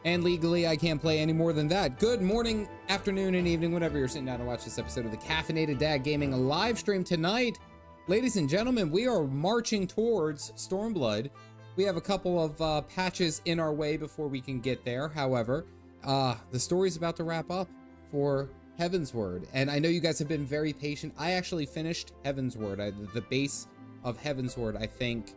And legally, I can't play any more than that. Good morning, afternoon, and evening, whenever you're sitting down to watch this episode of the Caffeinated Dad Gaming live stream tonight. Ladies and gentlemen, we are marching towards Stormblood. We have a couple of patches in our way before we can get there. However, the story's about to wrap up for Heavensward, and I know you guys have been very patient. I actually finished Heavensward, the base of Heavensward, I think,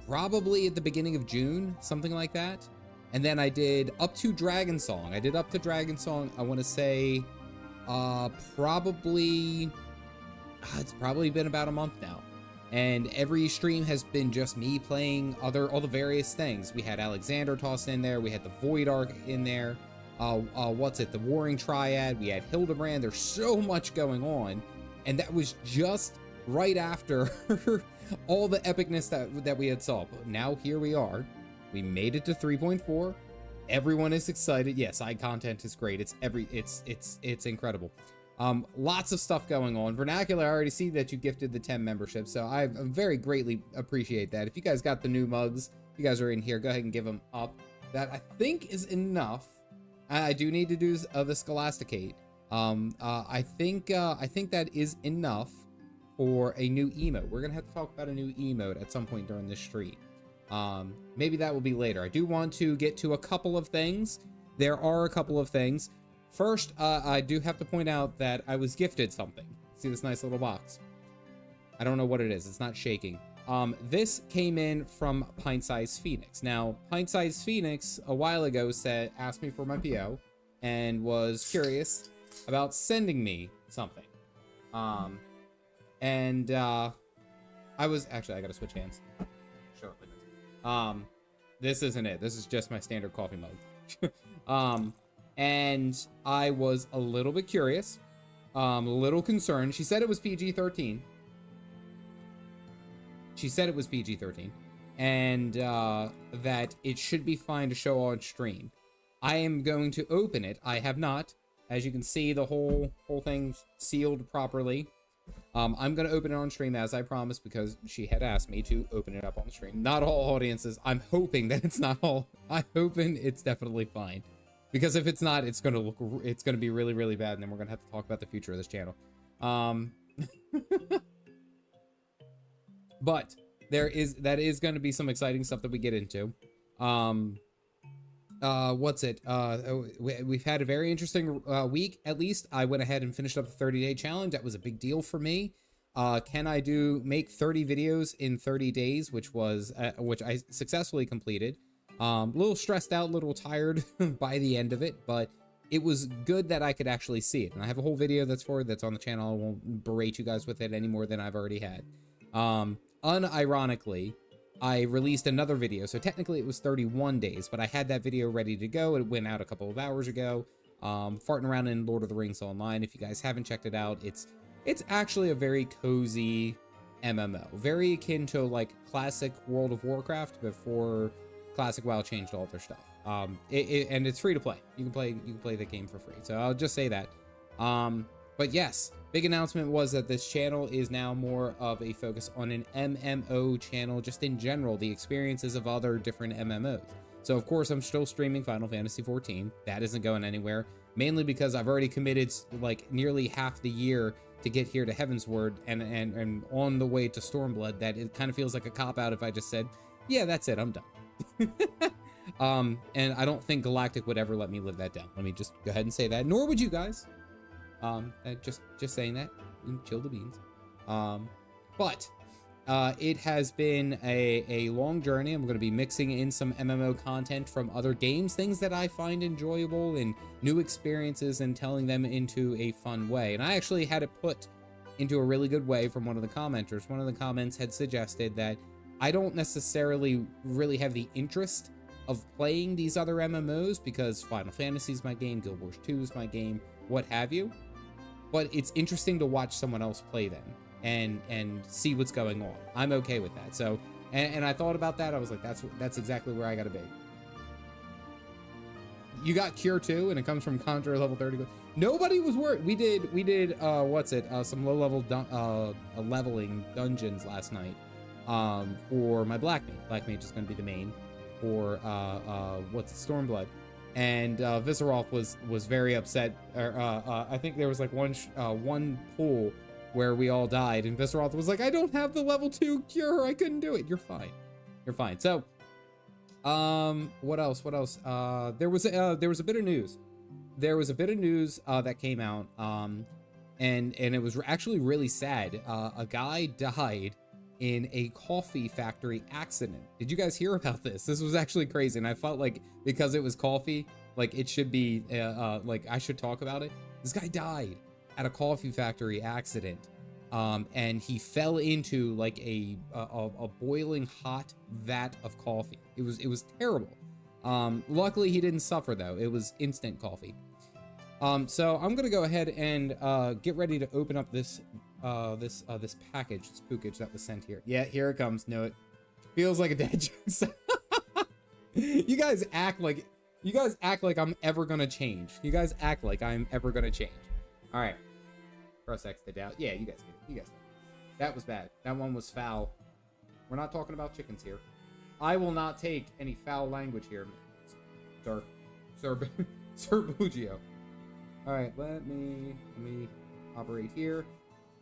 probably at the beginning of June, something like that. And then I did up to Dragonsong. I want to say it's probably been about a month now. And every stream has been just me playing all the various things. We had Alexander tossed in there. We had the Void Arc in there. The Warring Triad. We had Hildebrand. There's so much going on. And that was just right after all the epicness that we had saw. But now here we are. We made it to 3.4. Everyone is excited. Yes, side content is great. It's incredible. Lots of stuff going on. Vernacular, I already see that you gifted the 10 memberships, so I very greatly appreciate that. If you guys got the new mugs, you guys are in here, go ahead and give them up. That I think is enough. I do need to do the Scholasticate. I think that is enough for a new emote. We're gonna have to talk about a new emote at some point during this stream. Maybe that will be later. I do want to get to a couple of things. There are a couple of things. First, I do have to point out that I was gifted something. See this nice little box? I don't know what it is. It's not shaking. This came in from Pint Size Phoenix. Now, Pint Size Phoenix a while ago asked me for my PO and was curious about sending me something. I gotta switch hands. Show it like this. This isn't it. This is just my standard coffee mug. And I was a little bit curious, a little concerned. She said it was PG-13. And that it should be fine to show on stream. I am going to open it. I have not. As you can see, the whole thing's sealed properly. I'm going to open it on stream as I promised, because she had asked me to open it up on stream. Not all audiences. I'm hoping that it's not all. I'm hoping it's definitely fine. Because if it's not, it's going to be really, really bad, and then we're going to have to talk about the future of this channel. But that is going to be some exciting stuff that we get into. We've had a very interesting week. At least I went ahead and finished up the 30-day challenge. That was a big deal for me. Can I make 30 videos in 30 days, which I successfully completed. A little stressed out, a little tired by the end of it, but it was good that I could actually see it. And I have a whole video that's on the channel. I won't berate you guys with it any more than I've already had. Unironically, I released another video. So technically it was 31 days, but I had that video ready to go. It went out a couple of hours ago. Farting around in Lord of the Rings Online. If you guys haven't checked it out, it's actually a very cozy MMO. Very akin to like classic World of Warcraft before Classic WoW changed all their stuff. And it's free to play. You can play the game for free. So I'll just say that. But yes, big announcement was that this channel is now more of a focus on an MMO channel, just in general, the experiences of other different MMOs. So of course I'm still streaming Final Fantasy XIV. That isn't going anywhere, mainly because I've already committed like nearly half the year to get here to Heavensward and on the way to Stormblood, that it kind of feels like a cop-out if I just said, yeah, that's it, I'm done. And I don't think Galactic would ever let me live that down. Let me just go ahead and say that. Nor would you guys. Just saying that. Chill the beans. But it has been a long journey. I'm going to be mixing in some MMO content from other games, things that I find enjoyable and new experiences, and telling them into a fun way. And I actually had it put into a really good way from one of the commenters. One of the comments had suggested that I don't necessarily really have the interest of playing these other MMOs because Final Fantasy is my game, Guild Wars 2 is my game, what have you. But it's interesting to watch someone else play them and see what's going on. I'm okay with that. So, and I thought about that. I was like, that's exactly where I gotta be. You got Cure 2, and it comes from Conjure level 30. Nobody was worried. We did some low level leveling dungeons last night. For my Black Mage. Black Mage is going to be the main for Stormblood. and Viseroth was very upset. I think there was like one pool where we all died, and Viseroth was like, I don't have the level 2 cure. I couldn't do it. You're fine. You're fine. So, what else? There was a bit of news. There was a bit of news that came out, and it was actually really sad. A guy died in a coffee factory accident. Did you guys hear about this? This was actually crazy, and I felt like because it was coffee, like it should be, like I should talk about it. This guy died at a coffee factory accident, and he fell into like a boiling hot vat of coffee. It was terrible. Luckily he didn't suffer though. It was instant coffee. So I'm gonna go ahead and get ready to open up this this package, this pookage that was sent here. Yeah, here it comes. No, it feels like a dad joke. You guys act like I'm ever gonna change. You guys act like I'm ever gonna change. All right, press X to doubt. Yeah, you guys get it. You guys get it. That was bad. That one was foul. We're not talking about chickens here. I will not take any foul language here, Sir Bugio. All right, let me operate here.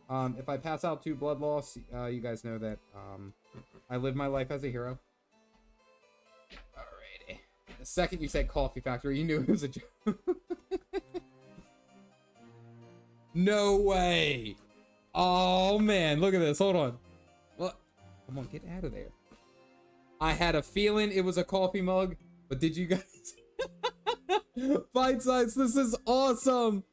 If I pass out 2 blood loss, you guys know that I live my life as a hero. Alrighty. The second you said coffee factory, you knew it was a joke. No way. Oh man, look at this. Hold on. Look. Come on, get out of there. I had a feeling it was a coffee mug, but did you guys? Bite size, this is awesome.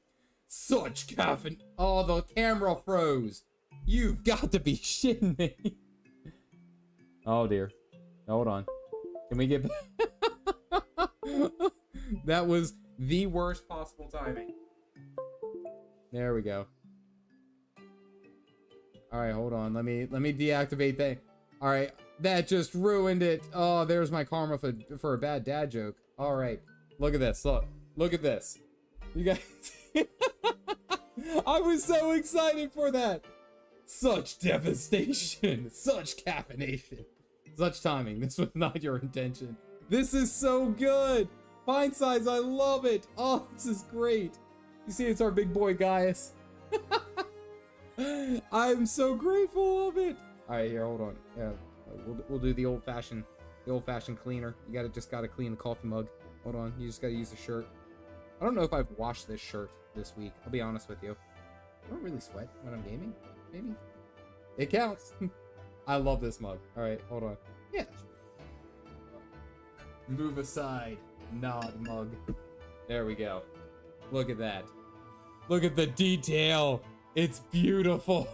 Such caffeine. Oh, the camera froze. You've got to be shitting me. Oh dear. Hold on. Can we get that was the worst possible timing. There we go. All right, hold on. Let me deactivate that. All right, that just ruined it. Oh, there's my karma for a bad dad joke. All right. Look at this. Look at this. You guys. I was so excited for that. Such devastation. Such caffeination. Such timing. This was not your intention. This is so good. Pint size. I love it. Oh, this is great. You see, it's our big boy Gaius. I'm so grateful of it. All right, here, hold on. Yeah, we'll do the old fashioned cleaner. You just gotta clean the coffee mug. Hold on, you just gotta use the shirt. I don't know if I've washed this shirt this week. I'll be honest with you. I don't really sweat when I'm gaming. Maybe it counts. I love this mug. All right, hold on. Yeah. Move aside, nod mug. There we go. Look at that. Look at the detail. It's beautiful.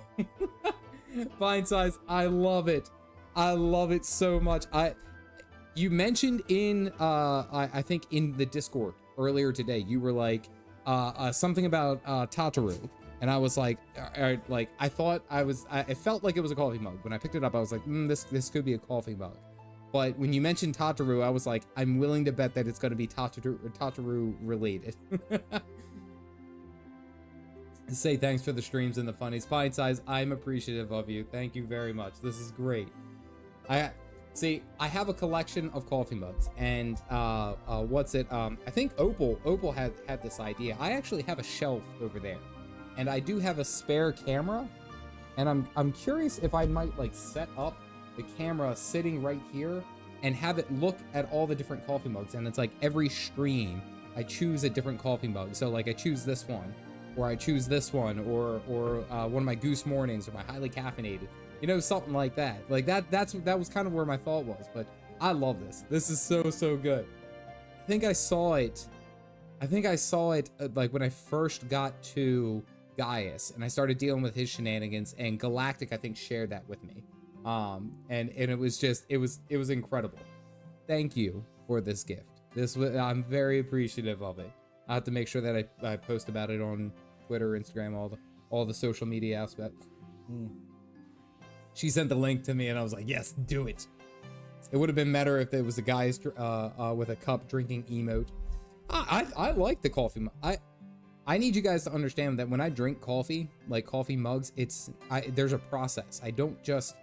Fine size. I love it. I love it so much. You mentioned in I think in the Discord earlier today, you were like something about Tataru, and I was like I thought I felt like it was a coffee mug. When I picked it up, I was like, this could be a coffee mug. But when you mentioned Tataru, I was like, I'm willing to bet that it's going to be Tataru related. Say thanks for the streams and the funnies. Pint size, I'm appreciative of you. Thank you very much. This is great. I have a collection of coffee mugs, and I think Opal had this idea. I actually have a shelf over there, and I do have a spare camera, and I'm curious if I might like set up the camera sitting right here and have it look at all the different coffee mugs, and it's like every stream I choose a different coffee mug. So like I choose this one, or I choose this one, or one of my Goose Mornings, or my highly caffeinated, you know, something like that. Like that was kind of where my thought was. But I love this. This is so good. I think I saw it like when I first got to Gaius and I started dealing with his shenanigans, and Galactic I think shared that with me. And it was just it was incredible. Thank you for this gift. I'm very appreciative of it. I have to make sure that I post about it on Twitter, Instagram, all the social media aspects. She sent the link to me, and I was like, yes, do it. It would have been better if it was a guy with a cup drinking emote. I like the coffee. I need you guys to understand that when I drink coffee, like coffee mugs, there's a process. I don't just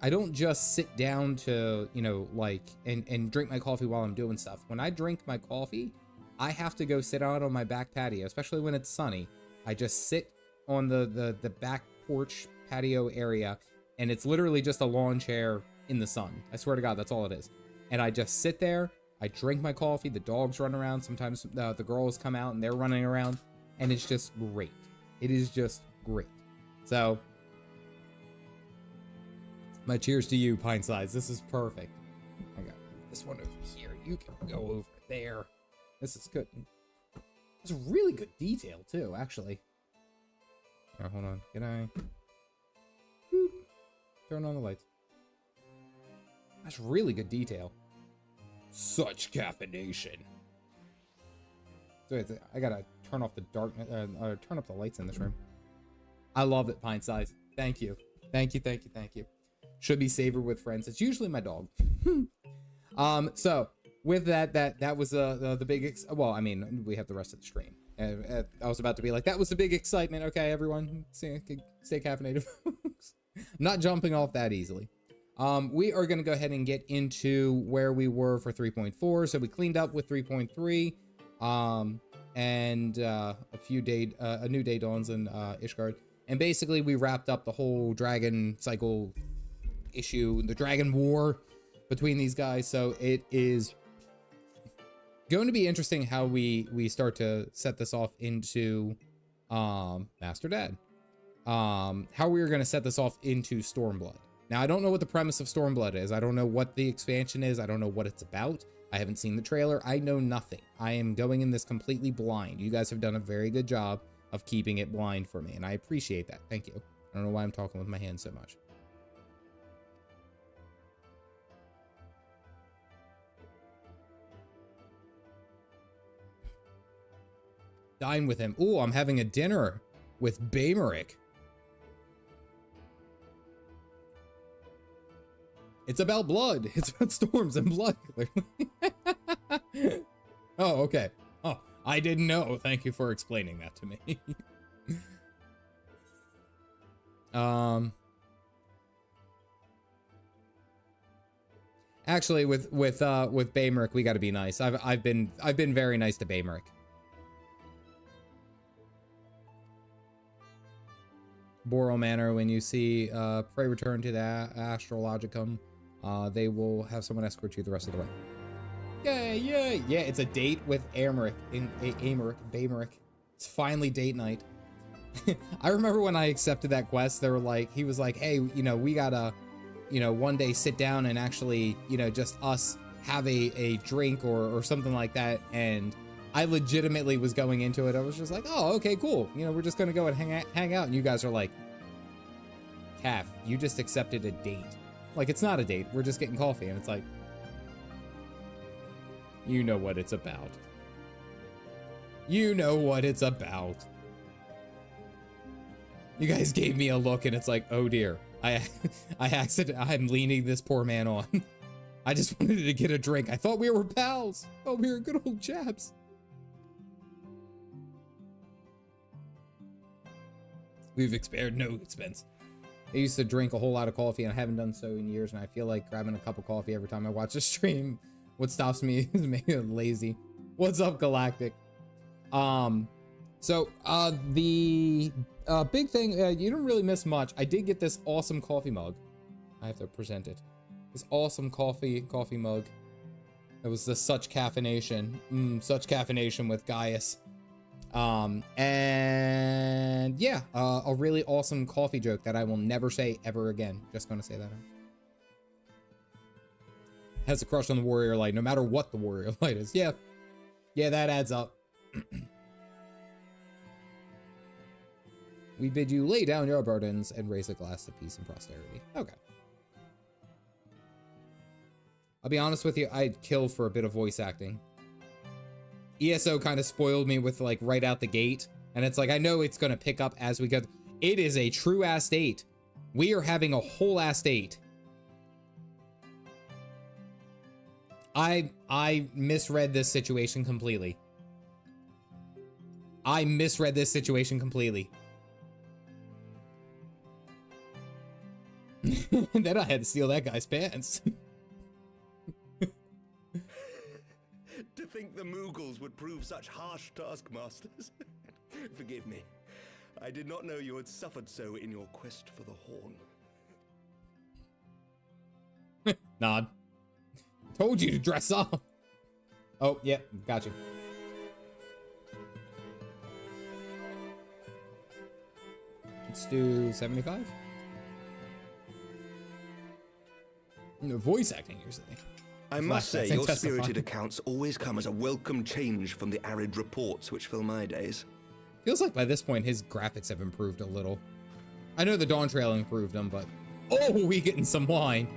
I don't just sit down to, you know, like, and drink my coffee while I'm doing stuff. When I drink my coffee, I have to go sit out on my back patio, especially when it's sunny. I just sit on the back porch patio area, and it's literally just a lawn chair in the sun. I swear to God, that's all it is. And I just sit there, I drink my coffee, the dogs run around, sometimes the girls come out and they're running around, and it's just great. It is just great. So, my cheers to you, Pint Size. This is perfect. I got this one over here. You can go over there. This is good. It's a really good detail, too, actually. All right, hold on. Can I... Boop. Turn on the lights. That's really good detail. Such caffeination. So I gotta turn off the darkness, turn up the lights in this room. I love it, Pint Size. Thank you. Thank you, thank you, thank you. Should be savored with friends. It's usually my dog. So with that was the big, well, I mean, we have the rest of the stream. I was about to be like, that was the big excitement. Okay, everyone, stay caffeinated. Not jumping off that easily. We are going to go ahead and get into where we were for 3.4. So we cleaned up with 3.3, and a new day dawns in Ishgard. And basically we wrapped up the whole dragon cycle issue, the dragon war between these guys. So it is going to be interesting how we start to set this off into Master Dad. How we are going to set this off into Stormblood. Now, I don't know what the premise of Stormblood is. I don't know what the expansion is. I don't know what it's about. I haven't seen the trailer. I know nothing. I am going in this completely blind. You guys have done a very good job of keeping it blind for me, and I appreciate that. Thank you. I don't know why I'm talking with my hands so much. Dine with him. Ooh, I'm having a dinner with Baymeric. It's about blood. It's about storms and blood, clearly. Oh, okay. Oh, I didn't know. Thank you for explaining that to me. Actually, with Baymeric, we got to be nice. I've been very nice to Baymeric. Boral Manor, when you see pray return to the Astrologicum, they will have someone escort you the rest of the way. Yay, yay! Yeah, it's a date with Baymeric. It's finally date night. I remember when I accepted that quest, they were like, he was like, hey, you know, we gotta, you know, one day sit down and actually, you know, just us have a drink or something like that. And I legitimately was going into it. I was just like, oh, okay, cool. You know, we're just gonna go and hang out. And you guys are like, Calf, you just accepted a date. Like, it's not a date. We're just getting coffee. And it's like, you know what it's about. You know what it's about. You guys gave me a look and it's like, oh dear. I'm leaning this poor man on. I just wanted to get a drink. I thought we were pals. Oh, we were good old chaps. We've spared no expense. I used to drink a whole lot of coffee and I haven't done so in years, and I feel like grabbing a cup of coffee every time I watch a stream. What stops me is making lazy. What's up, Galactic? So the big thing, you don't really miss much. I did get this awesome coffee mug. I have to present it. This awesome coffee mug. It was the such caffeination. Such caffeination with Gaius. And yeah, a really awesome coffee joke that I will never say ever again. Just gonna say that. Has a crush on the Warrior Light, no matter what the Warrior Light is. Yeah, that adds up. We bid you lay down your burdens and raise a glass to peace and prosperity. Okay. I'll be honest with you, I'd kill for a bit of voice acting. ESO kind of spoiled me with, like, right out the gate. And it's like, I know it's going to pick up as we go. It is a true ass date. We are having a whole ass date. I misread this situation completely. I misread this situation completely. Then I had to steal that guy's pants. To think the Moogles would prove such harsh taskmasters. Forgive me. I did not know you had suffered so in your quest for the horn. Nod. Told you to dress up. Oh, yep, got you. Let's do 75. No, voice acting, you're saying. I must say, your spirited accounts always come as a welcome change from the arid reports which fill my days. Feels like by this point his graphics have improved a little. I know the Dawn Trail improved them, but oh, we getting some wine.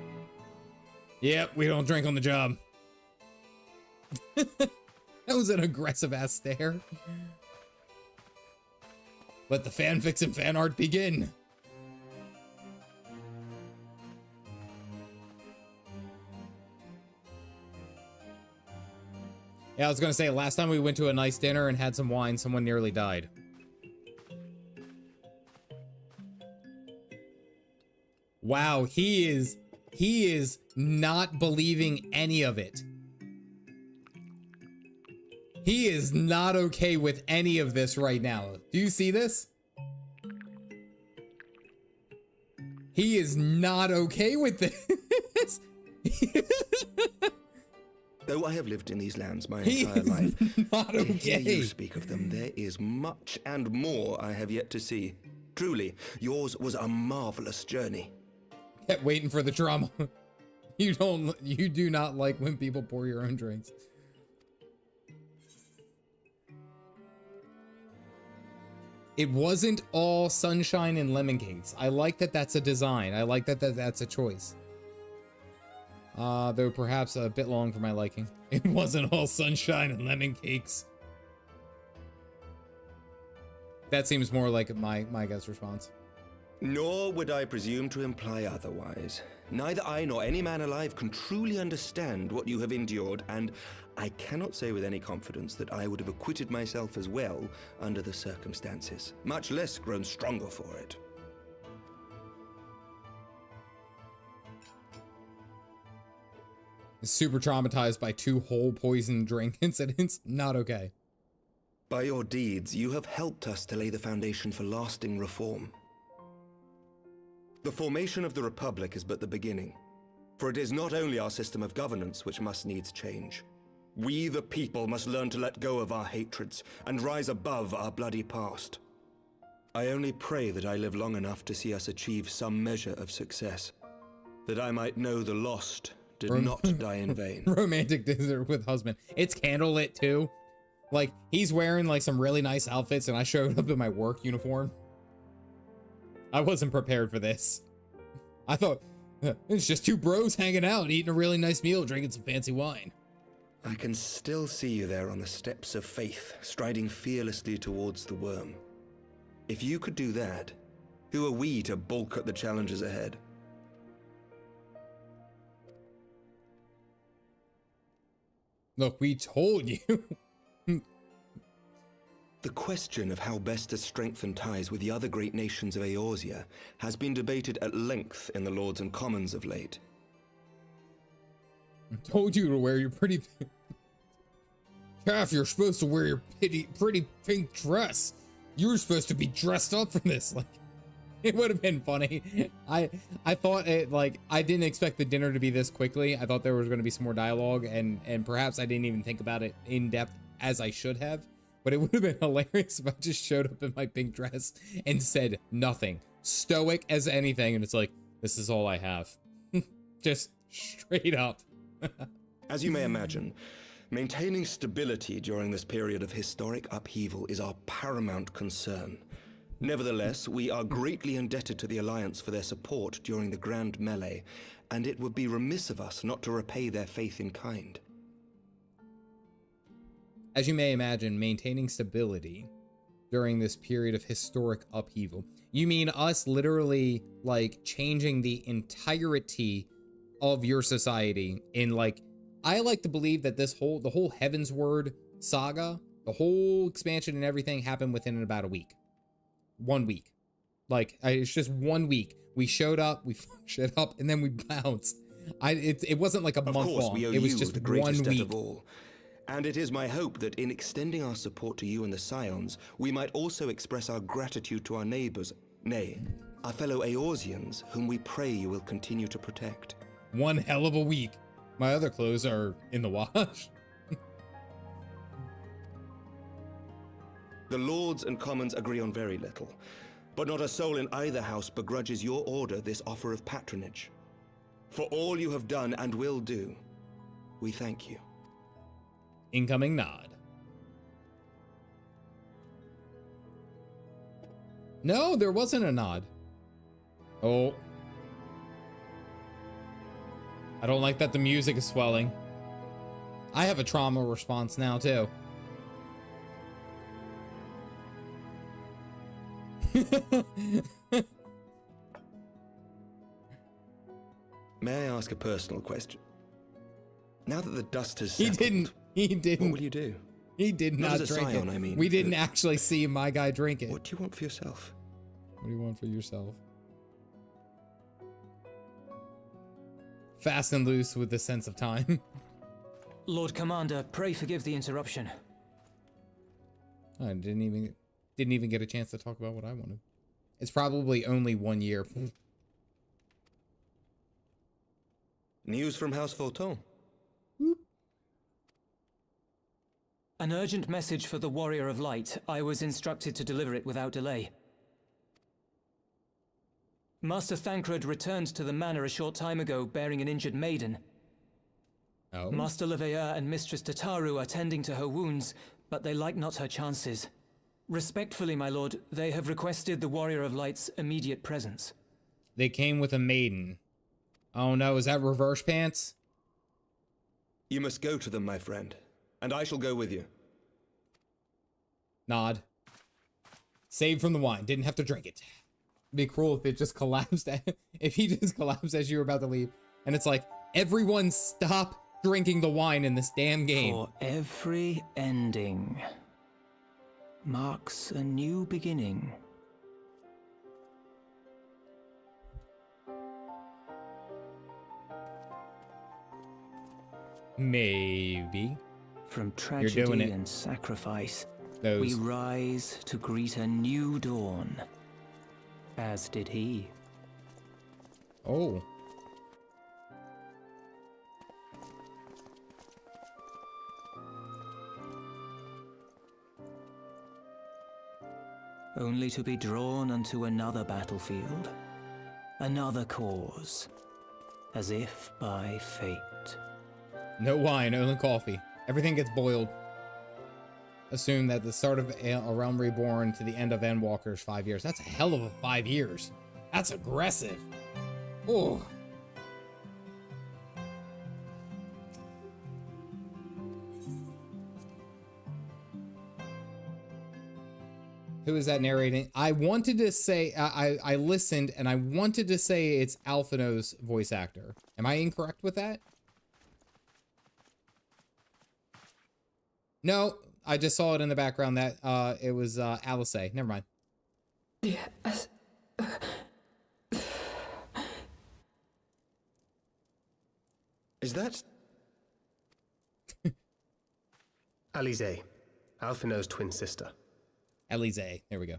Yep, we don't drink on the job. That was an aggressive ass stare. Let the fanfics and fan art begin. Yeah, I was gonna say, last time we went to a nice dinner and had some wine, someone nearly died. Wow, he is not believing any of it. He is not okay with any of this right now. Do you see this? He is not okay with this. Though I have lived in these lands my entire life, not okay. To hear you speak of them, there is much and more I have yet to see. Truly, yours was a marvelous journey. Kept waiting for the drama. You do not like when people pour your own drinks. It wasn't all sunshine and lemon cakes. I like that that's a design. I like that that's a choice. Though perhaps a bit long for my liking. It wasn't all sunshine and lemon cakes. That seems more like my guest response. Nor would I presume to imply otherwise. Neither I nor any man alive can truly understand what you have endured, and I cannot say with any confidence that I would have acquitted myself as well under the circumstances, much less grown stronger for it. Super traumatized by 2 whole poison drink incidents. Not okay. By your deeds, you have helped us to lay the foundation for lasting reform. The formation of the Republic is but the beginning, for it is not only our system of governance which must needs change. We, the people, must learn to let go of our hatreds and rise above our bloody past. I only pray that I live long enough to see us achieve some measure of success, that I might know the lost did not die in vain. Romantic dinner with husband. It's candlelit too. Like, he's wearing like some really nice outfits and I showed up in my work uniform. I wasn't prepared for this. I thought, it's just 2 bros hanging out, eating a really nice meal, drinking some fancy wine. I can still see you there on the steps of faith, striding fearlessly towards the worm. If you could do that, who are we to balk at the challenges ahead? Look, we told you. The question of how best to strengthen ties with the other great nations of Eorzea has been debated at length in the Lords and Commons of late. I told you to wear your pretty... Calf, you're supposed to wear your pretty pink dress. You were supposed to be dressed up for this. Like, it would have been funny. I thought it, like, I didn't expect the dinner to be this quickly. I thought there was going to be some more dialogue, and perhaps I didn't even think about it in depth as I should have. But it would have been hilarious if I just showed up in my pink dress and said nothing. Stoic as anything, and it's like, this is all I have. Just straight up. As you may imagine, maintaining stability during this period of historic upheaval is our paramount concern. Nevertheless, we are greatly indebted to the Alliance for their support during the Grand Melee, and it would be remiss of us not to repay their faith in kind. As you may imagine, maintaining stability during this period of historic upheaval. You mean us literally, like, changing the entirety of your society in, like, I like to believe that the whole Heavensward saga, the whole expansion and everything happened within about a week. 1 week. Like, it's just 1 week. We showed up, we fucked shit up, and then we bounced. It wasn't like a month long. Of course, we owe it was you just the 1 greatest debt week. of all. And it is my hope that in extending our support to you and the Scions, we might also express our gratitude to our neighbors, nay, our fellow Eorzeans, whom we pray you will continue to protect. 1 hell of a week. My other clothes are in the wash. The Lords and Commons agree on very little, but not a soul in either house begrudges your order this offer of patronage. For all you have done and will do, we thank you. Incoming nod. No, there wasn't a nod. Oh. I don't like that the music is swelling. I have a trauma response now, too. May I ask a personal question? Now that the dust has He settled, didn't. what will you do? He did Not not as a drink scion, it. I mean, we didn't but- actually see my guy drink it. What do you want for yourself? What do you want for yourself? Fast and loose with the sense of time. Lord Commander, pray forgive the interruption. I didn't even get a chance to talk about what I wanted. It's probably only 1 year. News from House Fulton. An urgent message for the Warrior of Light. I was instructed to deliver it without delay. Master Thancred returned to the manor a short time ago, bearing an injured maiden. Oh. Master Leveilleur and Mistress Tataru are tending to her wounds, but they like not her chances. Respectfully, my lord, they have requested the Warrior of Light's immediate presence. They came with a maiden. Oh no, is that reverse pants? You must go to them, my friend, and I shall go with you. Nod. Saved from the wine. Didn't have to drink it. It'd be cruel if it just collapsed. If he just collapsed as you were about to leave. And it's like, everyone stop drinking the wine in this damn game. For every ending marks a new beginning. Maybe. From doing tragedy it. and sacrifice, Those. we rise to greet a new dawn. As did he. Oh. Only to be drawn unto another battlefield, another cause, as if by fate. No wine, only coffee. Everything gets boiled. Assume that the start of a Realm Reborn to the end of Endwalker is 5 years. That's a hell of a 5 years. That's aggressive. Oh. Who is that narrating? I wanted to say, I listened and I wanted to say it's Alphino's voice actor. Am I incorrect with that? No, I just saw it in the background that it was Alice. Never mind. Yes. Is that... Alize, Alphino's twin sister. Alize. There we go.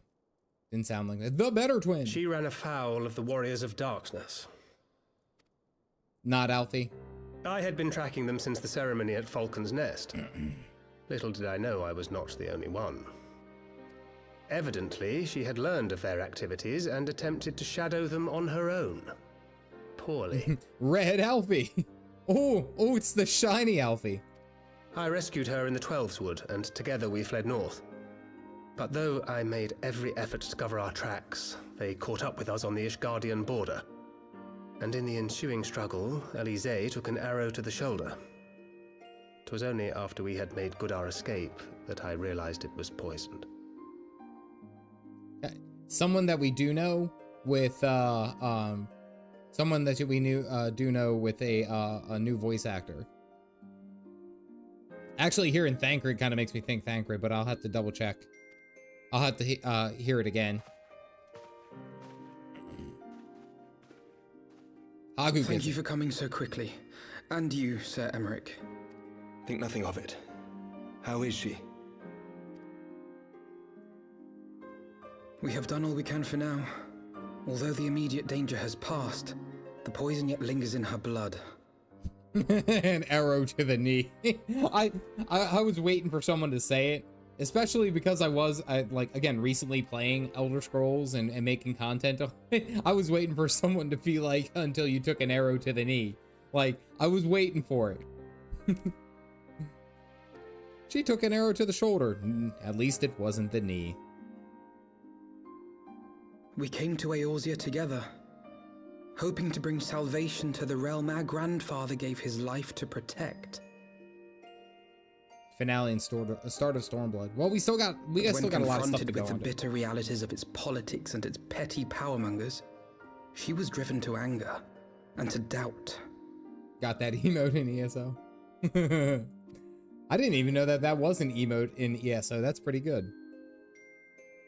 Didn't sound like that. The better twin. She ran afoul of the Warriors of Darkness. Not Alfie. I had been tracking them since the ceremony at Falcon's Nest. Little did I know I was not the only one. Evidently, she had learned of their activities and attempted to shadow them on her own. Poorly. Red Alfie. Oh, it's the shiny Alfie. I rescued her in the Twelveswood, and together we fled north. But though I made every effort to cover our tracks, they caught up with us on the Ishgardian border. And in the ensuing struggle, Alize took an arrow to the shoulder. 'Twas only after we had made good our escape that I realized it was poisoned. Someone that we do know with someone that we do know with a new voice actor. Actually, hearing Thancred kind of makes me think Thancred, but I'll have to double check. I'll have to hear it again. Hagu Thank gets you it. for coming so quickly. And you, Sir Emmerich. Think nothing of it. How is she? We have done all we can for now. Although the immediate danger has passed, the poison yet lingers in her blood. An arrow to the knee. I was waiting for someone to say it, especially because I was like, again, recently playing Elder Scrolls and making content on it. I was waiting for someone to be like, until you took an arrow to the knee. Like, I was waiting for it. She took an arrow to the shoulder. At least it wasn't the knee. We came to Eorzea together, hoping to bring salvation to the realm our grandfather gave his life to protect. Finale and start of Stormblood. Well, we still got a lot of stuff to Confronted go with the on. bitter realities of its politics and its petty powermongers, she was driven to anger and to doubt. Got that emote in ESO. I didn't even know that was an emote in ESO. That's pretty good.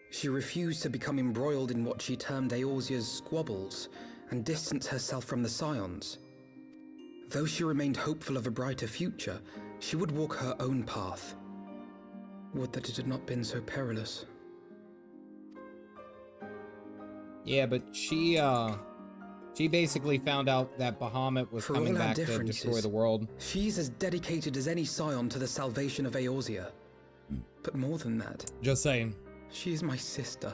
She refused to become embroiled in what she termed Eorzea's squabbles and distance herself from the Scions. Though she remained hopeful of a brighter future, she would walk her own path. Would that it had not been so perilous. Yeah, but she basically found out that Bahamut was For coming all our back to differences, destroy the world. She's as dedicated as any Scion to the salvation of Eorzea. But more than that, Just saying. she is my sister.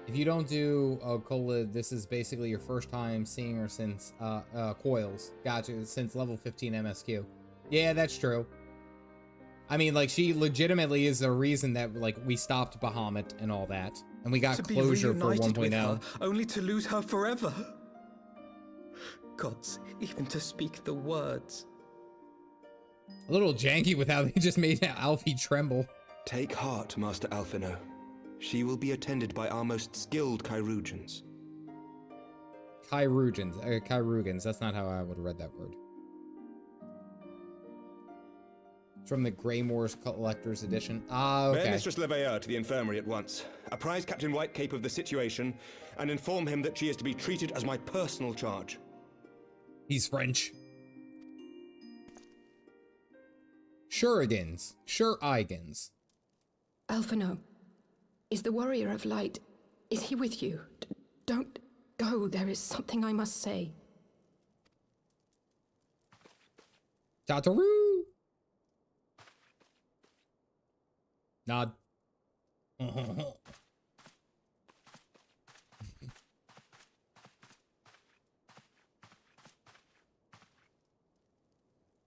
If you don't do Kolid, this is basically your first time seeing her since Coils. Gotcha, since level 15 MSQ. Yeah, that's true. I mean, like, she legitimately is the reason that, like, we stopped Bahamut and all that. And we got To be closure for reunited with 1.0. her, only to lose her forever. Gods, even to speak the words. A little janky with how they just made Alfie tremble. Take heart, Master Alphino. She will be attended by our most skilled Chirurgeons. Chirurgans. That's not how I would have read that word. It's from the Greymoor's Collector's Edition. Ah, okay. Bear Mistress Leveilleur to the infirmary at once. Apprise Captain Whitecape of the situation, and inform him that she is to be treated as my personal charge. He's French. Shurigans. Shurigans. Alphino, is the Warrior of Light, is he with you? Don't go, there is something I must say. Tataru! Nod.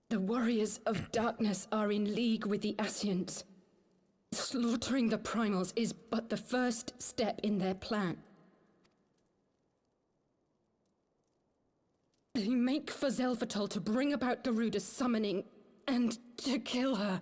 The Warriors of Darkness are in league with the Ascians. Slaughtering the Primals is but the first step in their plan. They make for Zelvatol to bring about Garuda's summoning and to kill her.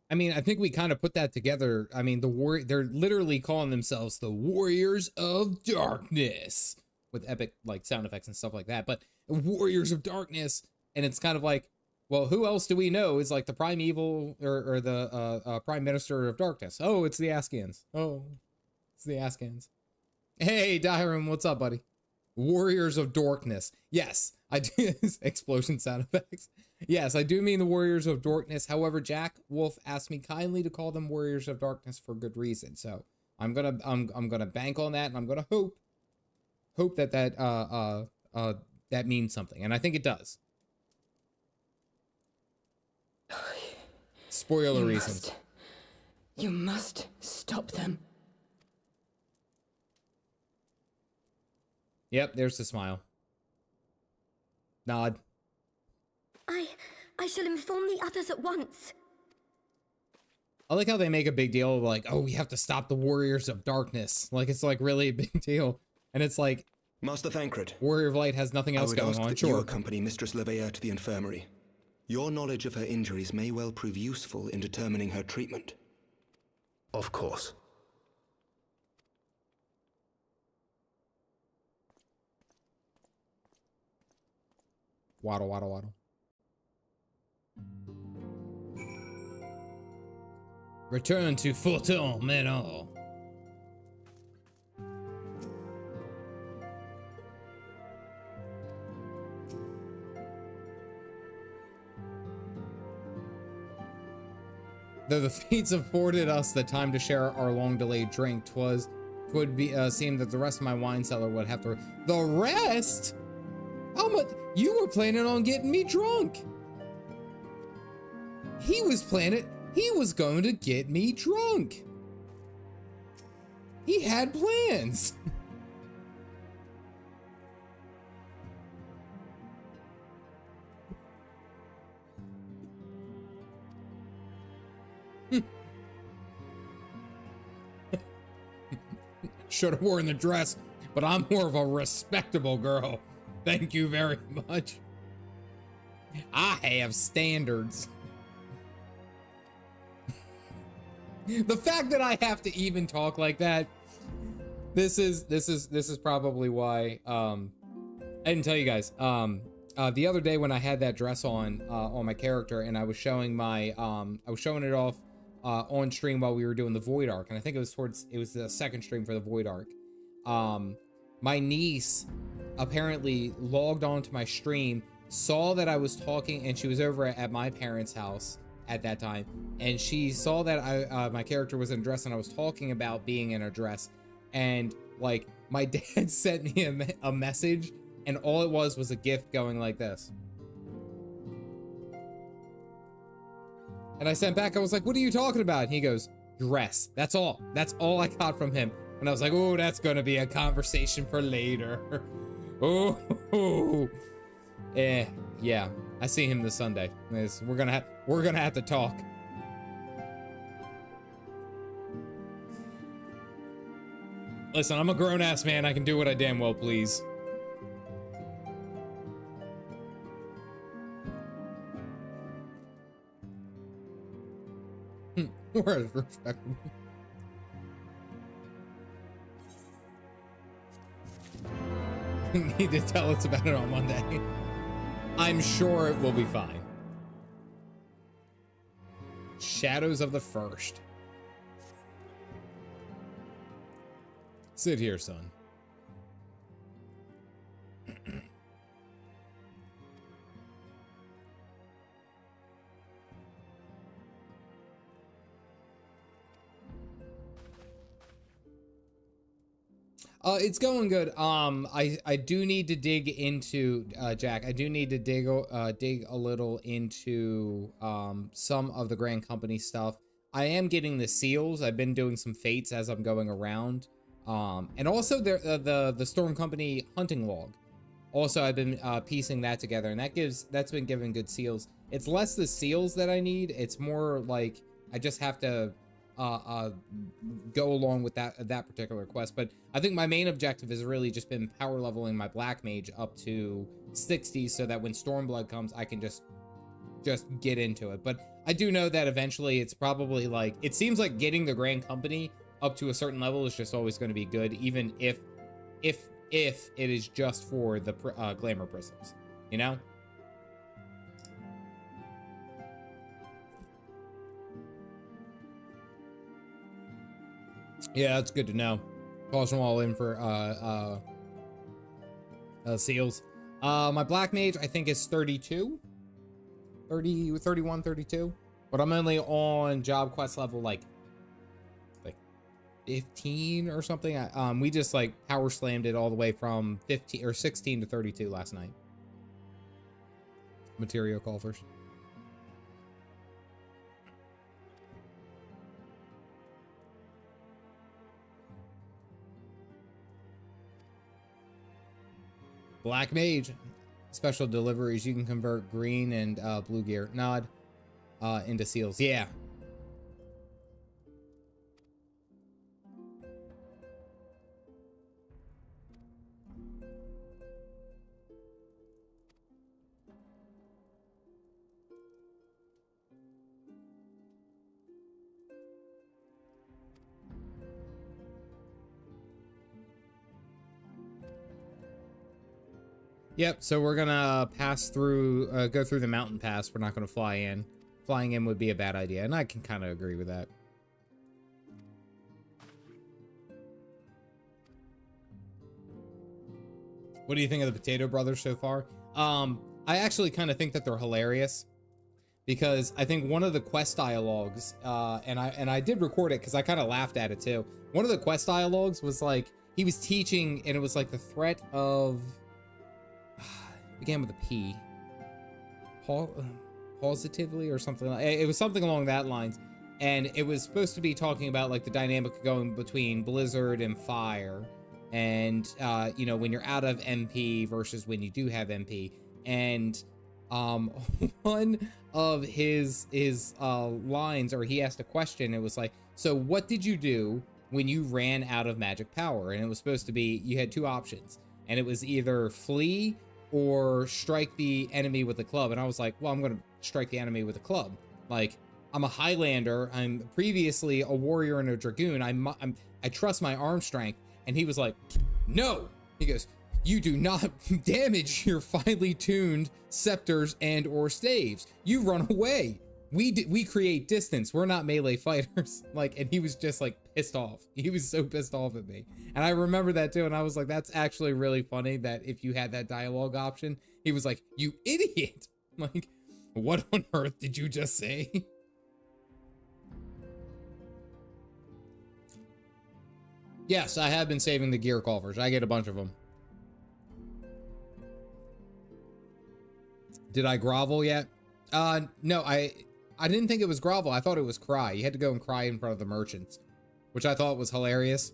I mean, I think we kind of put that together. I mean, they're literally calling themselves the Warriors of Darkness with epic like sound effects and stuff like that. But Warriors of Darkness, and it's kind of like, well, who else do we know is like the primeval or the Prime Minister of Darkness? Oh, it's the Askians. Oh, it's the Askians. Hey, Dairon, what's up, buddy? Warriors of Darkness. Yes, I do. Explosion sound effects. Yes, I do mean the Warriors of Darkness. However, Jack Wolf asked me kindly to call them Warriors of Darkness for good reason. So I'm gonna bank on that, and I'm gonna hope that that means something, and I think it does. Spoiler reasons. You must stop them. Yep, there's the smile. Nod. I shall inform the others at once. I like how they make a big deal of like, oh, we have to stop the Warriors of Darkness. Like, it's like really a big deal. And it's like, Master Thancred, Warrior of Light has nothing else going on. that Sure. you accompany Mistress Leveilleur to the infirmary. Your knowledge of her injuries may well prove useful in determining her treatment. Of course. Waddle, waddle, waddle. Return to Fortin Manor. Though the fates afforded us the time to share our long-delayed drink, twould be seem that the rest of my wine cellar would have to. The rest? How much? You were planning on getting me drunk. He was going to get me drunk. He had plans. Should have worn the dress, but I'm more of a respectable girl. Thank you very much. I have standards. The fact that I have to even talk like that, this is probably why I didn't tell you guys. The other day when I had that dress on my character, and I was showing it off on stream while we were doing the Void Arc, and I think it was the second stream for the Void Arc. My niece apparently logged onto my stream, saw that I was talking, and she was over at my parents' house at that time, and she saw that my character was in a dress, and I was talking about being in a dress, and like my dad sent me a message, and all it was a gift going like this. And I sent back, I was like, what are you talking about? And he goes, dress. That's all I got from him. And I was like, oh, that's gonna be a conversation for later. Oh, yeah. I see him this Sunday. We're gonna have to talk. Listen, I'm a grown-ass man. I can do what I damn well please. We're respectable. Need to tell us about it on Monday. I'm sure it will be fine. Shadows of the First. Sit here, son. It's going good. I do need to dig into Jack. I do need to dig a little into some of the Grand Company stuff. I am getting the seals. I've been doing some fates as I'm going around, and also the Storm Company hunting log. Also, I've been piecing that together, and that's been giving good seals. It's less the seals that I need. It's more like I just have to go along with that particular quest. But I think my main objective has really just been power leveling my Black Mage up to 60 so that when Stormblood comes, I can just get into it. But I do know that eventually it's probably like, it seems like getting the Grand Company up to a certain level is just always going to be good, even if it is just for the glamour prisms, you know? Yeah, that's good to know. Toss them all in for seals. My Black Mage, I think, is 32. 31, 32. But I'm only on job quest level like 15 or something. We just like power slammed it all the way from 15 or 16 to 32 last night. Material call first. Black Mage. Special deliveries. You can convert green and blue gear. Nod into seals. Yeah. Yep, so we're gonna pass through, go through the mountain pass. We're not gonna fly in. Flying in would be a bad idea, and I can kind of agree with that. What do you think of the Potato Brothers so far? I actually kind of think that they're hilarious. because I think one of the quest dialogues, and I did record it because I kind of laughed at it too. One of the quest dialogues was like he was teaching, and it was like the threat of began with a P, positively or something. It was something along that lines, and it was supposed to be talking about like the dynamic going between Blizzard and Fire, and you know, when you're out of MP versus when you do have MP, and one of his lines, or he asked a question, it was like, so what did you do when you ran out of magic power? And it was supposed to be, you had two options, and it was either flee or strike the enemy with a club. And I was like, well, I'm gonna strike the enemy with a club. Like, I'm a Highlander, I'm previously a warrior and a dragoon, I trust my arm strength. And he was like, no. He goes, you do not damage your finely tuned scepters and or staves. You run away. We create distance. We're not melee fighters. Like, and he was just like pissed off. He was so pissed off at me. And I remember that too. And I was like, that's actually really funny that if you had that dialogue option, he was like, you idiot. Like, what on earth did you just say? Yes, I have been saving the gear coffers. I get a bunch of them. Did I grovel yet? No, I didn't think it was grovel. I thought it was cry. You had to go and cry in front of the merchants, which I thought was hilarious.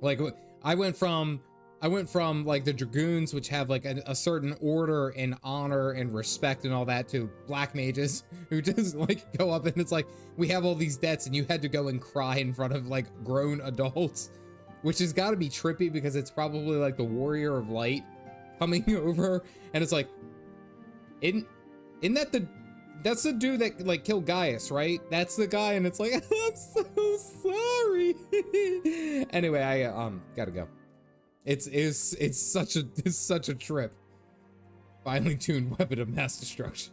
Like, I went from like the dragoons, which have like a certain order and honor and respect and all that, to black mages who just like go up and it's like, we have all these debts and you had to go and cry in front of like grown adults, which has got to be trippy because it's probably like the warrior of light coming over, and it's like, isn't that that's the dude that like killed Gaius, right? That's the guy, and it's like, I'm so sorry. Anyway, I gotta go. It's such a trip. Finely tuned weapon of mass destruction.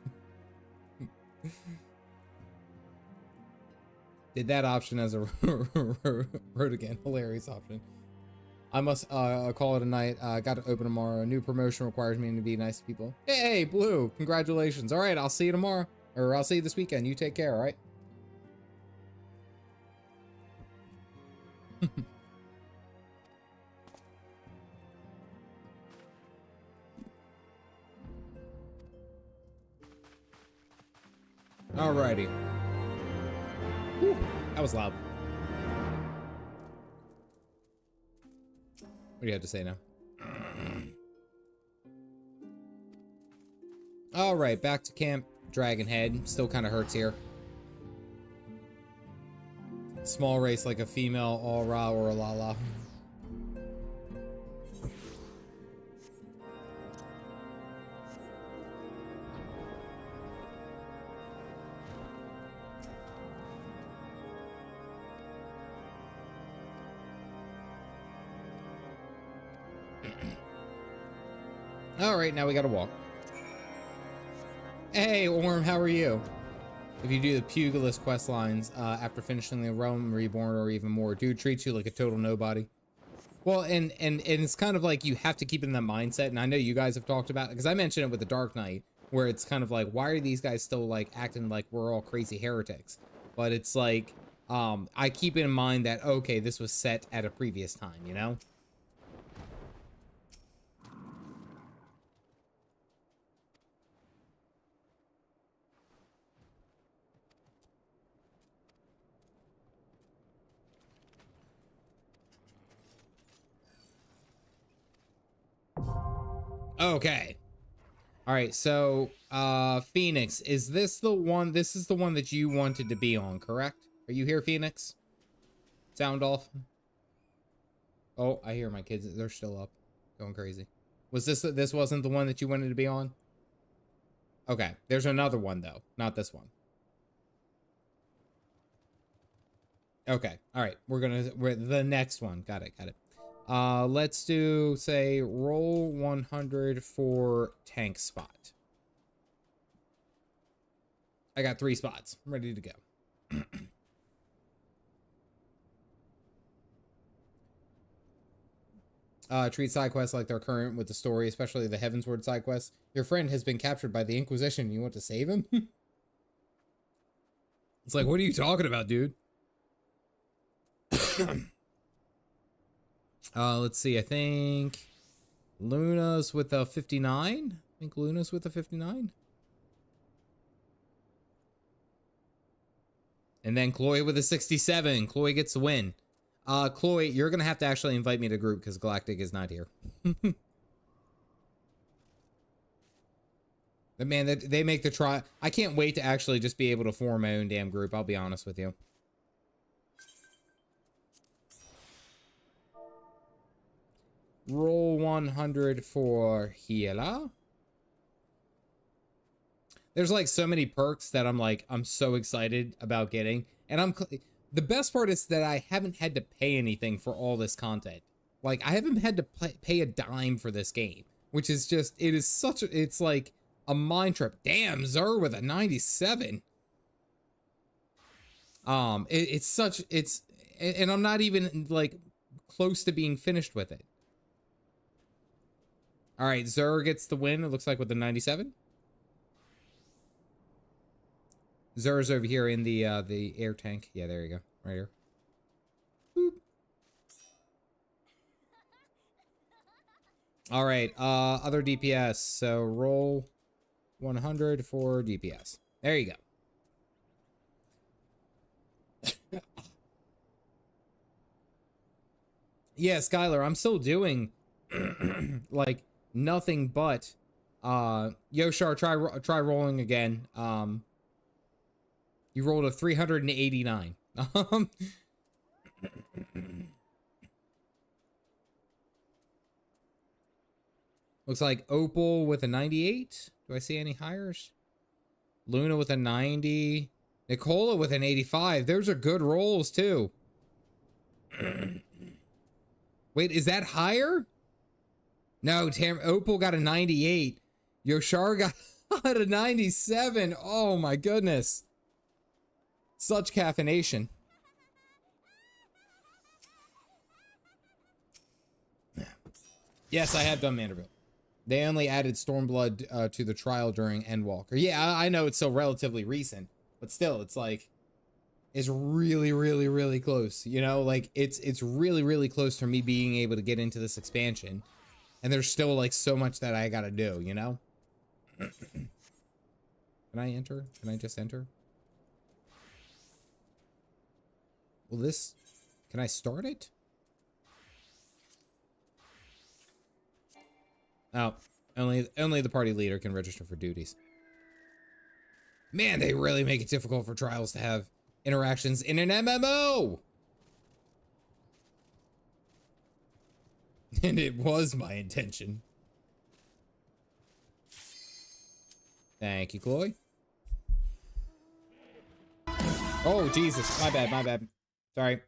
Did that option as a road again. Hilarious option. I must call it a night. Got to open tomorrow. A new promotion requires me to be nice to people. Hey, Blue, congratulations. All right, I'll see you tomorrow. Or I'll see you this weekend. You take care, all right? Alrighty. Whew, that was loud. What do you have to say now? All right, back to Camp Dragonhead. Still kind of hurts here. Small race like a female aura or a lala. All right, now we gotta walk. Hey, Orm, how are you? If you do the Pugilist quest lines after finishing the Realm Reborn or even more, dude treats you like a total nobody. Well, and it's kind of like you have to keep in that mindset, and I know you guys have talked about it, because I mentioned it with the Dark Knight, where it's kind of like, why are these guys still like acting like we're all crazy heretics? But it's like, I keep in mind that, okay, this was set at a previous time, you know? Okay. All right, so Phoenix, is this the one? This is the one that you wanted to be on, correct? Are you here, Phoenix? Sound off. Oh, I hear my kids. They're still up, going crazy. Was this wasn't the one that you wanted to be on? Okay, there's another one though, not this one. Okay, all right, we're the next one. Got it. Let's do, say, roll 100 for tank spot. I got 3 spots. I'm ready to go. Treat side quests like they're current with the story, especially the Heavensward side quests. Your friend has been captured by the Inquisition. You want to save him? It's like, what are you talking about, dude? Let's see. I think Luna's with a 59. I think Luna's with a 59. And then Chloe with a 67. Chloe gets the win. Chloe, you're going to have to actually invite me to group because Galactic is not here. But man, they make the try. I can't wait to actually just be able to form my own damn group. I'll be honest with you. Roll 100 for healer. There's like so many perks that I'm so excited about getting. And the best part is that I haven't had to pay anything for all this content. Like I haven't had to pay a dime for this game, which is just, it's like a mind trip. Damn, Zer with a 97. And I'm not even like close to being finished with it. All right, Zer gets the win. It looks like with the 97. Zer's over here in the air tank. Yeah, there you go. Right here. Boop. All right, other DPS. So roll 100 for DPS. There you go. Yeah, Skylar, I'm still doing like nothing but Yoshar, try rolling again. You rolled a 389. Looks like Opal with a 98. Do I see any hires? Luna with a 90. Nicola with an 85. Those are good rolls too. Wait, is that higher? No, Opal got a 98. Yoshar got a 97. Oh my goodness. Such caffeination. Yes, I have done Manderville. They only added Stormblood to the trial during Endwalker. Yeah, I know it's still relatively recent, but still, it's like, it's really, really, really close. You know, like it's really, really close to me being able to get into this expansion, and there's still like so much that I gotta do. You know. Can I enter? Can I just enter? Will this? Can I start it? Oh, only the party leader can register for duties. Man, they really make it difficult for trials to have interactions in an MMO. And it was my intention. Thank you, Chloe. Oh, Jesus. My bad, my bad. Sorry.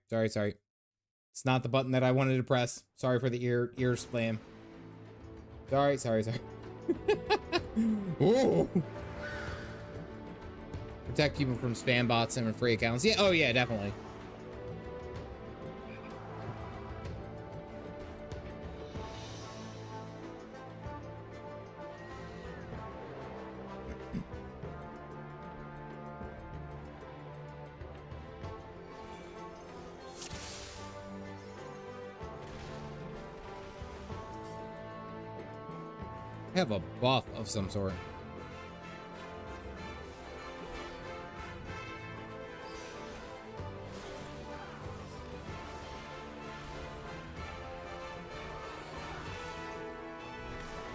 It's not the button that I wanted to press. Sorry for the ear spam. Sorry. Ooh. Protect people from spam bots and free accounts. Yeah, oh yeah, definitely. Have a buff of some sort.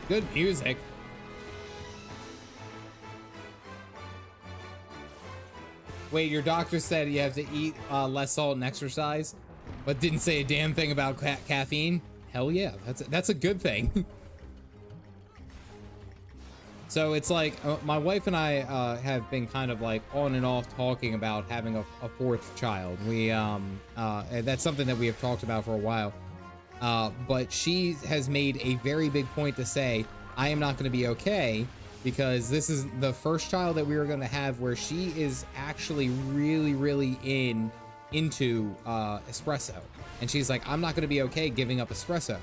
Good music. Wait, your doctor said you have to eat less salt and exercise, but didn't say a damn thing about caffeine? Hell yeah, that's a good thing. So it's like my wife and I have been kind of like on and off talking about having a fourth child. We that's something that we have talked about for a while. But she has made a very big point to say, I am not going to be okay because this is the first child that we are going to have where she is actually really, really into espresso. And she's like, I'm not going to be okay giving up espresso.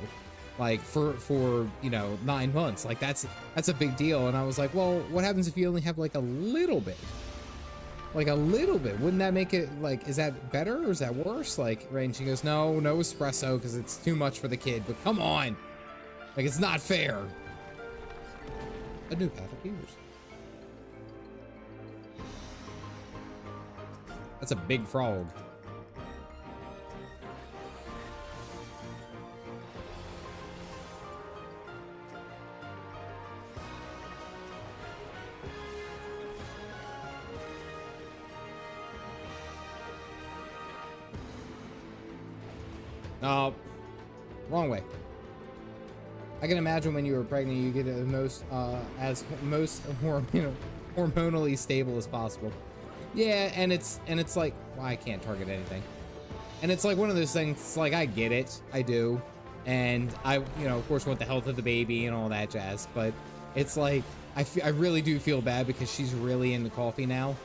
Like for you know 9 months. Like that's a big deal. And I was like, well, what happens if you only have like a little bit? Like a little bit. Wouldn't that make it like, is that better or is that worse? Like, right? And she goes, no espresso because it's too much for the kid. But come on, like it's not fair. A new path appears. That's a big frog. Oh, wrong way. I can imagine when you were pregnant, you get the most, hormonally stable as possible. Yeah, and it's like, well, I can't target anything. And it's like one of those things, it's like, I get it, I do. And I, of course want the health of the baby and all that jazz, but it's like, I really do feel bad because she's really into coffee now.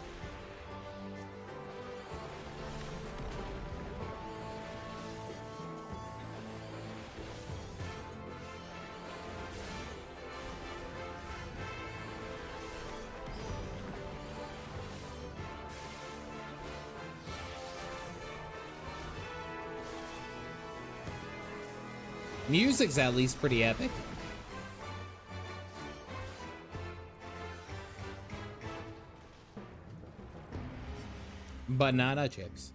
Music's at least pretty epic. Banana chips.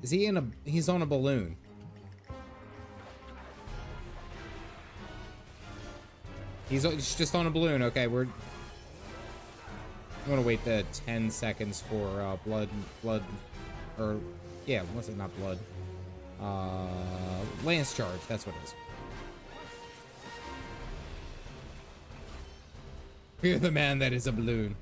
Is he he's on a balloon. He's just on a balloon. Okay, I'm gonna wait the 10 seconds for blood, or yeah, what's it, not blood? Lance charge, that's what it is. Fear the man that is a balloon.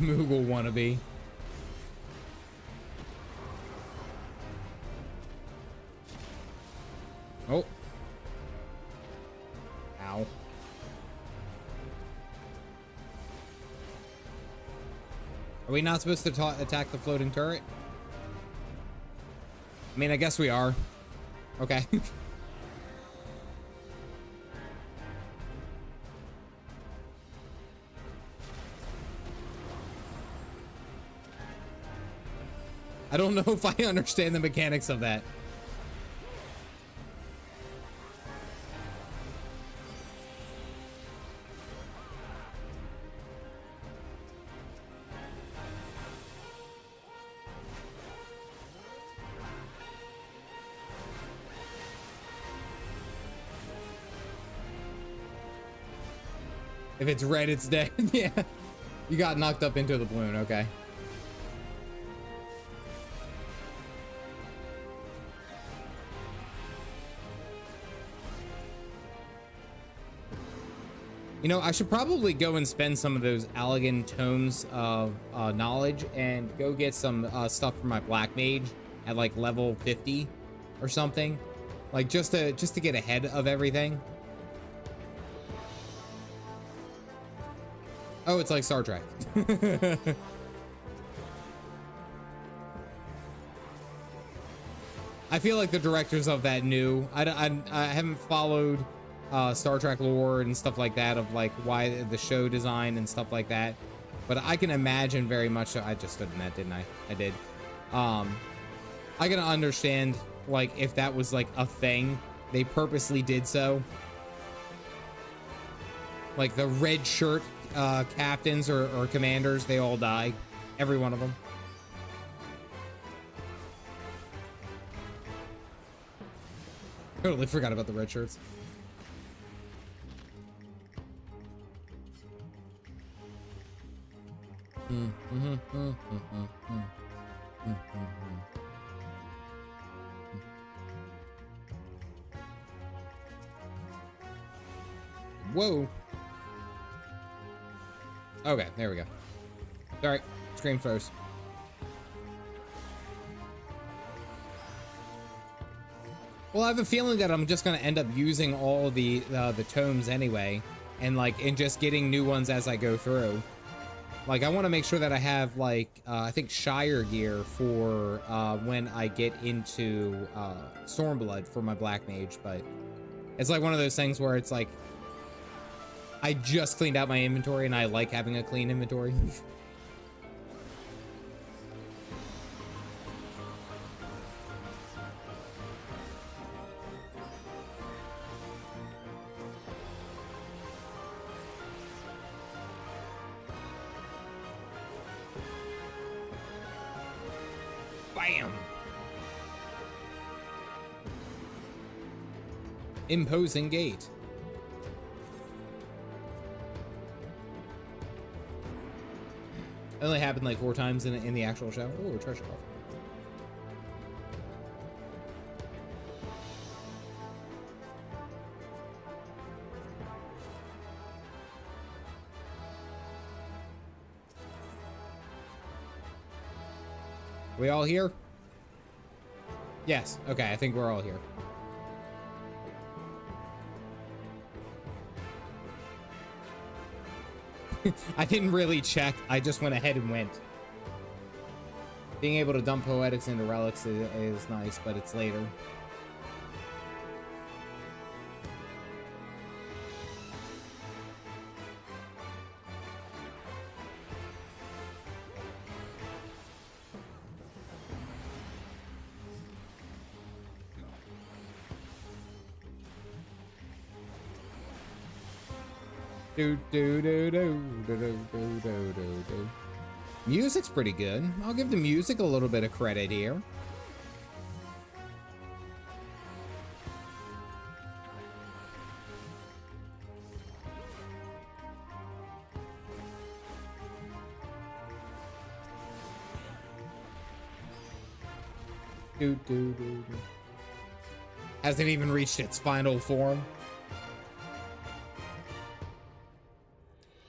Moogle wannabe. Oh. Ow. Are we not supposed to attack the floating turret? I mean, I guess we are. Okay. I don't know if I understand the mechanics of that. If it's red, it's dead. Yeah. You got knocked up into the balloon, okay. I should probably go and spend some of those Allegan tomes of knowledge and go get some stuff for my Black Mage at like level 50 or something. Like just to get ahead of everything. Oh, it's like Star Trek. I feel like the directors of that knew. I haven't followed Star Trek lore and stuff like that of like why the show design and stuff like that, but I can imagine very much so. I just stood in that, didn't I? I did. I can understand like if that was like a thing, they purposely did so. Like the red shirt captains or commanders, they all die, every one of them. Totally forgot about the red shirts. Whoa. Okay, there we go. Sorry, screen froze. Well, I have a feeling that I'm just going to end up using all the tomes anyway, and just getting new ones as I go through. Like, I want to make sure that I have, like, I think Shire gear for when I get into Stormblood for my Black Mage, but it's like one of those things where it's like, I just cleaned out my inventory and I like having a clean inventory. Bam! Imposing gate. It only happened like 4 times in the actual show. Oh, treasure coffer. We all here? Yes. Okay, I think we're all here. I didn't really check. I just went ahead and went. Being able to dump poetics into relics is nice, but it's later. Music's pretty good. I'll give the music a little bit of credit here. Hasn't even reached its final form.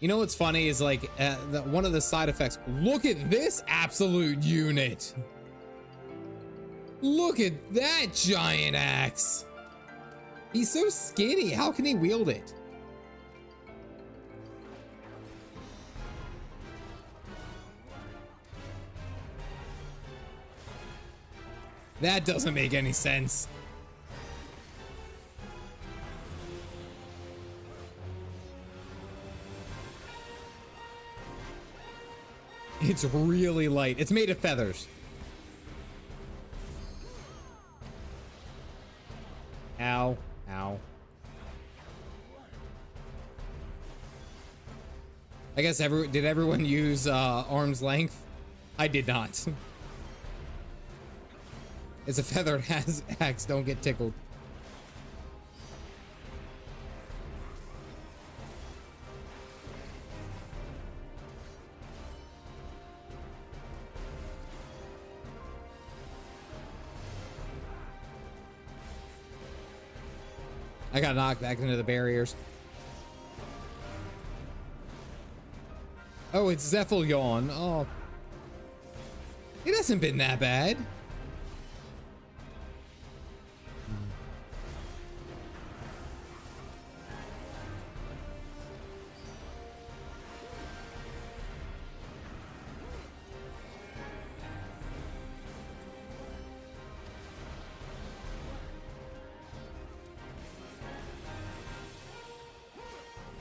You know what's funny is like one of the side effects. Look at this absolute unit. Look at that giant axe. He's so skinny. How can he wield it? That doesn't make any sense. It's really light. It's made of feathers. Ow. Ow. I guess did everyone use arm's length? I did not. It's a feathered axe. Don't get tickled. I got knocked back into the barriers. Oh, it's Zephylion. Oh. It hasn't been that bad.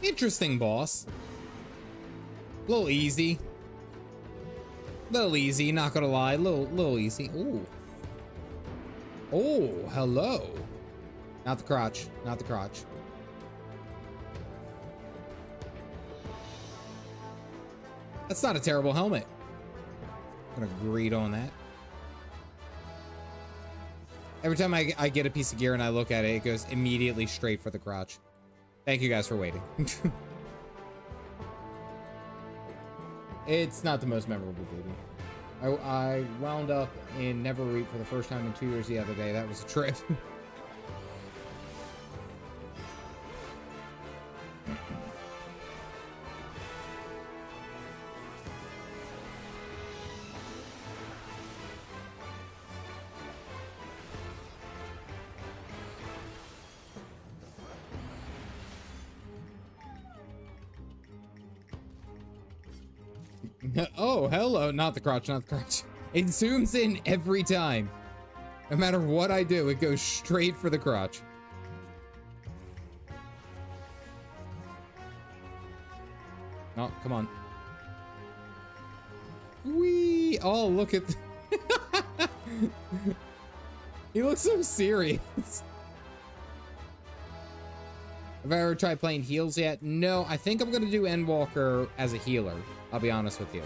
Interesting boss. A little easy. Little easy, not gonna lie. Little easy. Ooh. Oh, hello. Not the crotch. Not the crotch. That's not a terrible helmet. I'm gonna greed on that. Every time I get a piece of gear and I look at it, it goes immediately straight for the crotch. Thank you guys for waiting. It's not the most memorable duty. I wound up in Neverreap for the first time in 2 years the other day. That was a trip. Oh, hello. Not the crotch, not the crotch. It zooms in every time. No matter what I do, it goes straight for the crotch. Oh, come on. Whee! Oh, look at... He looks so serious. Have I ever tried playing heals yet? No, I think I'm gonna do Endwalker as a healer. I'll be honest with you.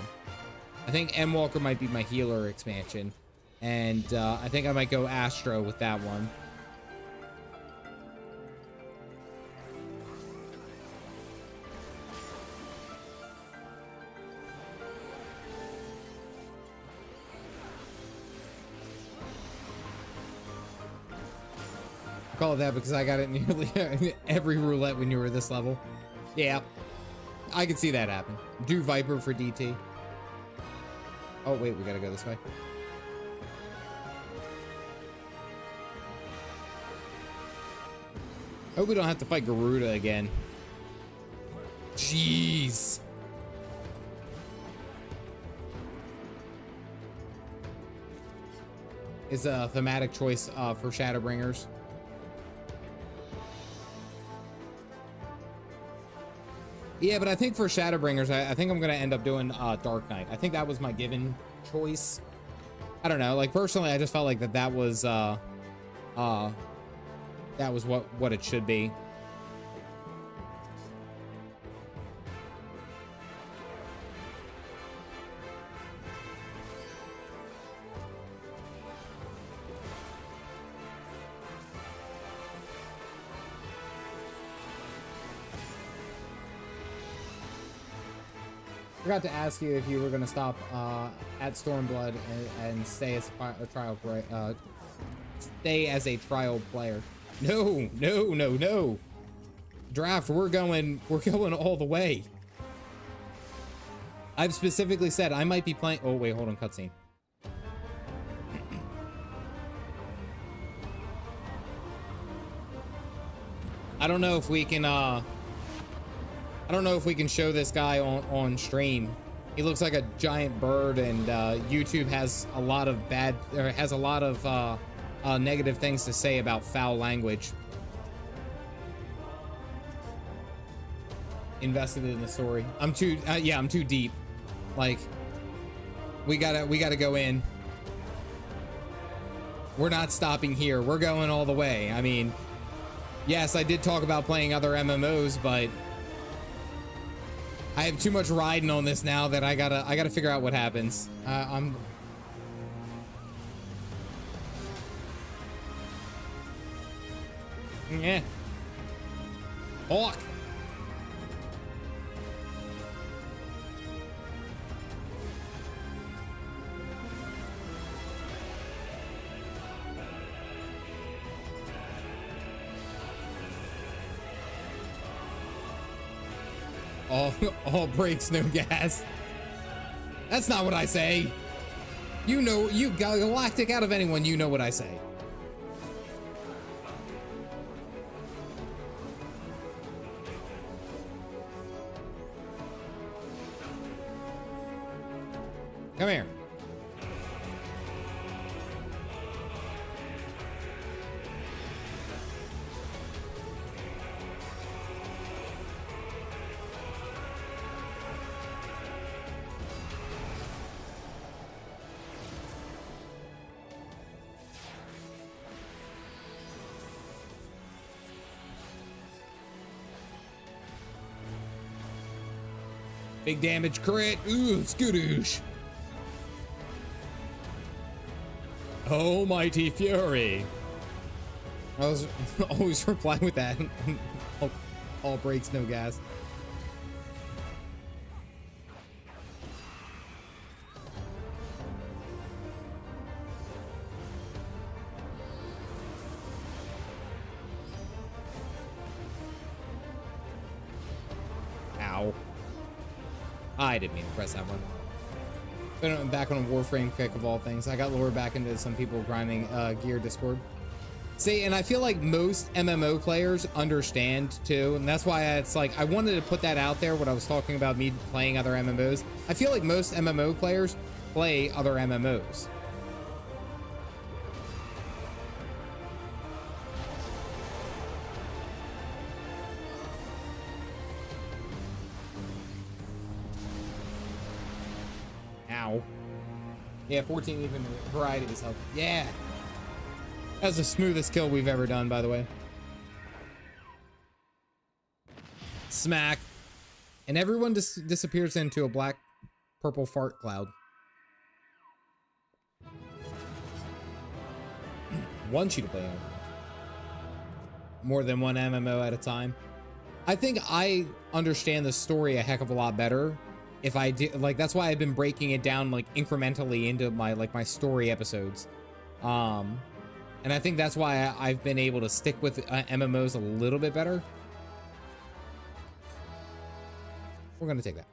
I think Endwalker might be my healer expansion. And I think I might go Astro with that one. I call it that because I got it nearly every roulette when you were this level. Yeah, I could see that happen. Do Viper for DT. Oh wait, we gotta go this way. Hope we don't have to fight Garuda again. Jeez. Is a thematic choice for Shadowbringers. Yeah, but I think for Shadowbringers, I think I'm gonna end up doing Dark Knight. I think that was my given choice. I don't know. Like personally, I just felt like that was what it should be. Forgot to ask you if you were going to stop at Stormblood and stay as a trial stay as a trial player. No, no, no, no. Draft, we're going all the way. I've specifically said I might be playing. Oh wait, hold on, cutscene. I don't know if we can show this guy on stream. He looks like a giant bird, and YouTube has a lot of negative things to say about foul language. Invested in the story. I'm too deep. Like, we gotta go in. We're not stopping here. We're going all the way. I mean, yes, I did talk about playing other MMOs, but I have too much riding on this now that I gotta figure out what happens. Yeah. Hawk. All brakes, no gas. That's not what I say. You know, you galactic out of anyone, you know what I say. Come here. Big damage crit. Ooh, skadoosh. Oh, mighty fury. I was always replying with that. All brakes, no gas. Ow. I didn't mean to press that one. But I'm back on a Warframe kick of all things. I got lured back into some people grinding gear Discord. See, and I feel like most MMO players understand too, and that's why it's like I wanted to put that out there when I was talking about me playing other MMOs. I feel like most MMO players play other MMOs. Ow. Yeah, 14 even variety is helpful. Yeah. That's the smoothest kill we've ever done, by the way. Smack. And everyone disappears into a black purple fart cloud. Want you to play more than one MMO at a time. I think I understand the story a heck of a lot better if I do, like, that's why I've been breaking it down like incrementally into my my story episodes. And I think that's why I've been able to stick with MMOs a little bit better. We're gonna take that.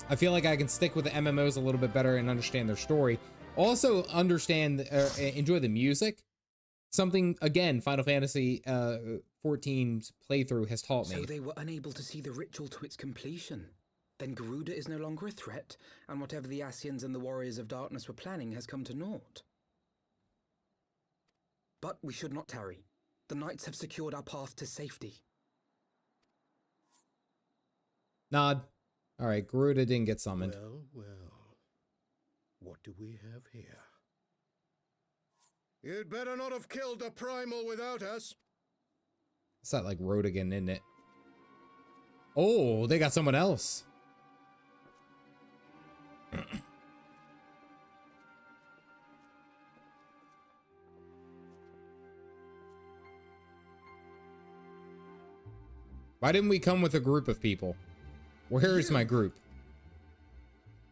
I feel like I can stick with the MMOs a little bit better and understand their story. Also understand, enjoy the music. Something, again, Final Fantasy 14's playthrough has taught me. So they were unable to see the ritual to its completion. Then Garuda is no longer a threat, and whatever the Ascians and the Warriors of Darkness were planning has come to naught. But we should not tarry. The knights have secured our path to safety. Nod. All right, Garuda didn't get summoned. Well, well. What do we have here? You'd better not have killed the primal without us. It's not like Rodigan, isn't it? Oh, they got someone else. Why didn't we come with a group of people? Where is my group?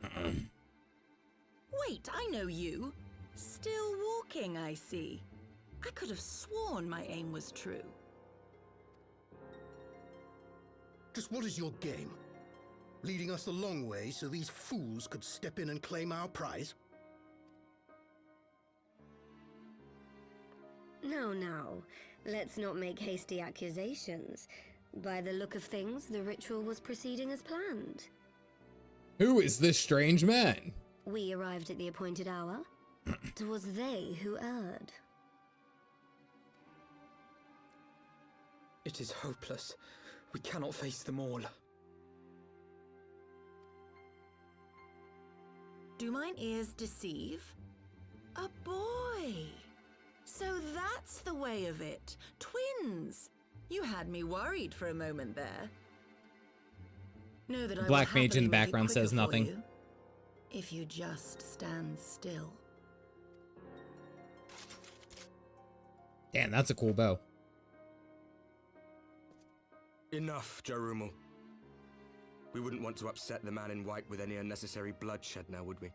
Wait, I know you. Still walking, I see. I could have sworn my aim was true. Just what is your game? Leading us the long way so these fools could step in and claim our prize? No, no. Let's not make hasty accusations. By the look of things, the ritual was proceeding as planned. Who is this strange man? We arrived at the appointed hour. 'Twas they who erred. It is hopeless. We cannot face them all. Do mine ears deceive? A boy! So that's the way of it. Twins! You had me worried for a moment there. Know that Black I will mage in the happily make it background quicker says for nothing. you, if you just stand still. Damn, that's a cool bow. Enough, Jarumul. We wouldn't want to upset the man in white with any unnecessary bloodshed now, would we?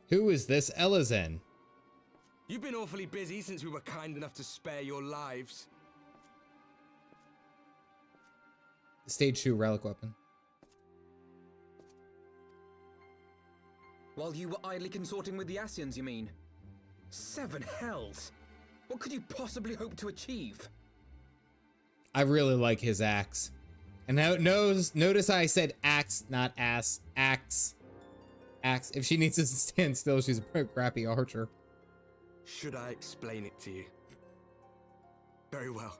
Who is this Elezen? You've been awfully busy since we were kind enough to spare your lives. Stage 2 relic weapon. While you were idly consorting with the Ascians, you mean? 7 hells! What could you possibly hope to achieve? I really like his axe. And now notice I said axe, not ass. Axe. Axe. If she needs to stand still, she's a crappy archer. Should I explain it to you? Very well.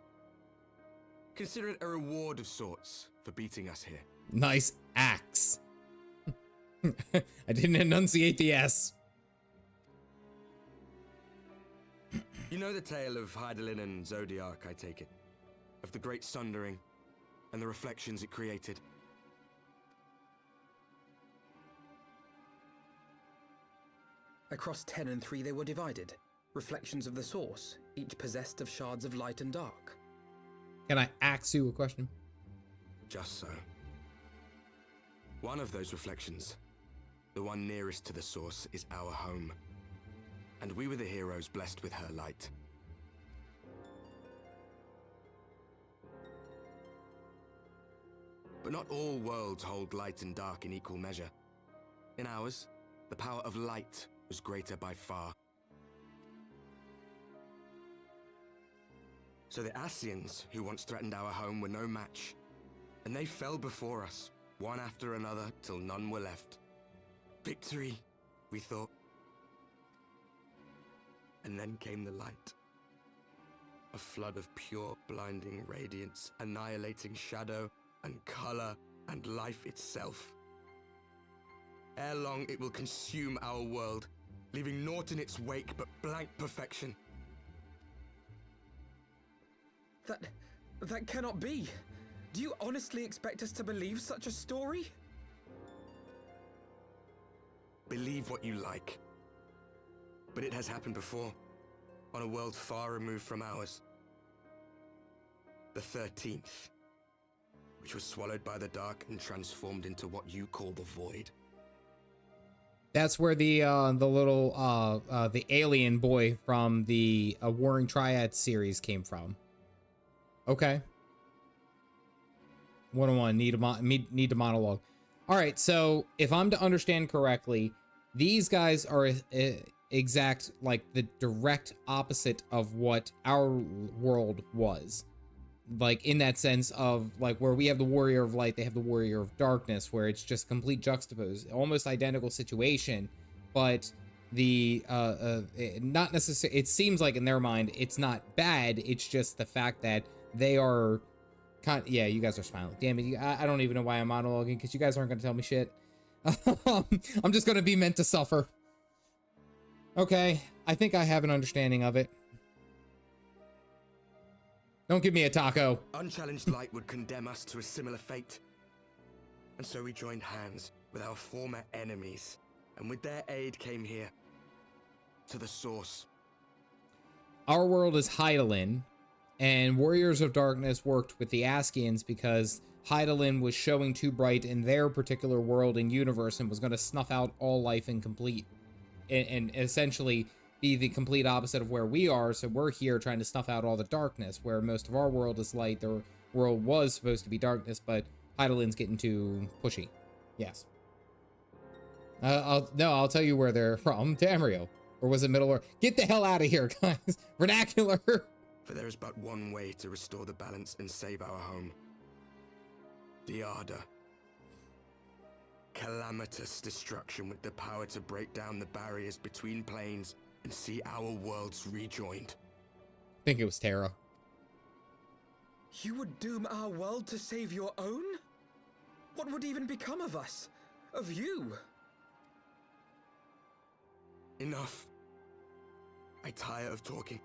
Consider it a reward of sorts for beating us here. Nice axe. I didn't enunciate the S. You know the tale of Hydaelyn and Zodiac, I take it? Of the Great Sundering and the reflections it created? Across 10 and 3 they were divided. Reflections of the source, each possessed of shards of light and dark. Can I ask you a question? Just so. One of those reflections, the one nearest to the source, is our home. And we were the heroes blessed with her light. But not all worlds hold light and dark in equal measure. in ours, the power of light was greater by far. So the Ascians, who once threatened our home, were no match, and they fell before us, one after another, till none were left. Victory, we thought. And then came the light. A flood of pure, blinding radiance, annihilating shadow and color and life itself. Ere long, it will consume our world, leaving naught in its wake but blank perfection. That cannot be. Do you honestly expect us to believe such a story? Believe what you like. But it has happened before, on a world far removed from ours. The 13th, which was swallowed by the dark and transformed into what you call the Void. That's where the little the alien boy from the Warring Triad series came from. Okay. 101, need to monologue. All right, so if I'm to understand correctly, these guys are exact, like the direct opposite of what our world was. Like in that sense of like where we have the Warrior of Light, they have the Warrior of Darkness, where it's just complete juxtaposed, almost identical situation, but the not necessarily, it seems like in their mind it's not bad, it's just the fact that they are yeah, you guys are smiling. Damn it, I don't even know why I'm monologuing, because you guys aren't gonna tell me shit. I'm just gonna be meant to suffer. Okay, I think I have an understanding of it. Don't give me a taco. Unchallenged light would condemn us to a similar fate. And so we joined hands with our former enemies, and with their aid came here, to the source. Our world is Hydaelyn, and Warriors of Darkness worked with the Ascians because Hydaelyn was showing too bright in their particular world and universe and was going to snuff out all life and essentially be the complete opposite of where we are. So we're here trying to snuff out all the darkness, where most of our world is light. Their world was supposed to be darkness, but Hydaelyn's getting too pushy. Yes. I'll tell you where they're from. Tamriel. Or was it Middle Earth? Get the hell out of here, guys. Vernacular. For there is but one way to restore the balance and save our home. Diada. Calamitous destruction with the power to break down the barriers between planes and see our worlds rejoined. I think it was Terra. You would doom our world to save your own? What would even become of us? Of you? Enough. I tire of talking.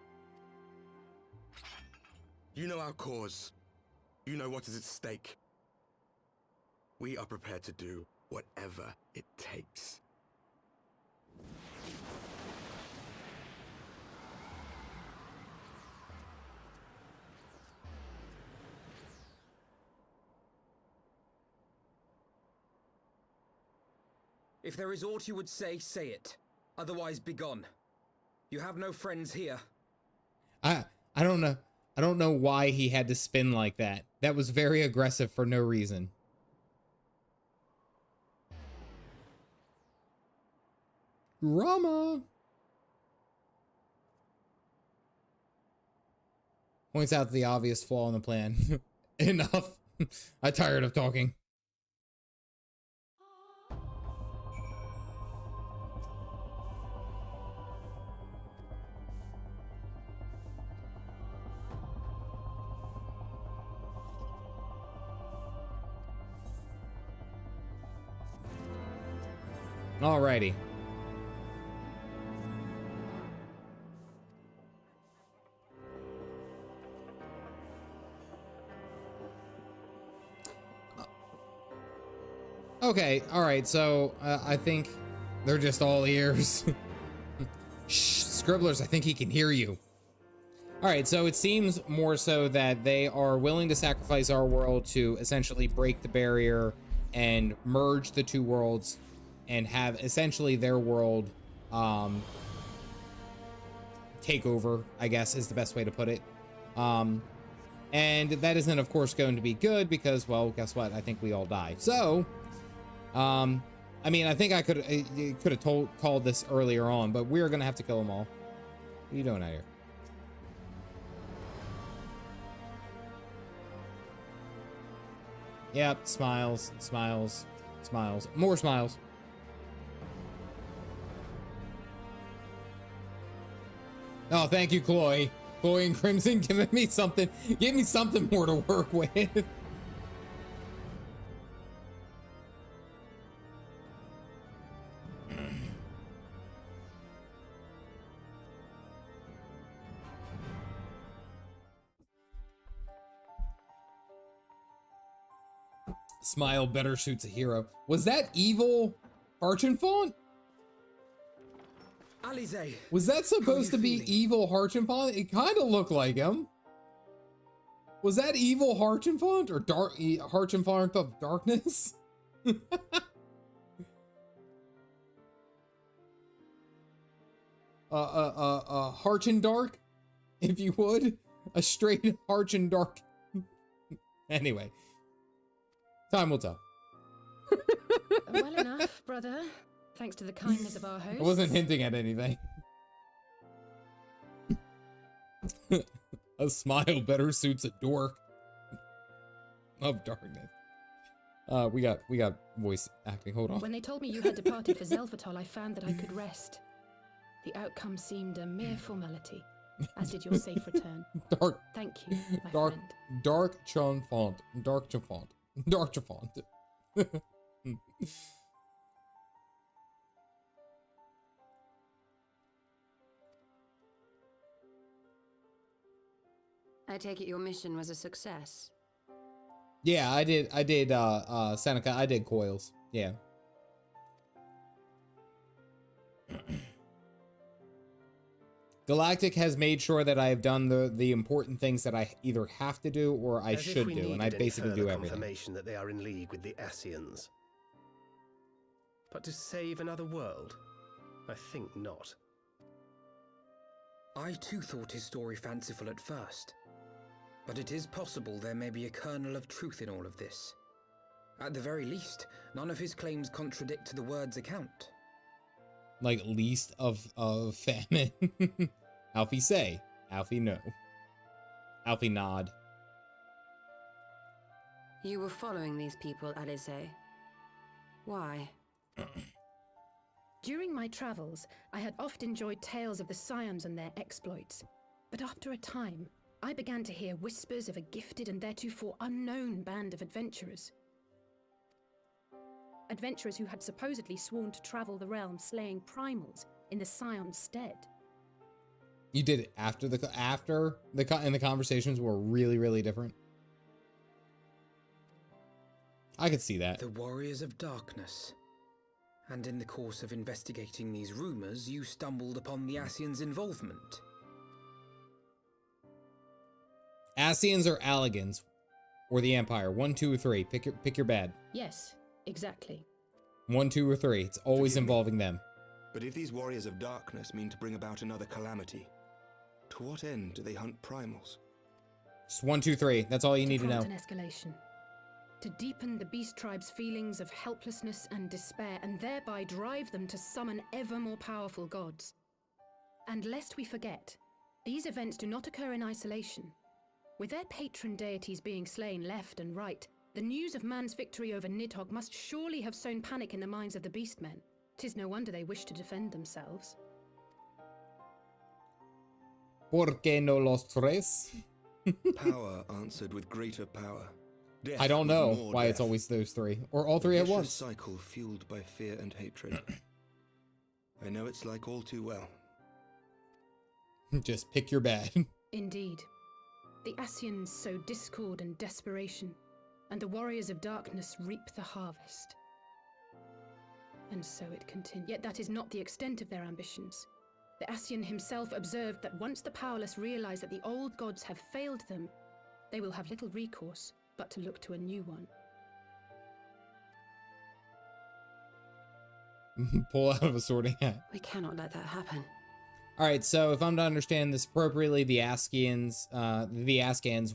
You know our cause. You know what is at stake. We are prepared to do whatever it takes. If there is aught you would say, say it. Otherwise, begone. You have no friends here. I don't know. I don't know why he had to spin like that. That was very aggressive for no reason. Drama. Points out the obvious flaw in the plan. Enough. I'm tired of talking. Alrighty. Okay, alright, so I think they're just all ears. Shh, Scribblers, I think he can hear you. Alright, so it seems more so that they are willing to sacrifice our world to essentially break the barrier and merge the two worlds and have essentially their world take over, I guess is the best way to put it. And that isn't, of course, going to be good because, well, guess what? I think we all die. So, I mean, I think I could have called this earlier on, but we're gonna have to kill them all. What are you doing out here? Yep, smiles, smiles, smiles, more smiles. Oh, thank you, Chloe. Chloe and Crimson giving me something. Give me something more to work with. Smile better suits a hero. Was that evil Archenfont? Alize, Was that supposed to be evil Harchenfont? It kind of looked like him. Was that evil Harchenfont or dark Harchenfont of Darkness? Harchen Dark, if you would, a straight Harchen Dark. Anyway, time will tell. Well enough, brother. Thanks to the kindness of our host. I wasn't hinting at anything. A smile better suits a dork of darkness. We got voice acting. Hold on. When they told me you had departed for Zelfatol, I found that I could rest. The outcome seemed a mere formality, as did your safe return. Dark. Thank you, my friend. Dark Chonfont. Dark Chonfont. Dark Chonfont. I take it your mission was a success. Yeah, I did Seneca, I did coils. Yeah. Galactic has made sure that I have done the important things that I either have to do or I should do, and I basically do everything. Confirmation that they are in league with the Ascians. But to save another world? I think not. I too thought his story fanciful at first. But it is possible there may be a kernel of truth in all of this. At the very least, none of his claims contradict the word's account. Like least of famine. Alfie say. Alfie no. Alfie nod. You were following these people, Alize. Why? During my travels, I had oft enjoyed tales of the Scions and their exploits. But after a time, I began to hear whispers of a gifted and theretofore unknown band of adventurers. Adventurers who had supposedly sworn to travel the realm slaying primals in the Scion's stead. You did it after and the conversations were really, really different. I could see that. The Warriors of Darkness. And in the course of investigating these rumors, you stumbled upon the Ascians' involvement. Ascians or Alligans, or the Empire. 1, 2, or 3. Pick your bad. Yes, exactly. 1, 2, or 3. It's always involving them. But if these Warriors of Darkness mean to bring about another calamity, to what end do they hunt primals? Just 1, 2, 3. That's all you need to know. An escalation. To deepen the beast tribe's feelings of helplessness and despair, and thereby drive them to summon ever more powerful gods. And lest we forget, these events do not occur in isolation. With their patron deities being slain left and right, the news of man's victory over Nidhogg must surely have sown panic in the minds of the beastmen. 'Tis no wonder they wish to defend themselves. ¿Por qué no los tres? Power answered with greater power. Death I don't know with why death. It's always those three, or all three at once. Cycle fueled by fear and hatred. I know it's like all too well. Just pick your bad. Indeed. The Ascians sow discord and desperation, and the Warriors of Darkness reap the harvest. And so it continued. Yet that is not the extent of their ambitions. The Ascian himself observed that once the powerless realize that the old gods have failed them, they will have little recourse but to look to a new one. Pull out of a sorting hat. We cannot let that happen. All right, so if I'm to understand this appropriately, the Ascians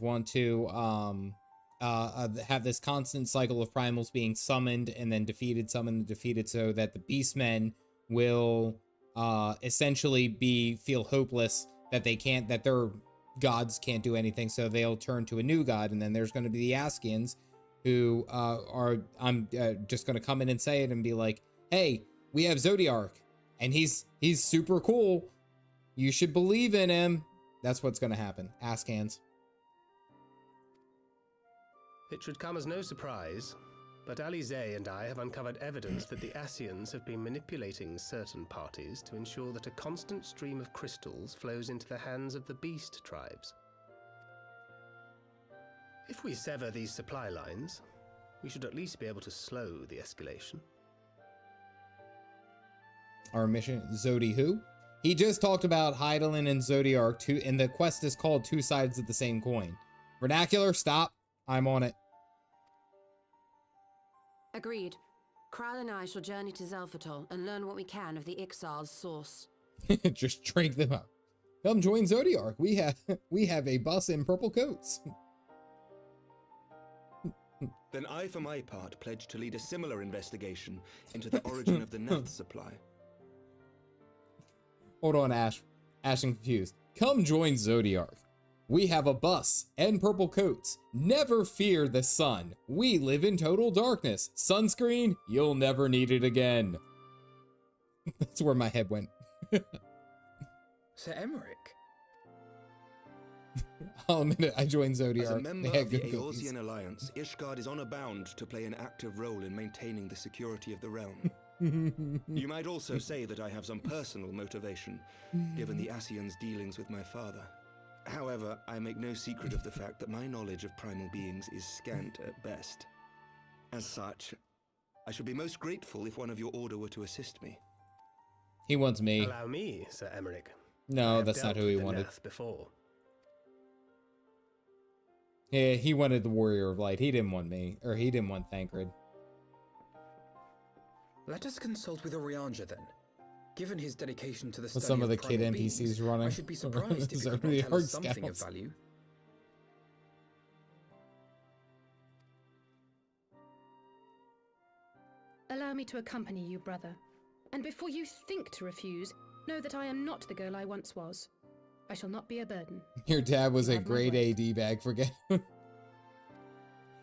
want to have this constant cycle of primals being summoned and then defeated, summoned and defeated, so that the beastmen will essentially feel hopeless that their gods can't do anything, so they'll turn to a new god. And then there's going to be the Askians who I'm just going to come in and say it and be like, hey, we have Zodiark and he's super cool, you should believe in him. That's what's going to happen. Askans. It should come as no surprise, but Alize and I have uncovered evidence that the Asians have been manipulating certain parties to ensure that a constant stream of crystals flows into the hands of the beast tribes. If we sever these supply lines, we should at least be able to slow the escalation. Our mission, Zodi who? He just talked about Hydaelyn and Zodiark, and the quest is called Two Sides of the Same Coin. Vernacular, stop. I'm on it. Agreed. Kral and I shall journey to Zelphatol and learn what we can of the Ixal's source. Just drink them up. Come join Zodiark. We have a bus in purple coats. Then I, for my part, pledge to lead a similar investigation into the origin of the Neth supply. Hold on, Ash. Ash and confused. Come join Zodiark. We have a bus and purple coats. Never fear the sun. We live in total darkness. Sunscreen, you'll never need it again. That's where my head went. Sir Emmerich? I'll admit it, I joined Zodiark. As a member of the Eorzean Alliance, Ishgard is honor bound to play an active role in maintaining the security of the realm. You might also say that I have some personal motivation, given the Asians' dealings with my father. However, I make no secret of the fact that my knowledge of primal beings is scant at best. As such, I should be most grateful if one of your order were to assist me. He wants me. Allow me, Sir Emmerich. No, that's not who he wanted. Before. Yeah, he wanted the Warrior of Light. He didn't want me, or he didn't want Thancred. Let us consult with Orianja then. Given his dedication to the study some of the primal kid beings, NPCs running. I should be surprised if he could not tell us something of value. Allow me to accompany you, brother. And before you think to refuse, know that I am not the girl I once was. I shall not be a burden. Your dad was a great AD bag, forget.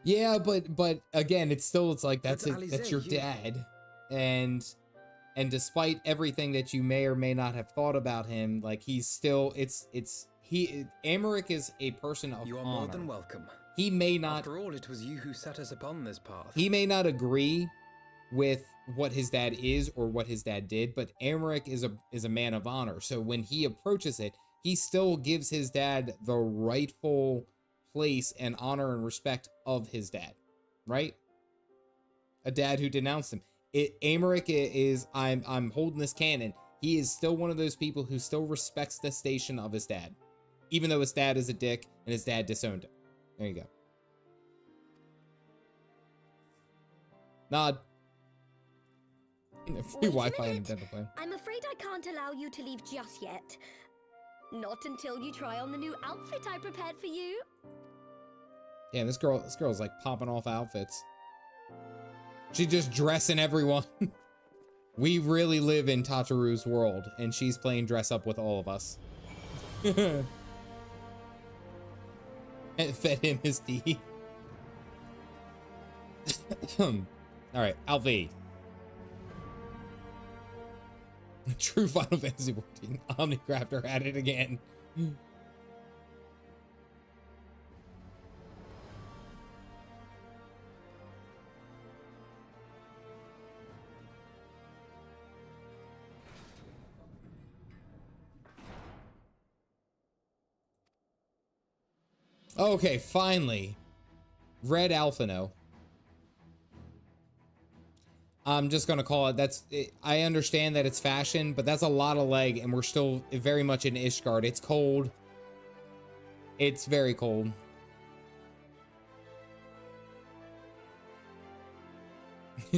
Yeah, but again, it's like that's your dad. And despite everything that you may or may not have thought about him, like he's still Emmerich is a person of honor. You are more than welcome. He may not. After all, it was you who set us upon this path. He may not agree with what his dad is or what his dad did, but Emmerich is a man of honor. So when he approaches it, he still gives his dad the rightful place and honor and respect of his dad, right? A dad who denounced him. Emmerich is, I'm holding this cannon. He is still one of those people who still respects the station of his dad, even though his dad is a dick and his dad disowned him. There you go. Nod. Free Wi-Fi and dental plan. I'm afraid I can't allow you to leave just yet. Not until you try on the new outfit I prepared for you. Yeah, this girl's like popping off outfits. She's just dressing everyone. We really live in Tataru's world, and she's playing dress up with all of us. And fed him his tea. Alright, Alfie. True Final Fantasy XIV. Omnicrafter at it again. Okay, finally. Red Alphino. I'm just going to call it. I understand that it's fashion, but that's a lot of leg, and we're still very much in Ishgard. It's cold. It's very cold.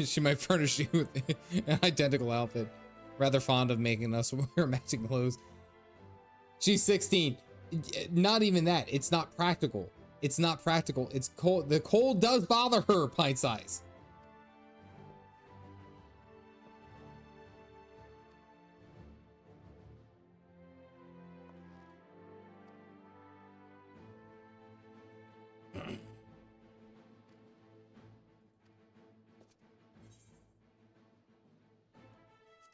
She might furnish you with an identical outfit. Rather fond of making us wear matching clothes. She's 16. Not even that. It's not practical. It's not practical. It's cold. The cold does bother her, pint size.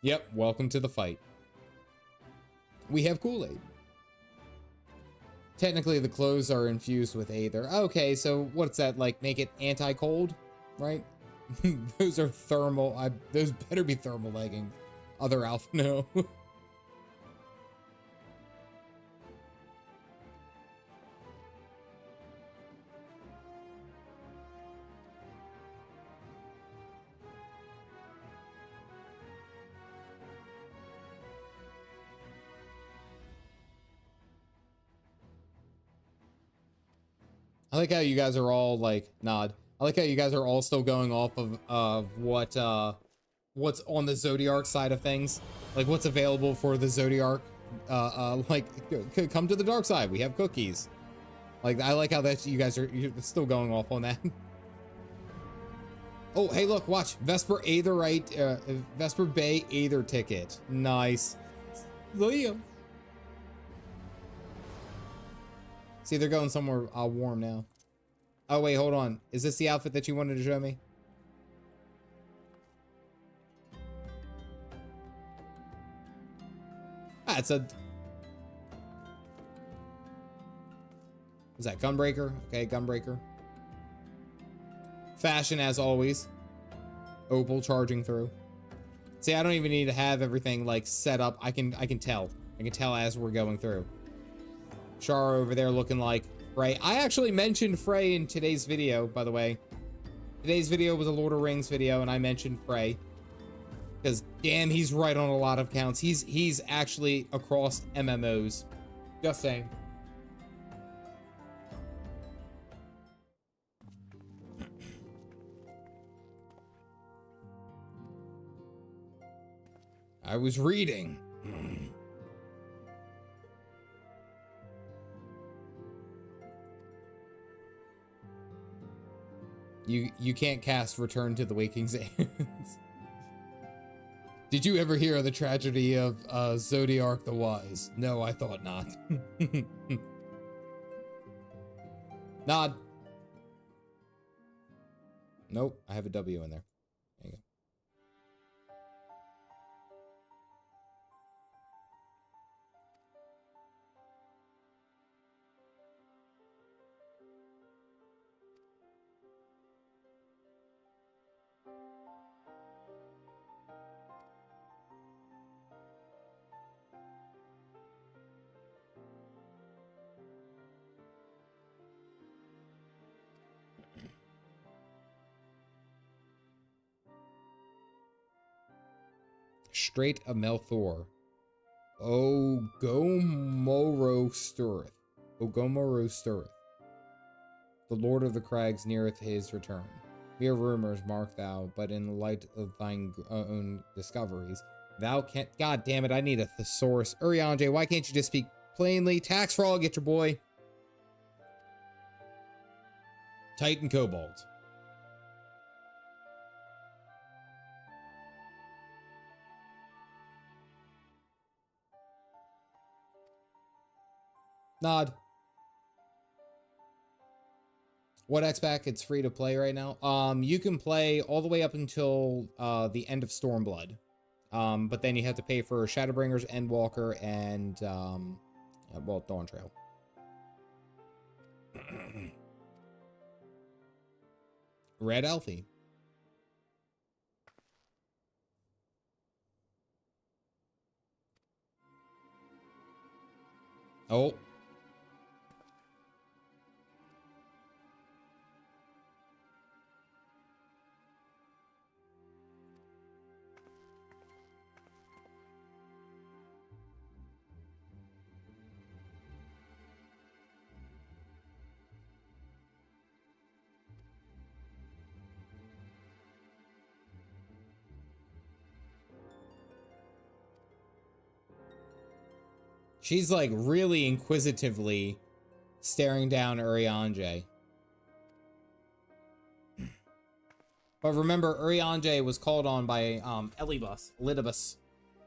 Yep, welcome to the fight. We have Kool-Aid. Technically, the clothes are infused with Aether. Okay, so what's that, like, make it anti-cold, right? Those are thermal, those better be thermal leggings. Other alpha, no. I like how you guys are all like nod. I like how you guys are all still going off of what's on the Zodiark side of things, like what's available for the Zodiark. Like come to the dark side. We have cookies. Like I like how that you're still going off on that. Oh hey look, watch Vesper Aetherite, Vesper Bay Aether ticket. Nice. Liam. See, they're going somewhere warm now. Oh, wait, hold on. Is this the outfit that you wanted to show me? Ah, it's a... Is that Gunbreaker? Okay, Gunbreaker. Fashion as always. Opal charging through. See, I don't even need to have everything like set up. I can tell. I can tell as we're going through. Char over there looking like Frey. I actually mentioned Frey in today's video, by the way. Today's video was a Lord of Rings video, and I mentioned Frey. Because, damn, he's right on a lot of counts. He's actually across MMOs. Just saying. I was reading. You can't cast Return to the Waking Sands. Did you ever hear of the tragedy of Zodiark the Wise? No, I thought not. Nod. Nope, I have a W in there. There you go. Strait of Melthor. Ogomoro stirreth. Ogomoro stirreth. The Lord of the Crags neareth his return. Mere rumors mark thou, but in the light of thine own discoveries, thou can't. God damn it, I need a thesaurus. Urianger, why can't you just speak plainly? Tax frog, get your boy. Titan Cobalt. Nod. What X-Pack? It's free to play right now. You can play all the way up until the end of Stormblood. But then you have to pay for Shadowbringers, Endwalker, and well, Dawn Trail. Red Elfie. Oh. She's like really inquisitively staring down Urianger. But remember, Urianger was called on by Elidibus.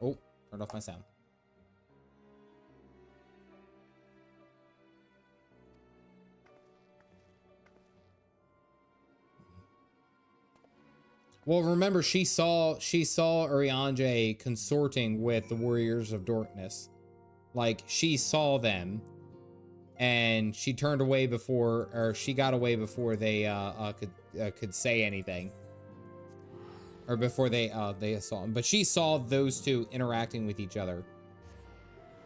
Oh, turned off my sound. Well, remember, she saw Urianger consorting with the Warriors of Darkness. Like, she saw them, and she turned away before, or she got away before they could say anything, or before they saw him. But she saw those two interacting with each other.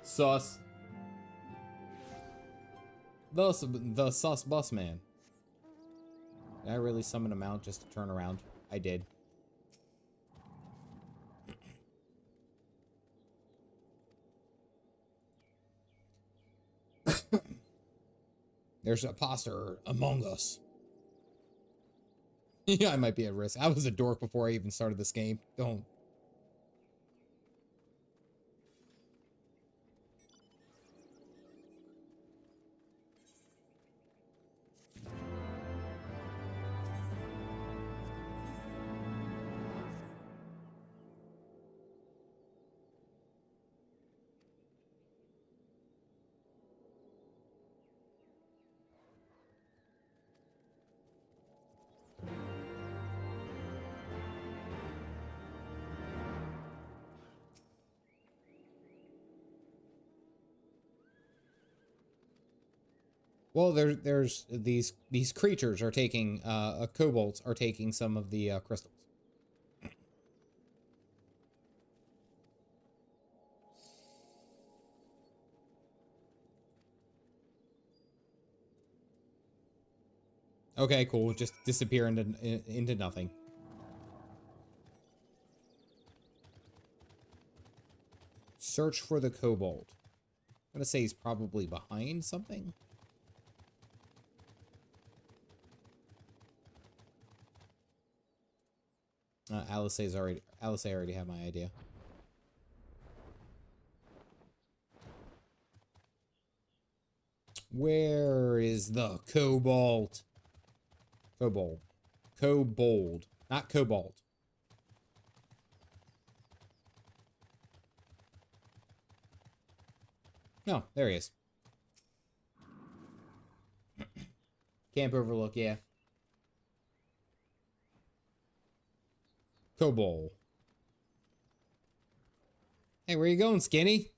Sus. The sus bus man. Did I really summon him out just to turn around? I did. There's an imposter among us. Yeah, I might be at risk. I was a dork before I even started this game. Don't. Well, there's these creatures are taking kobolds are taking some of the crystals. Okay, cool. Just disappear into nothing. Search for the kobold. I'm gonna say he's probably behind something. Alice already had my idea. Where is the kobold? Kobold, not cobalt. No, there he is. Camp Overlook, yeah. Kobold. Hey, where you going, Skinny?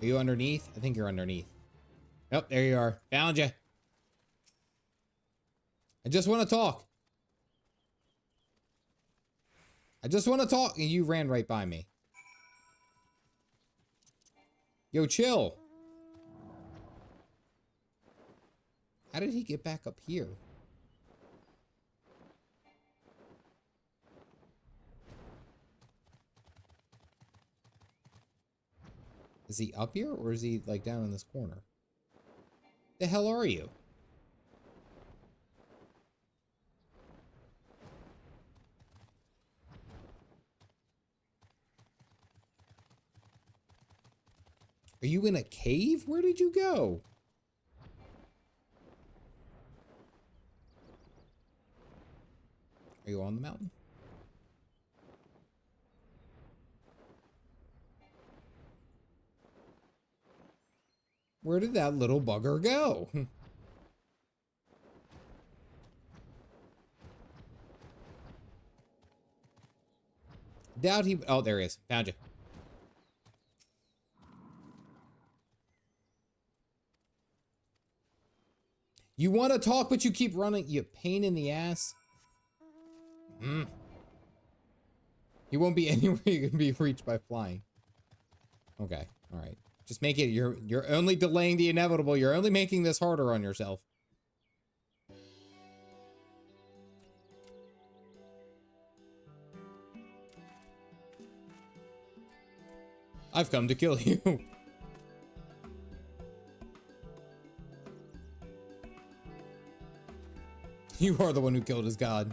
Are you underneath? I think you're underneath. Oh, there you are. Found you. I just want to talk. I just want to talk. And you ran right by me. Yo, chill. How did he get back up here? Is he up here or is he like down in this corner? The hell are you? Are you in a cave? Where did you go? Are you on the mountain? Where did that little bugger go? Doubt he... Oh, there he is. Found you. You want to talk, but you keep running. You pain in the ass. You won't be anywhere you can be reached by flying. Okay. All right. Just make it. You're only delaying the inevitable. You're only making this harder on yourself. I've come to kill you. You are the one who killed his god.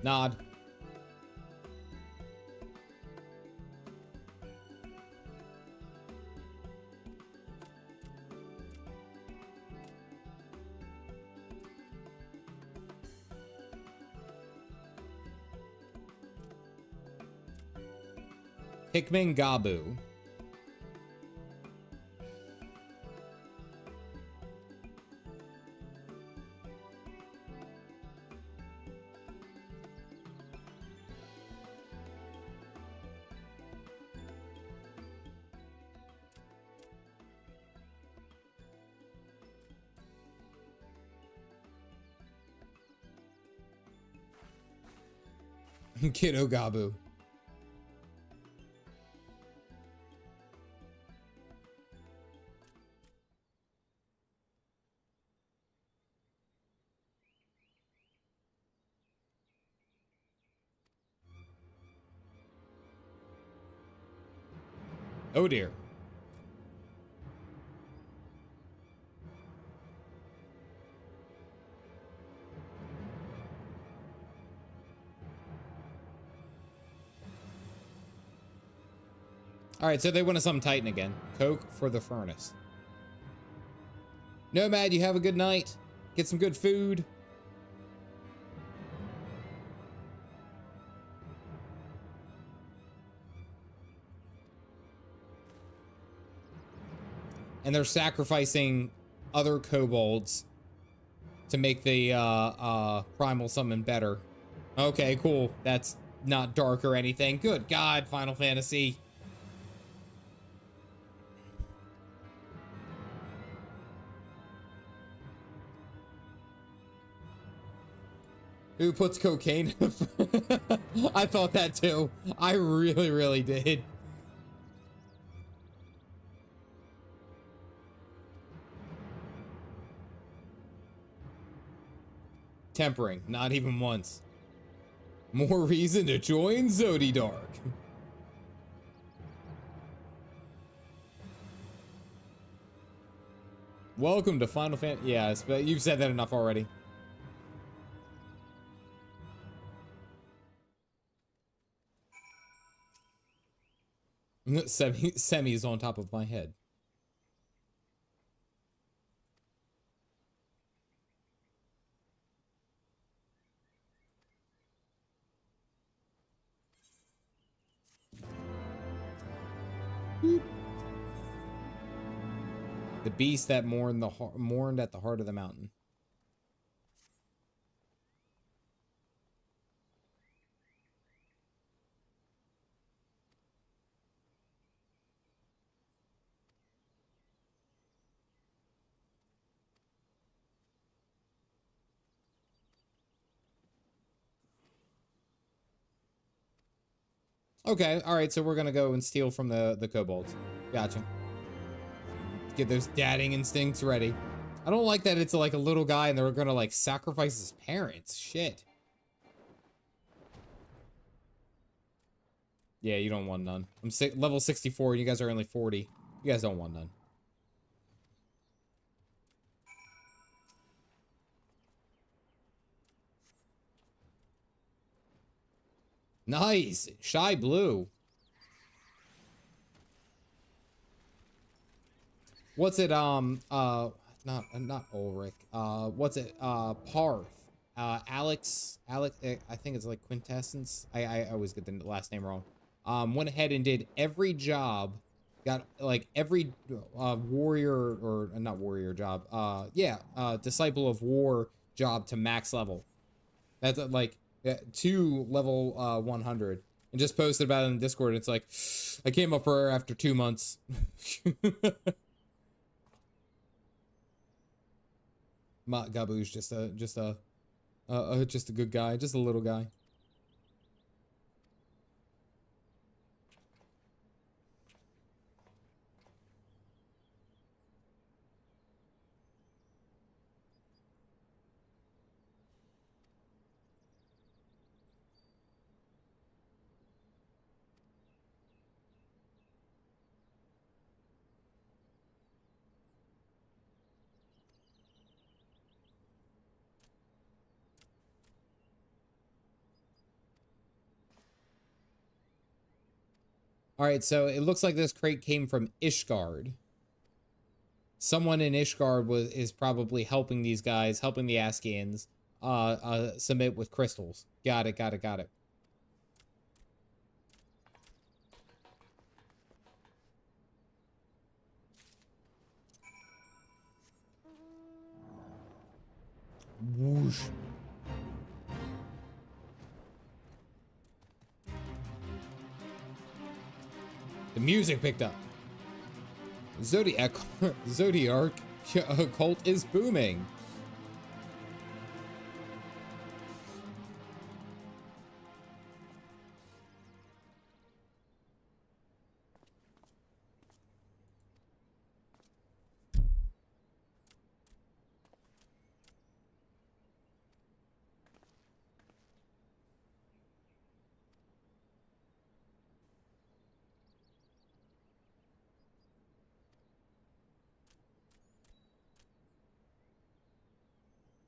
Nod. Pikmin Gabu. Kiddo Gabu. Oh dear. All right, so they want to summon Titan again. Coke for the furnace. Nomad, you have a good night. Get some good food. And they're sacrificing other kobolds to make the primal summon better. Okay, cool. That's not dark or anything. Good God, Final Fantasy. Who puts cocaine in the I thought that too. I really, really did. Tempering, not even once. More reason to join Zodidark. Welcome to Final Fantasy. Yes, but you've said that enough already. Semi is on top of my head. Boop. The beast that mourned at the heart of the mountain. Okay, all right, so we're gonna go and steal from the kobolds. Gotcha. Get those dadding instincts ready. I don't like that it's like a little guy and they're gonna like sacrifice his parents. Shit. Yeah, you don't want none. I'm level 64, you guys are only 40. You guys don't want none. Nice. Shy Blue. What's it, not Ulrich. What's it, Parth. Alex, I think it's like Quintessence. I always get the last name wrong. Went ahead and did every job. Got, like, every, warrior, or, not warrior job. Disciple of War job to max level. That's, like, to level 100, and just posted about it in Discord. It's like, I came up for air after 2 months. Gabu's just a good guy, just a little guy. All right, so it looks like this crate came from Ishgard. Someone in Ishgard is probably helping these guys, helping the Askians submit with crystals. Got it, got it, got it. Whoosh. The music picked up. Zodiac cult is booming.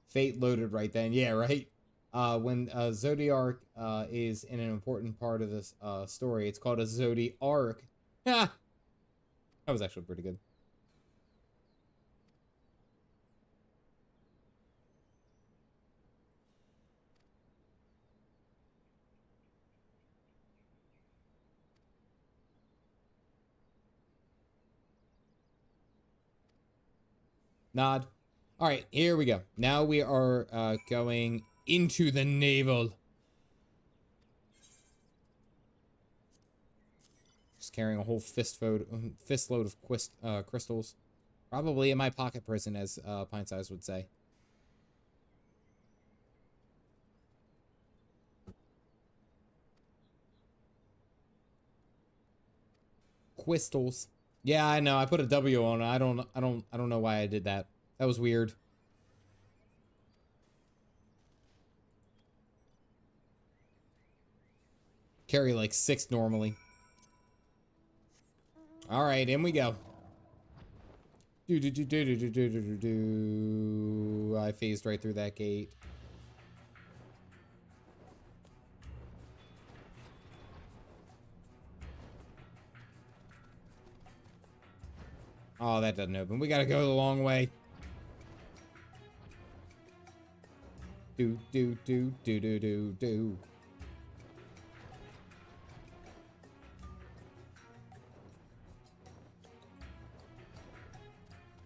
Fate loaded right then. Yeah, right. When Zodiark is in an important part of this story, it's called a Zodiark. Ha! That was actually pretty good. Nod. All right, here we go. Now we are going into the navel. Just carrying a whole fistload of crystals. Probably in my pocket prison, as Pint Size would say. Crystals. Yeah, I know. I put a W on it. I don't know why I did that. That was weird. Carry like 6 normally. All right, in we go. I phased right through that gate. Oh, that doesn't open. We gotta go the long way. Do.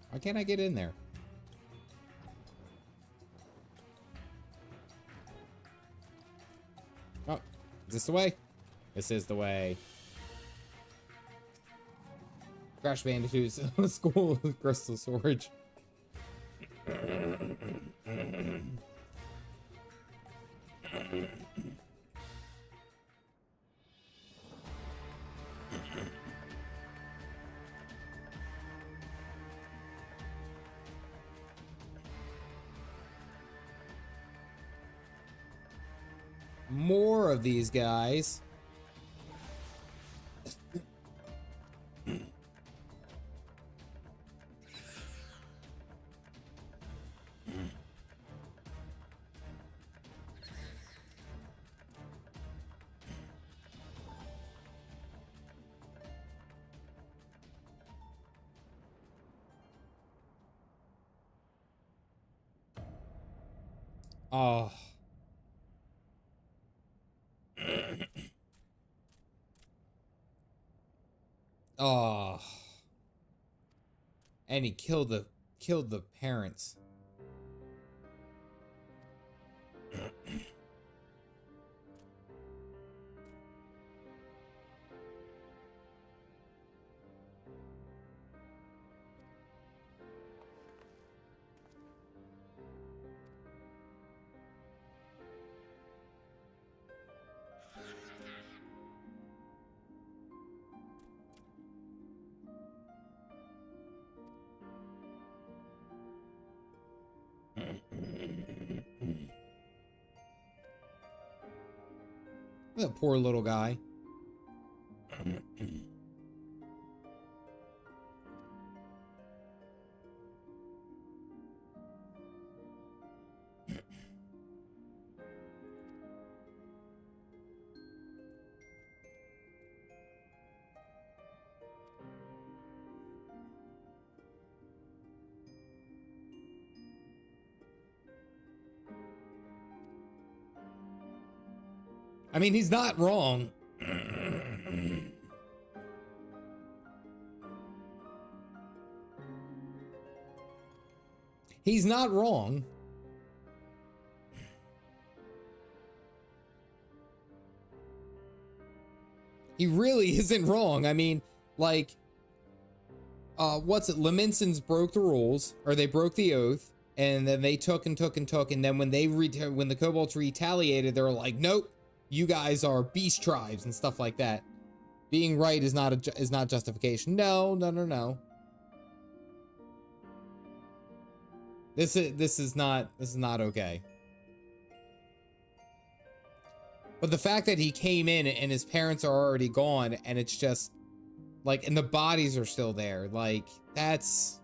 Why can't I get in there? Oh, is this the way? This is the way. Crash Banditoot's school of crystal storage. More of these guys. Oh. Oh. And he killed the parents. That poor little guy. I mean, he's not wrong. He's not wrong. He really isn't wrong. I mean, like, what's it? Laminsons broke the rules, or they broke the oath, and then they took and took and took, and then when when the Kobolds retaliated, they were like, nope, you guys are beast tribes and stuff like that. Being right is not justification. No. This is not okay. But the fact that he came in and his parents are already gone, and it's just like, and the bodies are still there, like, that's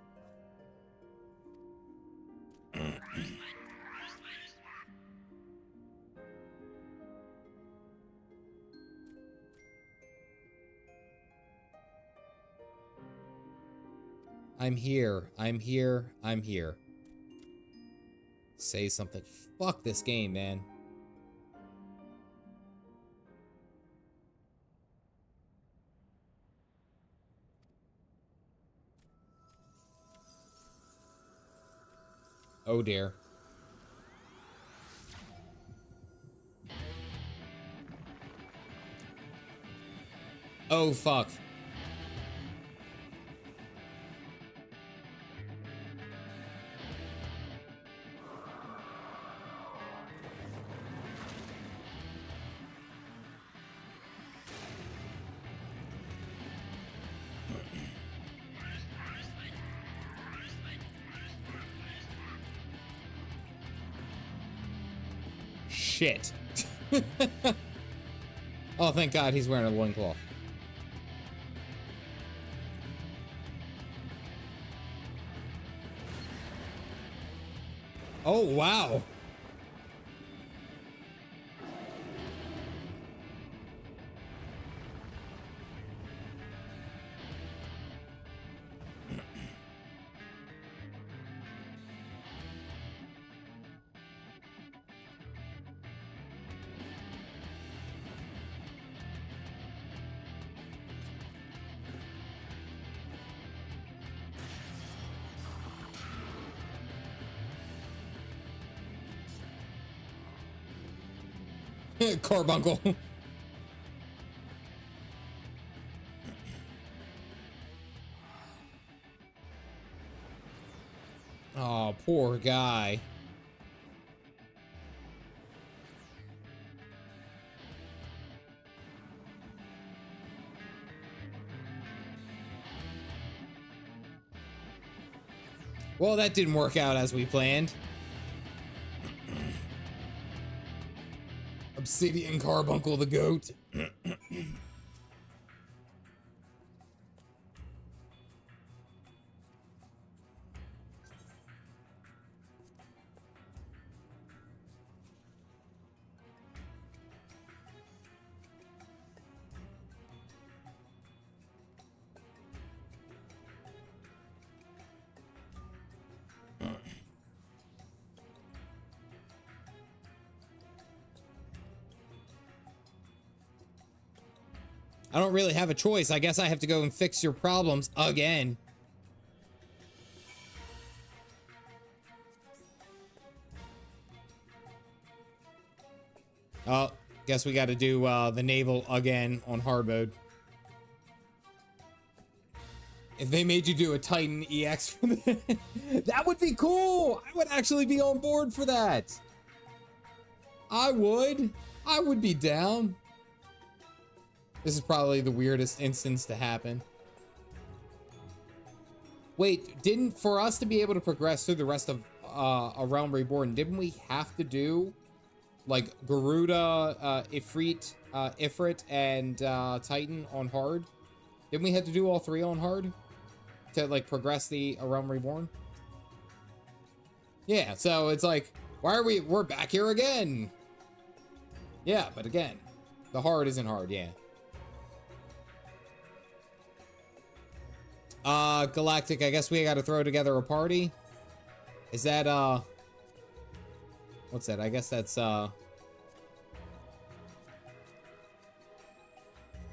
I'm here. Say something. Fuck this game, man. Oh dear. Oh fuck. Shit. Oh, thank God he's wearing a loincloth. Oh, wow. Carbuncle. Oh, poor guy. Well, that didn't work out as we planned. Obsidian Carbuncle the goat. I don't really have a choice. I guess I have to go and fix your problems again. Oh, guess we got to do the naval again on hard mode. If they made you do a Titan EX for that, that would be cool. I would actually be on board for that. I would be down. This is probably the weirdest instance to happen. Wait, for us to be able to progress through the rest of a Realm Reborn, didn't we have to do like Garuda, Ifrit, and Titan on hard? Didn't we have to do all three on hard to like progress the Realm Reborn? Yeah, so it's like, we're back here again. Yeah, but again, the hard isn't hard, yeah. Galactic, I guess we gotta throw together a party. Is that, what's that? I guess that's,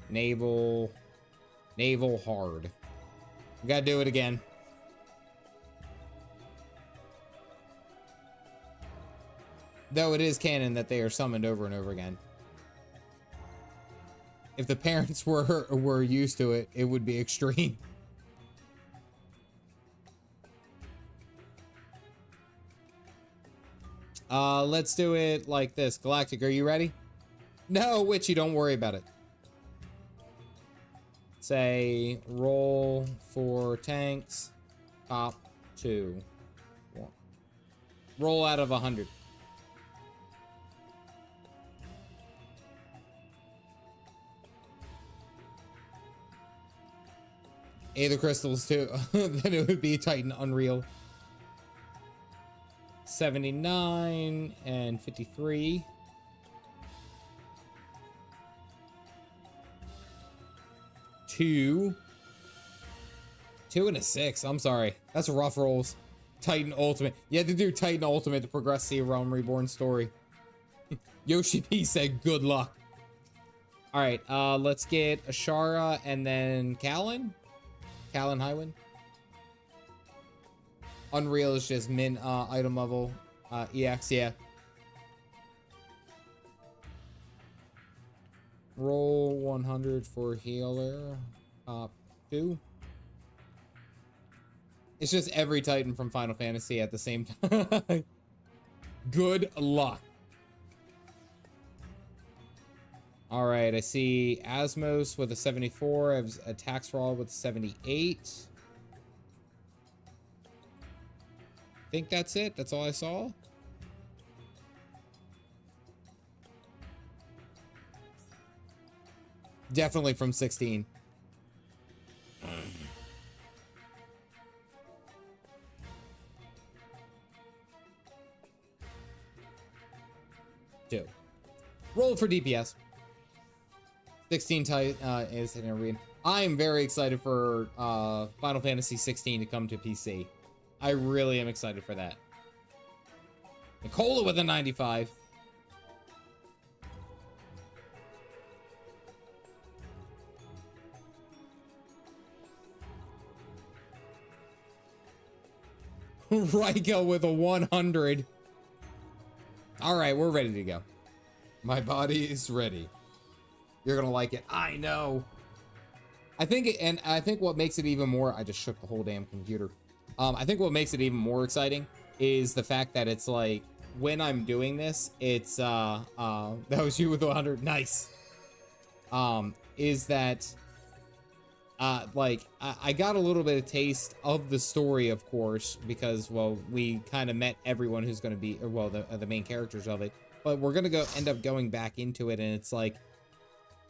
Naval hard. We gotta do it again. Though it is canon that they are summoned over and over again. If the parents were used to it, it would be extreme. Let's do it like this. Galactic, are you ready? No, Witchy, don't worry about it. Say, roll for tanks, top 2. 1. Roll out of 100. Aether crystals too. Then it would be Titan Unreal. 79 and 53. 2 and a 6. I'm sorry. That's rough rolls. Titan Ultimate. You had to do Titan Ultimate to progress the Realm Reborn story. Yoshi P said good luck. Alright, let's get Ashara and then Callan. Callan Highwind. Unreal is just min item level. EX, yeah. Roll 100 for healer. Top 2. It's just every Titan from Final Fantasy at the same time. Good luck. All right, I see Asmos with a 74. I have attacks for all with a 78. I think that's it. That's all I saw. Definitely from 16. Two. Roll for DPS. 16 is an arena. I am very excited for Final Fantasy 16 to come to PC. I really am excited for that. Nicola with a 95. Raiko with a 100. All right, we're ready to go. My body is ready. You're gonna like it. I know. I think what makes it even more, I just shook the whole damn computer. I think what makes it even more exciting is the fact that it's like, when I'm doing this, it's, that was you with 100. Nice. Is that, like, I got a little bit of taste of the story, of course, because, well, we kind of met everyone who's going to be, or, well, the main characters of it, but we're going to end up going back into it, and it's like,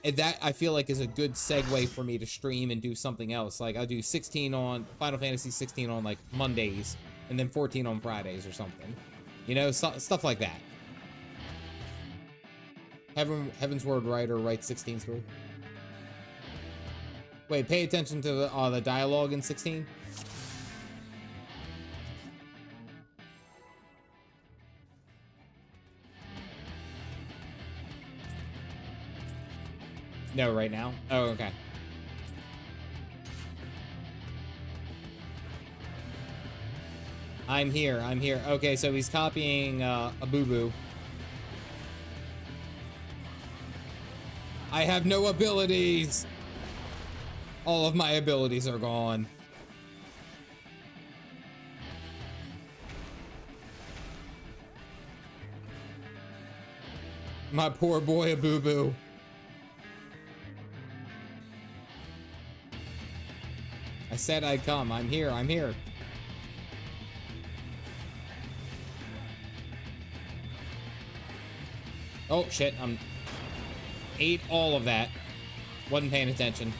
that I feel like is a good segue for me to stream and do something else. Like, I'll do 16 on Final Fantasy 16 on, like, Mondays, and then 14 on Fridays or something. You know, stuff like that. Heaven's Word writer writes 16 story. Wait, pay attention to the dialogue in 16. No, right now? Oh, okay. I'm here. Okay, so he's copying a boo-boo. I have no abilities! All of my abilities are gone. My poor boy, a boo-boo. I said I'd come. I'm here. Oh, shit. Ate all of that. Wasn't paying attention.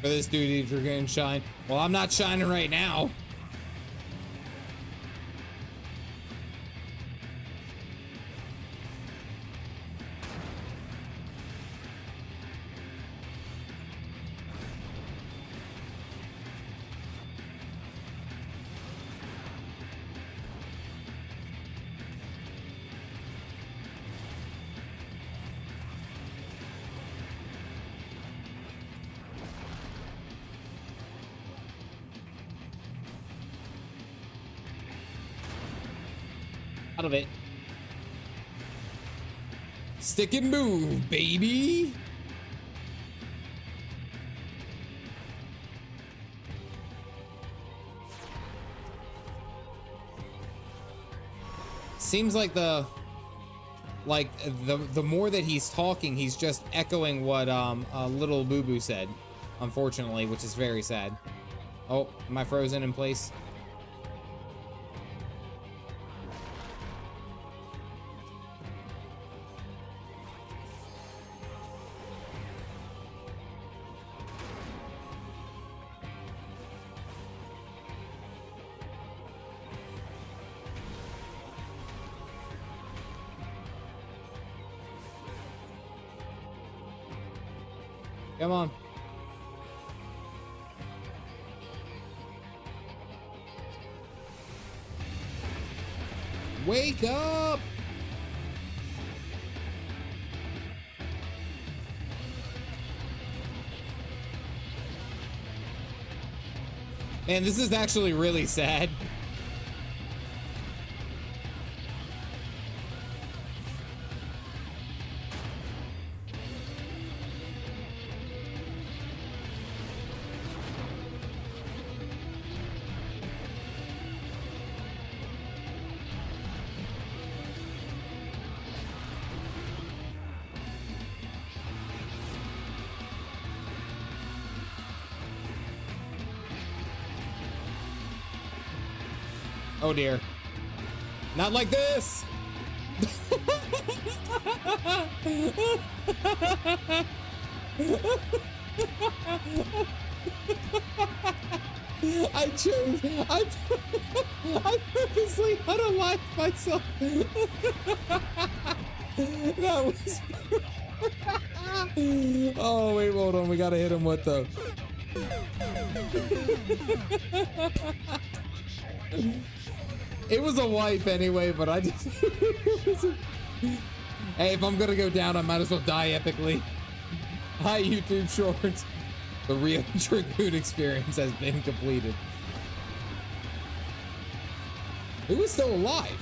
For this dude, you're gonna shine. Well, I'm not shining right now. Out of it. Stick and move, baby. Seems like the more that he's talking, he's just echoing what little Boo Boo said, unfortunately, which is very sad. Oh, am I frozen in place? Come on. Wake up! Man, this is actually really sad. Oh dear. Not like this! I purposely unalived myself. That was... Oh wait, hold on, we gotta hit him with the... It was a wipe anyway, but I just... Hey, if I'm gonna go down, I might as well die epically. Hi, YouTube Shorts. The real Dragoon experience has been completed. Who is still alive?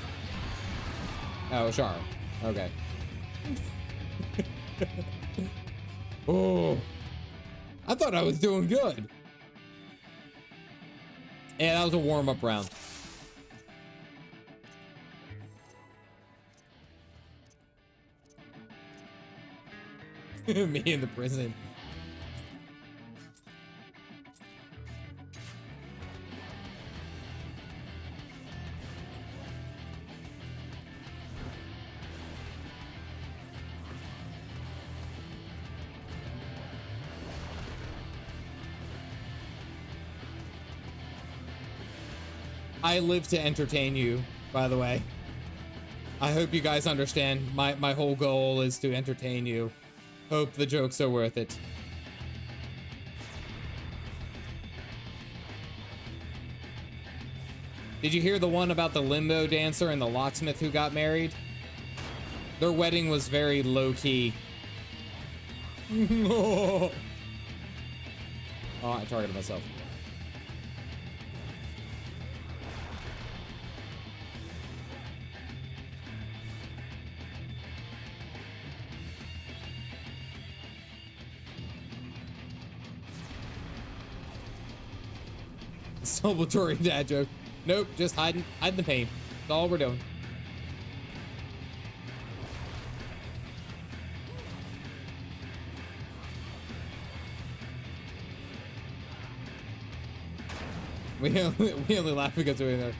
Oh, Shara. Okay. Oh. I thought I was doing good. Yeah, that was a warm-up round. Me in the prison. I live to entertain you, by the way. I hope you guys understand. My whole goal is to entertain you. Hope the jokes are worth it. Did you hear the one about the limbo dancer and the locksmith who got married? Their wedding was very low-key. Oh, I targeted myself. Celebratory dad joke. Nope, just hiding the pain. That's all we're doing. We only laugh because we're in there.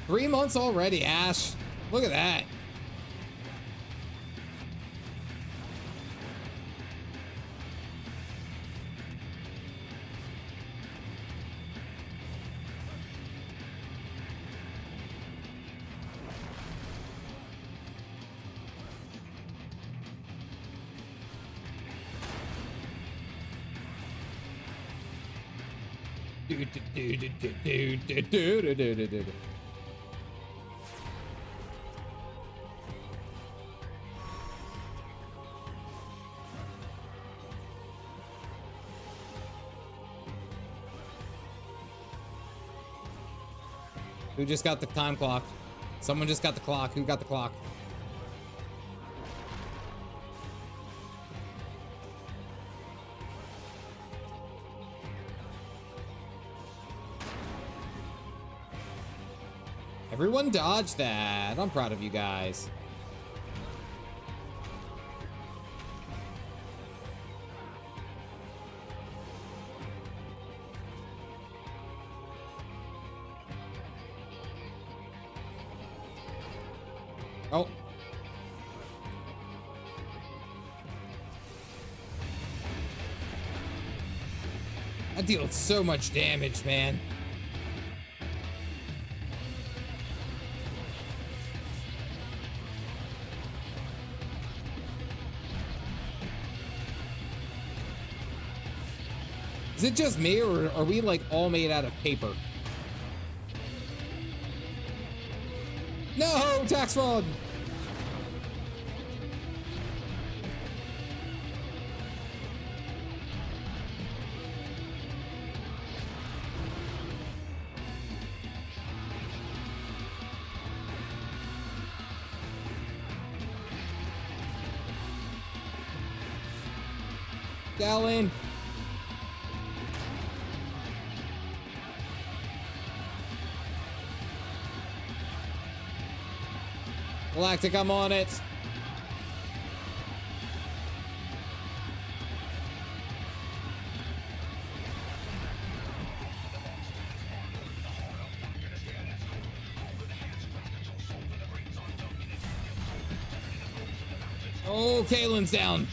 3 months already, Ash. Look at that. Who just got the time clock? Someone just got the clock. Who got the clock? Everyone dodged that. I'm proud of you guys. Oh. I deal so much damage, man. Is it just me, or are we like all made out of paper? No, tax fraud! Gallon. Galactic, I'm on it. Oh, Kaylin's down.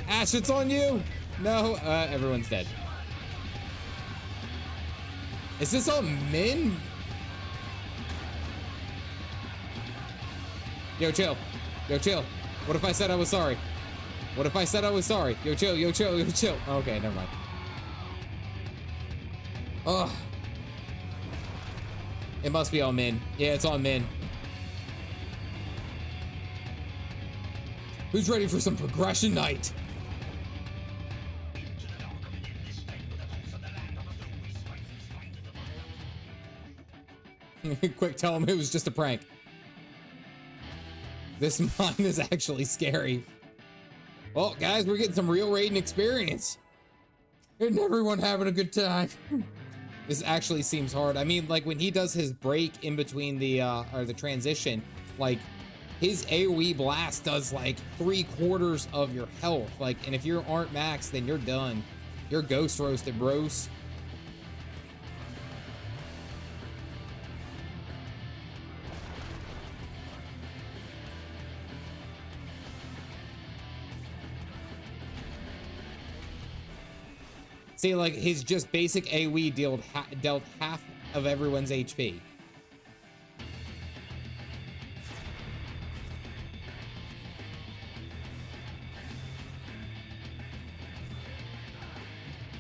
Ash, it's on you. No, everyone's dead. Is this all Min? Yo, chill. Yo, chill. What if I said I was sorry? What if I said I was sorry? Yo, chill, yo, chill, yo, chill. Okay, never mind. Ugh. It must be on Min. Yeah, it's on Min. Who's ready for some progression night? Quick, tell him it was just a prank. This mine is actually scary. Well, guys, we're getting some real raiding experience. And everyone having a good time. This actually seems hard. I mean, like when he does his break in between the or the transition, like his AoE blast does like 3/4 of your health. Like, and if you aren't maxed, then you're done. You're ghost roasted, bros. See, like, his just basic AoE dealt half of everyone's HP.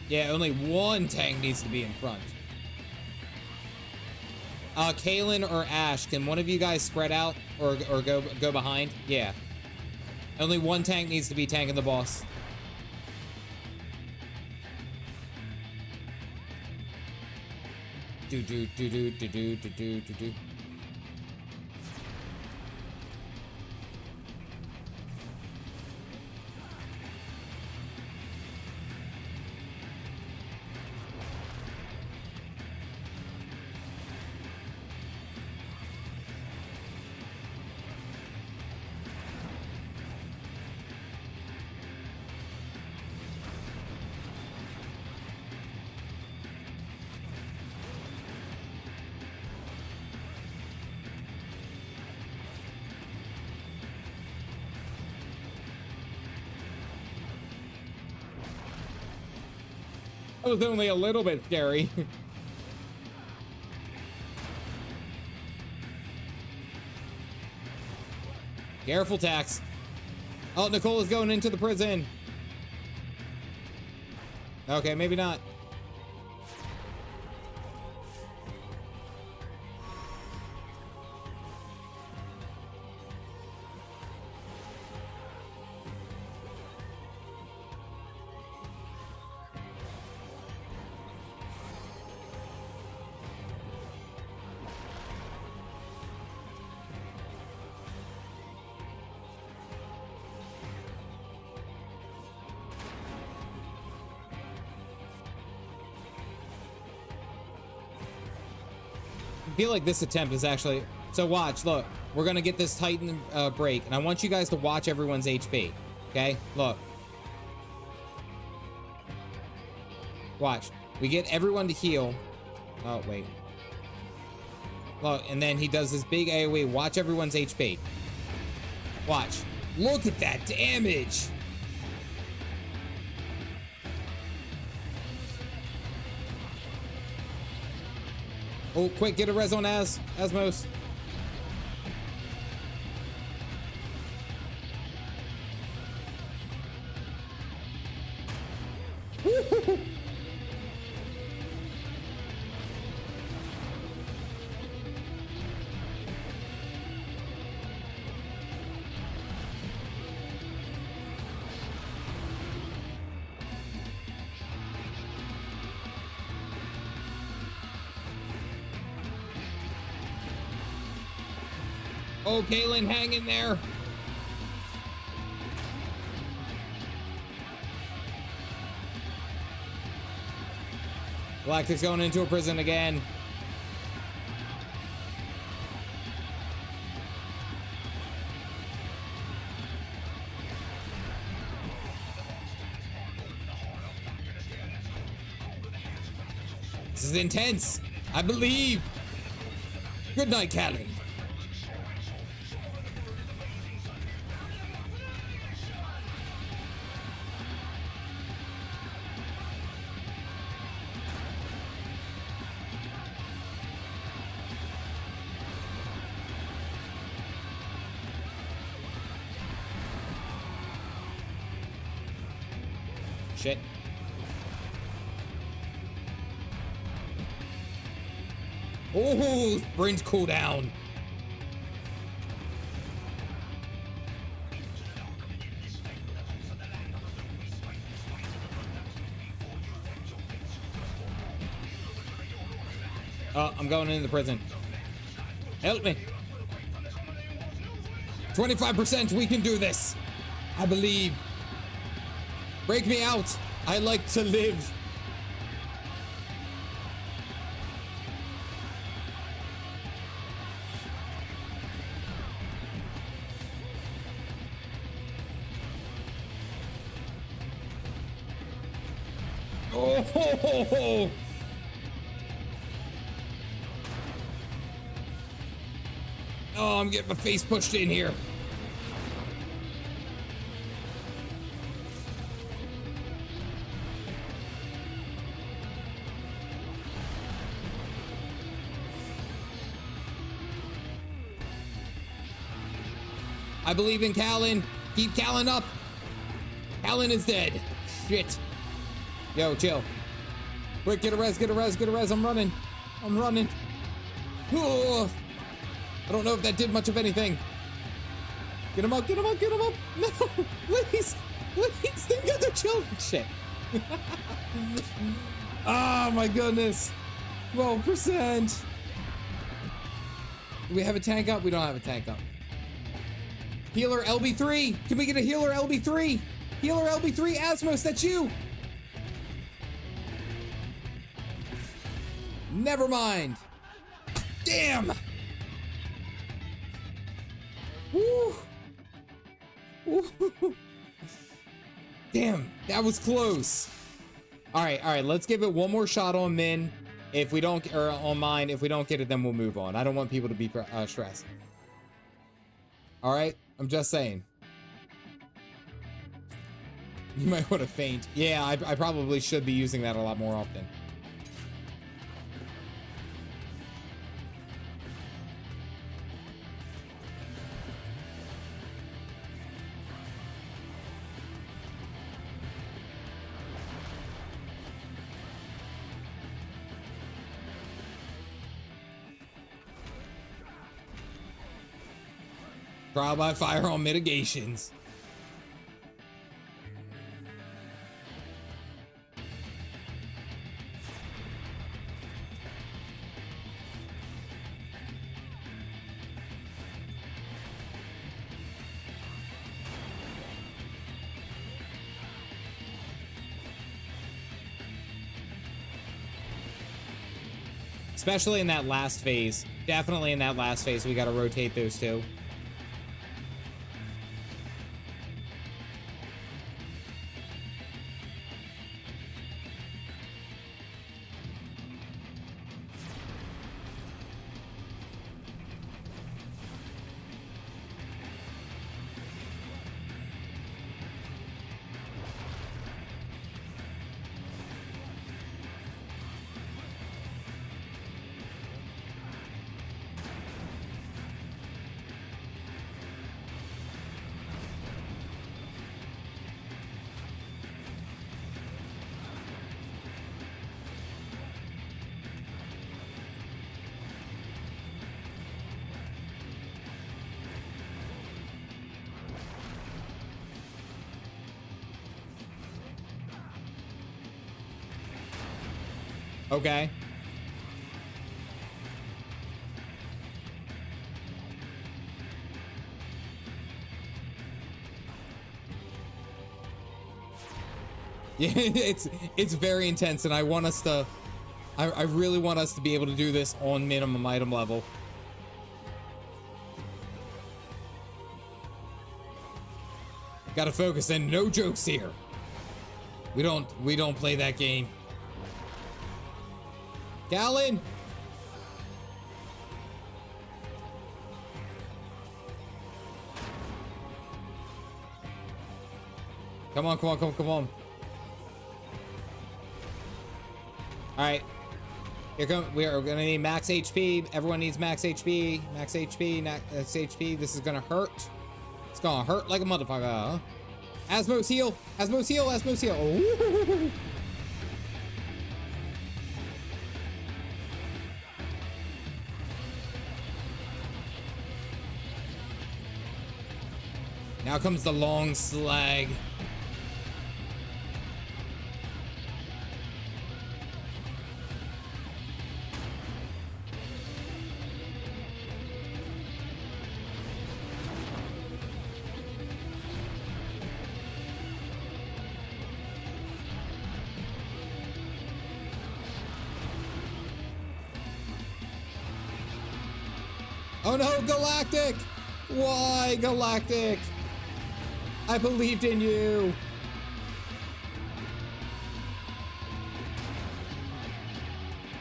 Yeah, only one tank needs to be in front. Kaylin or Ash, can one of you guys spread out or go behind? Yeah. Only one tank needs to be tanking the boss. Do. That was only a little bit scary. Careful, Tax. Oh, Nicole is going into the prison. Okay, maybe not. feel like this attempt is actually... So watch, look. We're gonna get this Titan break, and I want you guys to watch everyone's HP. Okay? Look. Watch. We get everyone to heal. Oh, wait. Look, and then he does this big AoE. Watch everyone's HP. Watch. Look at that damage! Oh, quick, get a res on Asmos. Oh, Kaylin, hang in there. Galactic's going into a prison again. This is intense. I believe. Good night, Callan. Shit. Oh, brains cool down. Oh, I'm going into the prison. Help me. 25%, we can do this. I believe. Break me out. I like to live. Oh, ho, ho, ho. Oh, I'm getting my face pushed in here. I believe in Callan. Keep Callan up. Callan is dead. Shit. Yo, chill. Quick, get a res, get a res, get a res. I'm running. I'm running. Oh, I don't know if that did much of anything. Get him up, get him up, get him up. No, please. Please, think of the children. Shit. Oh, my goodness. 12%. Do we have a tank up? We don't have a tank up. Healer LB3. Can we get a healer LB3? Healer LB3, Asmos, that's you. Never mind. Damn. Woo. Woo. Damn, that was close. All right, let's give it one more shot on Min. If we don't, or on mine, if we don't get it, then we'll move on. I don't want people to be stressed. All right, I'm just saying. You might want to faint. Yeah, I probably should be using that a lot more often. Trial by fire on mitigations. Especially in that last phase. Definitely in that last phase, we gotta rotate those two. Okay. Yeah, it's very intense, and I want us to, I really want us to be able to do this on minimum item level. Gotta focus, and no jokes here. We don't play that game. Gallon! Come on, come on, come on, come on. Alright. Here come, we are gonna need max HP. Everyone needs max HP. Max HP, max HP. This is gonna hurt. It's gonna hurt like a motherfucker, huh? Asmos heal! Asmos heal! Asmos heal! Oh. Now comes the long slag. Oh no, Galactic! Why, Galactic? I believed in you.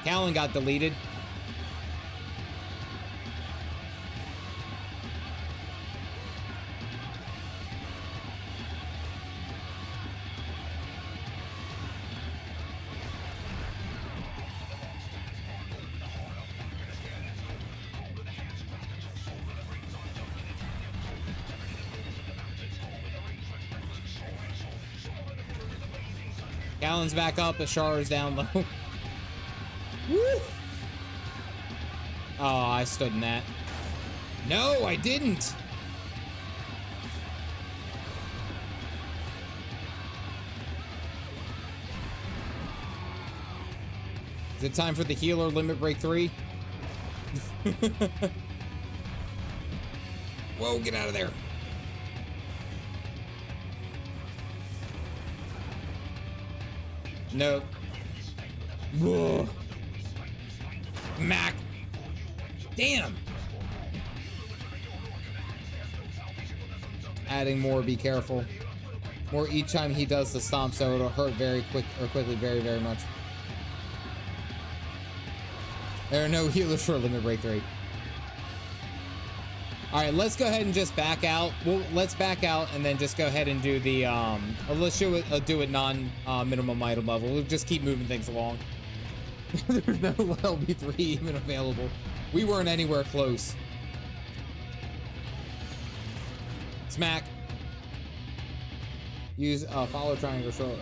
Callan got deleted. Callan's back up, Ashar's down low. Woo! Oh, I stood in that. No, I didn't. Is it time for the healer limit break 3? Whoa, get out of there. No. Whoa. Mac. Damn. Adding more, be careful. More each time he does the stomp, so it'll hurt very quickly, very, very much. There are no healers for limit break 3. All right, let's go ahead and just back out. Well, let's back out and then just go ahead and do the let's do it non minimum item level. We'll just keep moving things along. There's no LB3 even available. We weren't anywhere close. Smack. Use follow triangle. So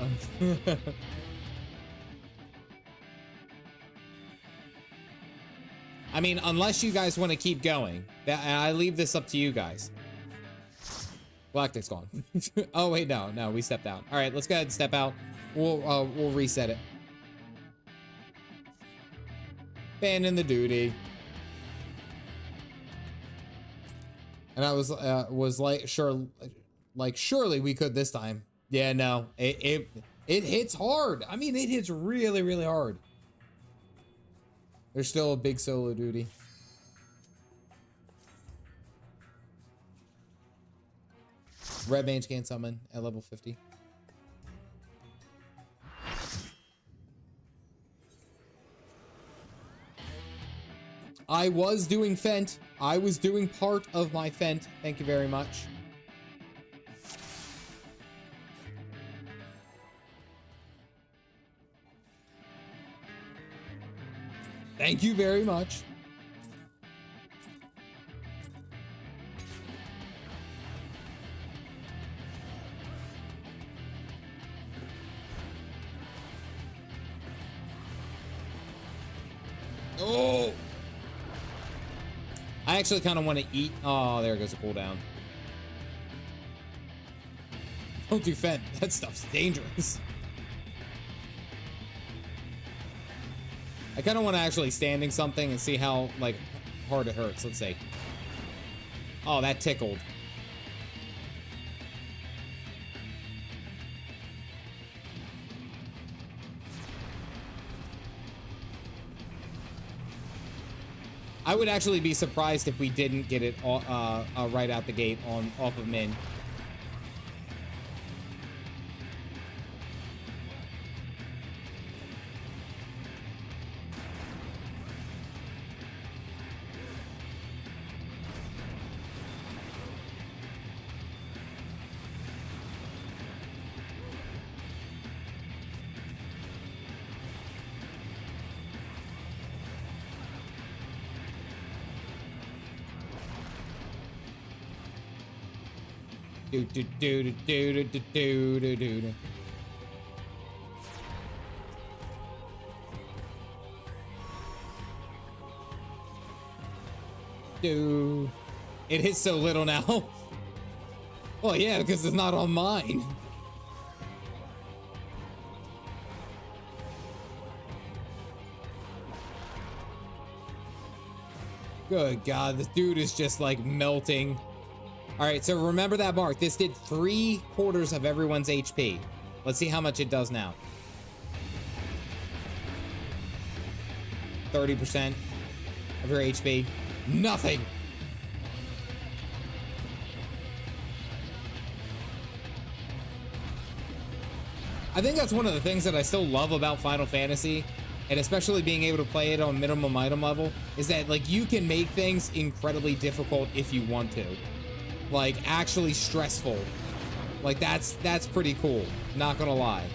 I mean, unless you guys want to keep going, I leave this up to you guys. Galactic's gone. Oh wait, no, we stepped out. All right, let's go ahead and step out. We'll reset it. Abandon the duty. And I was like, surely we could this time. Yeah, no, it hits hard. I mean, it hits really, really hard. There's still a big solo duty. Red Mage can't summon at level 50. I was doing Fent. I was doing part of my Fent. Thank you very much. Thank you very much. Oh! I actually kind of want to eat. Oh, there goes a cooldown. Don't do Fent. That stuff's dangerous. I kind of want to actually standing something and see how, like, hard it hurts. Let's see. Oh, that tickled. I would actually be surprised if we didn't get it right out the gate off of Min. Do do do do do do do do do do. Do. It hits so little now. Well, yeah, because it's not on mine. Good God, this dude is just like melting. All right, so remember that mark. This did 3/4 of everyone's HP. Let's see how much it does now. 30% of your HP. Nothing. I think that's one of the things that I still love about Final Fantasy, and especially being able to play it on minimum item level, is that like you can make things incredibly difficult if you want to. Like actually stressful. Like that's pretty cool, not gonna lie.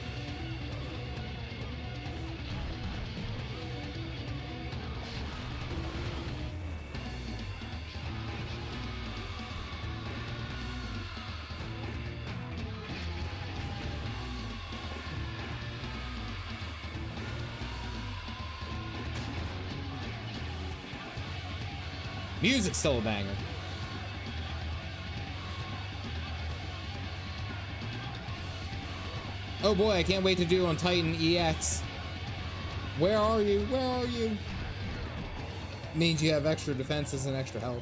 Music's still a banger. Oh boy, I can't wait to do on Titan EX. Where are you? Where are you? Means you have extra defenses and extra health.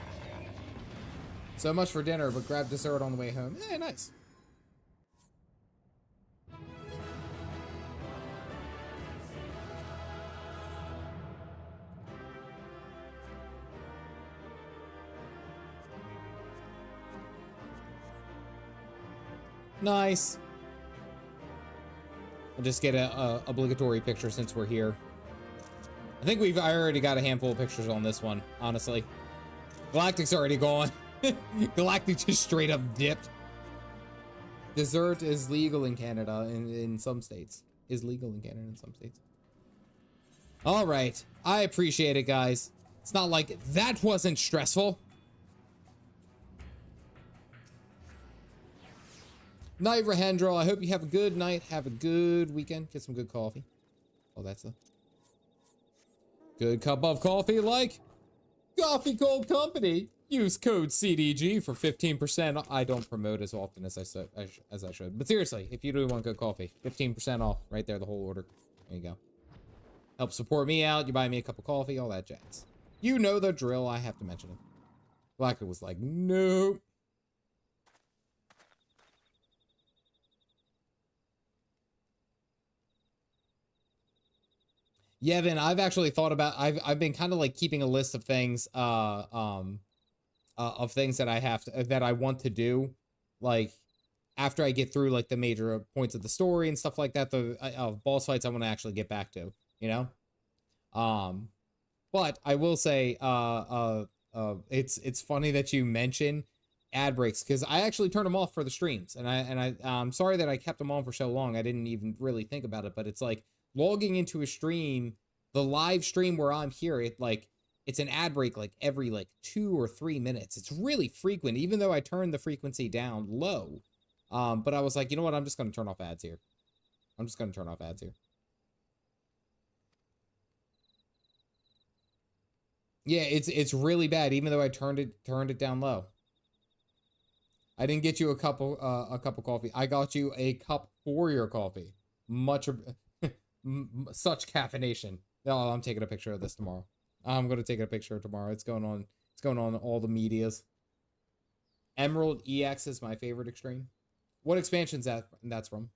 So much for dinner, but grab dessert on the way home. Hey, nice. Nice. I'll just get a obligatory picture since we're here. I think I already got a handful of pictures on this one, honestly. Galactic's already gone. Galactic just straight up dipped. Dessert is legal in Canada in some states. Is legal in Canada in some states. All right. I appreciate it, guys. It's not like that wasn't stressful. Night, Rahendra. I hope you have a good night. Have a good weekend. Get some good coffee. Oh, that's a good cup of coffee like Coffee Cold Company. Use code CDG for 15%. I don't promote as often as I should. But seriously, if you do want good coffee, 15% off right there, the whole order. There you go. Help support me out. You buy me a cup of coffee, all that jazz. You know the drill. I have to mention it. Blacker was like, nope. Yevon, I've actually thought about, I've been kind of like keeping a list of things, of things that I have to, that I want to do, like after I get through like the major points of the story and stuff like that, the boss fights I want to actually get back to, you know? But I will say, it's funny that you mention ad breaks, because I actually turned them off for the streams, and I'm sorry that I kept them on for so long. I didn't even really think about it, but it's like logging into a stream, the live stream where I'm here, it's an ad break like every like 2 or 3 minutes. It's really frequent, even though I turned the frequency down low. But I was like, you know what? I'm just going to turn off ads here. Yeah, it's really bad, even though I turned it down low. I didn't get you a cup of coffee. I got you a cup for your coffee. Such caffeination. Oh, I'm taking a picture of this tomorrow. I'm gonna take a picture tomorrow. It's going on all the medias. Emerald EX is my favorite extreme. What expansion's that's from?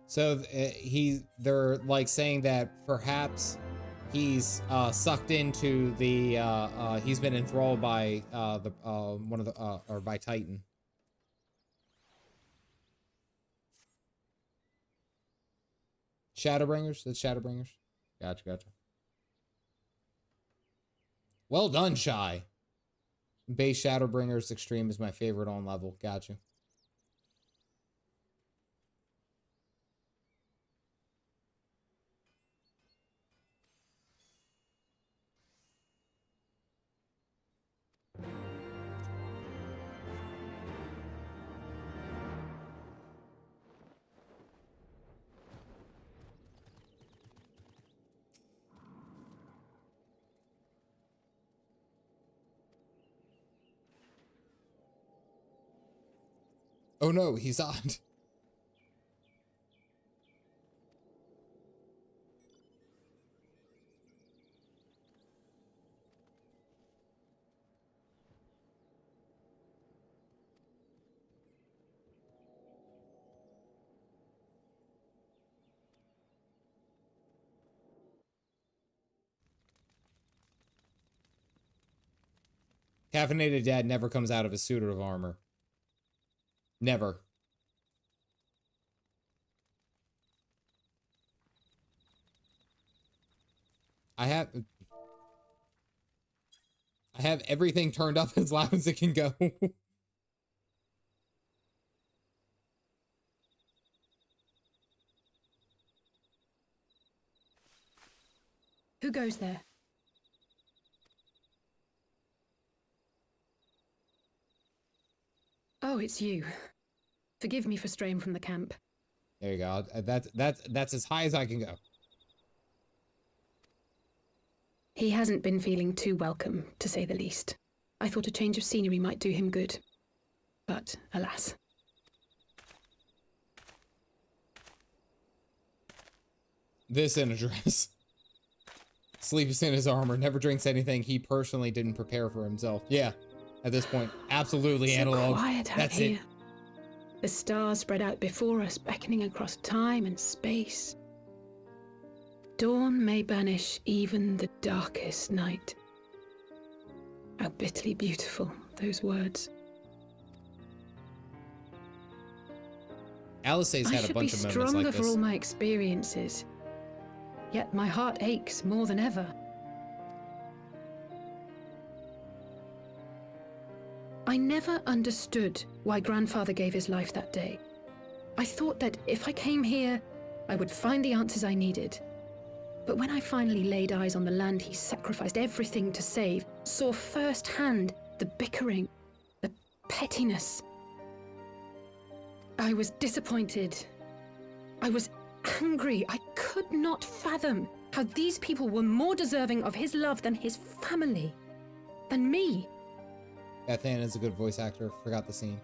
So they're like saying that perhaps he's sucked into the he's been enthralled by the one of the or by Titan. Shadowbringers? That's Shadowbringers. Gotcha. Well done, Shy. Base Shadowbringers Extreme is my favorite on level. Gotcha. Oh no, he's on. Caffeinated Dad never comes out of his suit of armor. Never. I have everything turned up as loud as it can go. Who goes there? Oh, it's you. Forgive me for straying from the camp. There you go. That's as high as I can go. He hasn't been feeling too welcome, to say the least. I thought a change of scenery might do him good. But, alas. This in a dress. Sleeps in his armor, never drinks anything he personally didn't prepare for himself. Yeah, at this point, absolutely So analog. quiet out That's here. it. The stars spread out before us, beckoning across time and space. Dawn may banish even the darkest night. How bitterly beautiful, those words. Alice's had a bunch of moments like I should be stronger for this. all my experiences. Yet my heart aches more than ever. I never understood why Grandfather gave his life that day. I thought that if I came here, I would find the answers I needed. But when I finally laid eyes on the land he sacrificed everything to save, saw firsthand the bickering, the pettiness, I was disappointed. I was angry. I could not fathom how these people were more deserving of his love than his family, than me. Beth Ann is a good voice actor. Forgot the scene.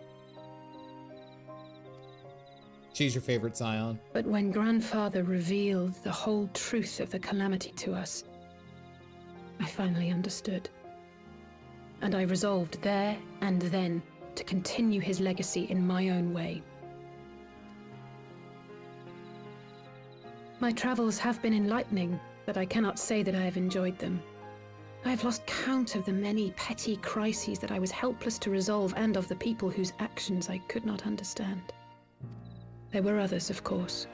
She's your favorite Scion. But when Grandfather revealed the whole truth of the calamity to us, I finally understood. And I resolved there and then to continue his legacy in my own way. My travels have been enlightening, but I cannot say that I have enjoyed them. I have lost count of the many petty crises that I was helpless to resolve and of the people whose actions I could not understand. There were others, of course.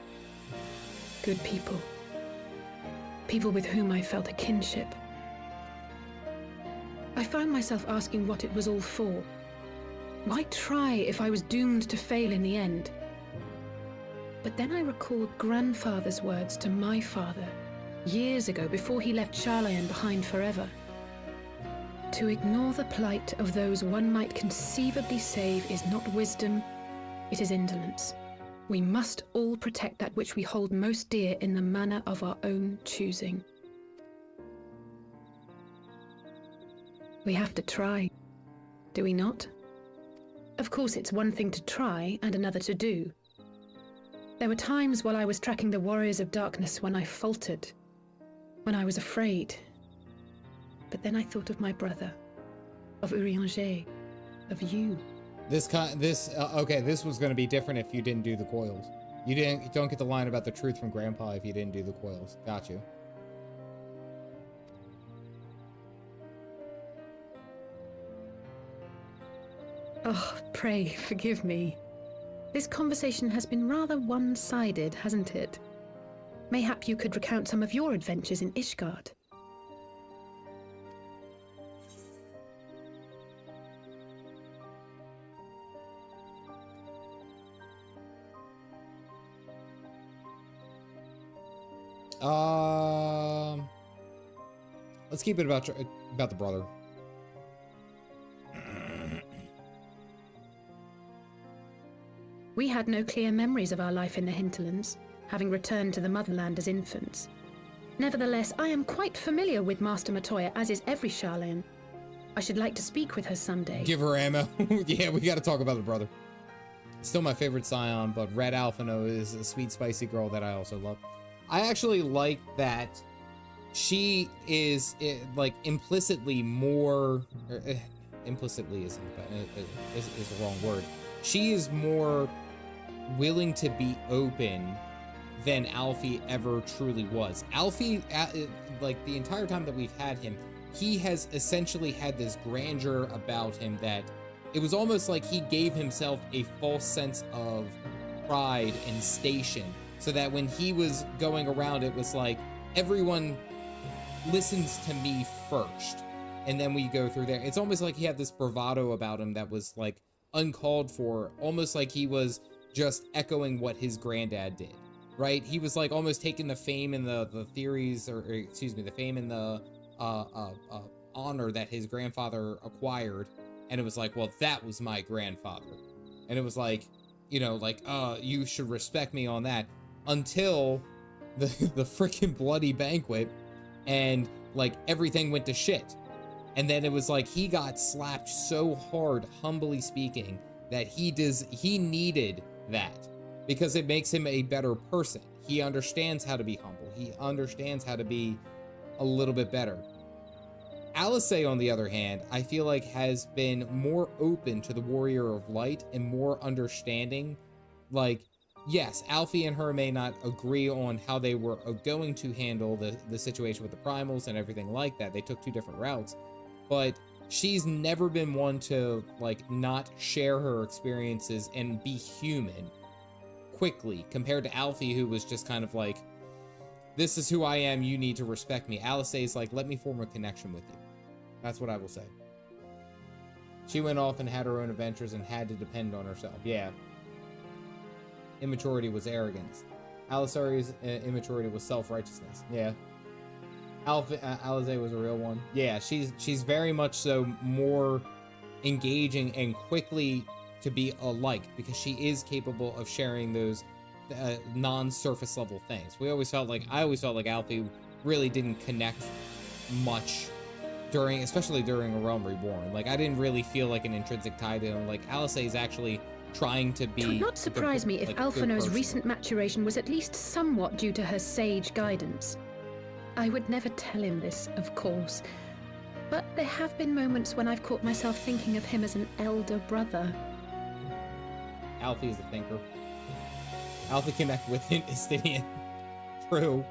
Good people. People with whom I felt a kinship. I found myself asking what it was all for. Why try if I was doomed to fail in the end? But then I recalled Grandfather's words to my father, years ago before he left Sharlayan behind forever. To ignore the plight of those one might conceivably save is not wisdom, it is indolence. We must all protect that which we hold most dear in the manner of our own choosing. We have to try, do we not? Of course, it's one thing to try and another to do. There were times while I was tracking the Warriors of Darkness when I faltered, when I was afraid. But then I thought of my brother, of Urianger, of you. This was going to be different if you didn't do the coils. You don't get the line about the truth from Grandpa if you didn't do the coils. Got you. Oh, pray forgive me. This conversation has been rather one-sided, hasn't it? Mayhap you could recount some of your adventures in Ishgard. Let's keep it about the brother. We had no clear memories of our life in the hinterlands, having returned to the motherland as infants. Nevertheless, I am quite familiar with Master Matoya, as is every Sharlayan. I should like to speak with her someday. Give her ammo. Yeah, we got to talk about the brother. Still my favorite Scion, but Red Alphino is a sweet, spicy girl that I also love. I actually like that she is like implicitly more. Implicitly is the wrong word. She is more willing to be open than Alfie ever truly was. Alfie, like the entire time that we've had him, he has essentially had this grandeur about him that it was almost like he gave himself a false sense of pride and station, so that when he was going around, it was like everyone listens to me first, and then we go through there. It's almost like he had this bravado about him that was like uncalled for, almost like he was just echoing what his granddad did, right? He was like almost taking the fame and the theories, or excuse me, the fame and the honor that his grandfather acquired, and it was like, well, that was my grandfather, and it was like, you know, like, you should respect me on that, until the freaking bloody banquet, and like everything went to shit. And then it was like he got slapped so hard, humbly speaking, that he needed that, because it makes him a better person. He understands how to be humble. He understands how to be a little bit better. Alice, on the other hand, I feel like has been more open to the Warrior of Light and more understanding. Like, yes, Alfie and her may not agree on how they were going to handle the situation with the primals and everything like that. They took two different routes. But she's never been one to, like, not share her experiences and be human quickly, compared to Alfie, who was just kind of like, this is who I am, you need to respect me. Alice is like, let me form a connection with you. That's what I will say. She went off and had her own adventures and had to depend on herself. Yeah. Immaturity was arrogance. Alisari's immaturity was self-righteousness. Yeah. Alize was a real one. Yeah, she's very much so more engaging and quickly to be liked, because she is capable of sharing those non-surface level things. I always felt like Alfie really didn't connect much especially during a Realm Reborn. Like, I didn't really feel like an intrinsic tie to him. Like, Alice is actually trying to be. It would not surprise me if like, Alphinaud's recent maturation was at least somewhat due to her sage guidance. I would never tell him this, of course, but there have been moments when I've caught myself thinking of him as an elder brother. Alfie is a thinker. Alfie connect with Istinian. True.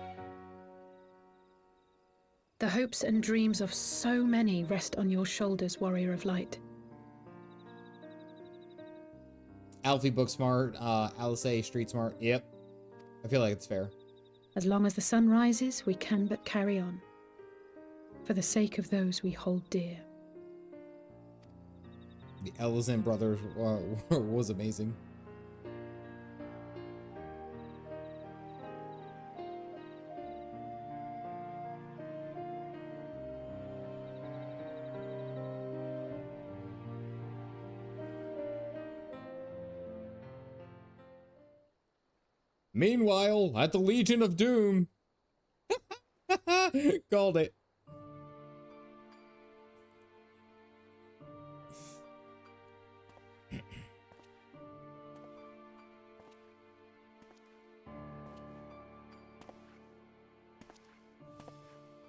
The hopes and dreams of so many rest on your shoulders, Warrior of Light. Alfie book smart, Alice street smart. Yep. I feel like it's fair. As long as the sun rises, we can but carry on. For the sake of those we hold dear. The Elizan brothers was amazing. Meanwhile, at the Legion of Doom. Called it.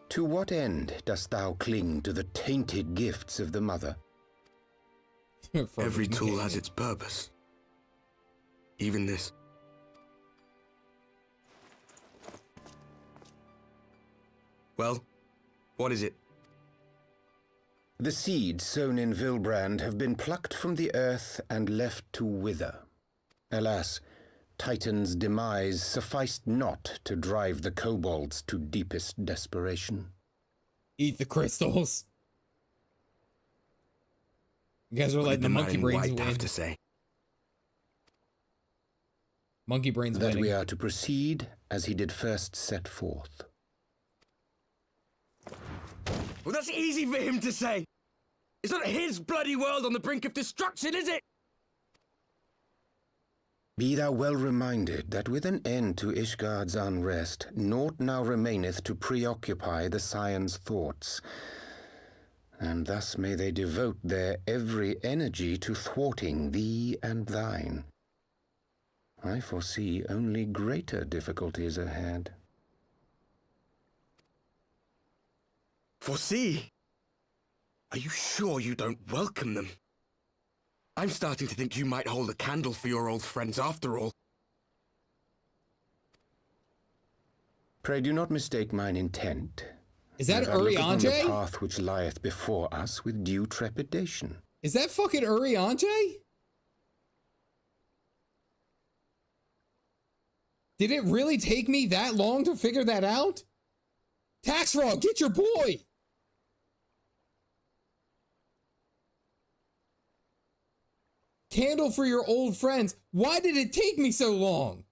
To what end dost thou cling to the tainted gifts of the Mother? Every tool has its purpose. Even this. Well, what is it? The seeds sown in Vilbrand have been plucked from the earth and left to wither. Alas, Titan's demise sufficed not to drive the kobolds to deepest desperation. Eat the crystals. You guys are letting the monkey brains win. Have to say? Monkey brains winning. That we are to proceed as he did first set forth. Well, that's easy for him to say. It's not his bloody world on the brink of destruction, is it? Be thou well reminded that with an end to Ishgard's unrest, naught now remaineth to preoccupy the Scion's thoughts. And thus may they devote their every energy to thwarting thee and thine. I foresee only greater difficulties ahead. Foresee? Are you sure you don't welcome them? I'm starting to think you might hold a candle for your old friends after all. Pray do not mistake mine intent. Is that I look upon the Urianger? path which lieth before us with due trepidation. Is that fucking Urianger? Did it really take me that long to figure that out? Tax Frog, get your boy! Candle for your old friends. Why did it take me so long?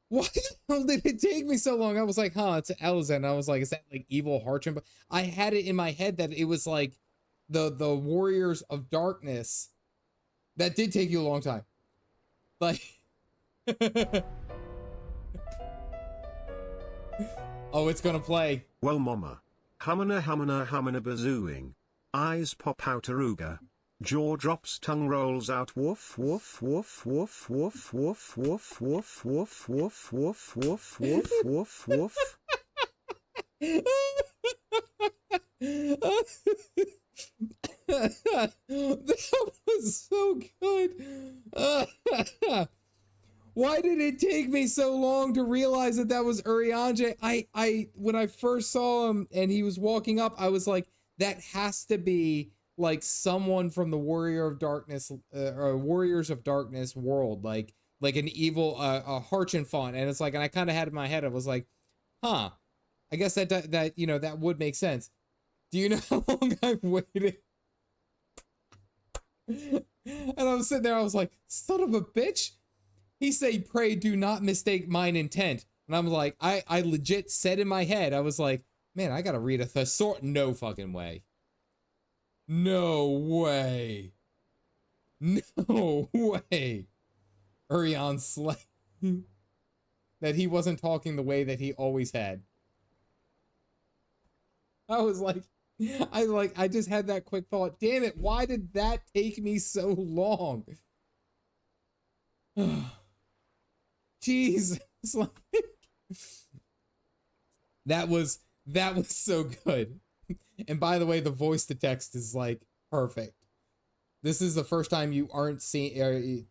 Why the hell did it take me so long? I was like, huh, it's Elizan. I was like, is that like evil Harchin? But I had it in my head that it was like the Warriors of Darkness. That did take you a long time. Like oh, it's gonna play. Well, mama. Humana bazooing. Eyes pop out aruga. Jaw drops, tongue rolls out. Woof, woof, woof, woof, woof, woof, woof, woof, woof, woof, woof, woof, woof, woof, woof. That was so good. Why did it take me so long to realize that that was Urianger? I when I first saw him and he was walking up, I was like, that has to be like someone from the Warrior of Darkness or Warriors of Darkness world, like an evil a Harchin font. And it's like, and I kind of had it in my head, I was like, huh, I guess that you know, that would make sense. Do you know how long I've waited? And I was sitting there, I was like, son of a bitch. He said, pray do not mistake mine intent. And I'm like, I legit said in my head, I was like, man, I gotta read a thesaurus. No fucking way. No way. No way. Urian slay. That he wasn't talking the way that he always had. I was like, I just had that quick thought. Damn it, why did that take me so long? Jesus. Like, that was so good. And by the way, the voice to text is like perfect. This is the first time you aren't seeing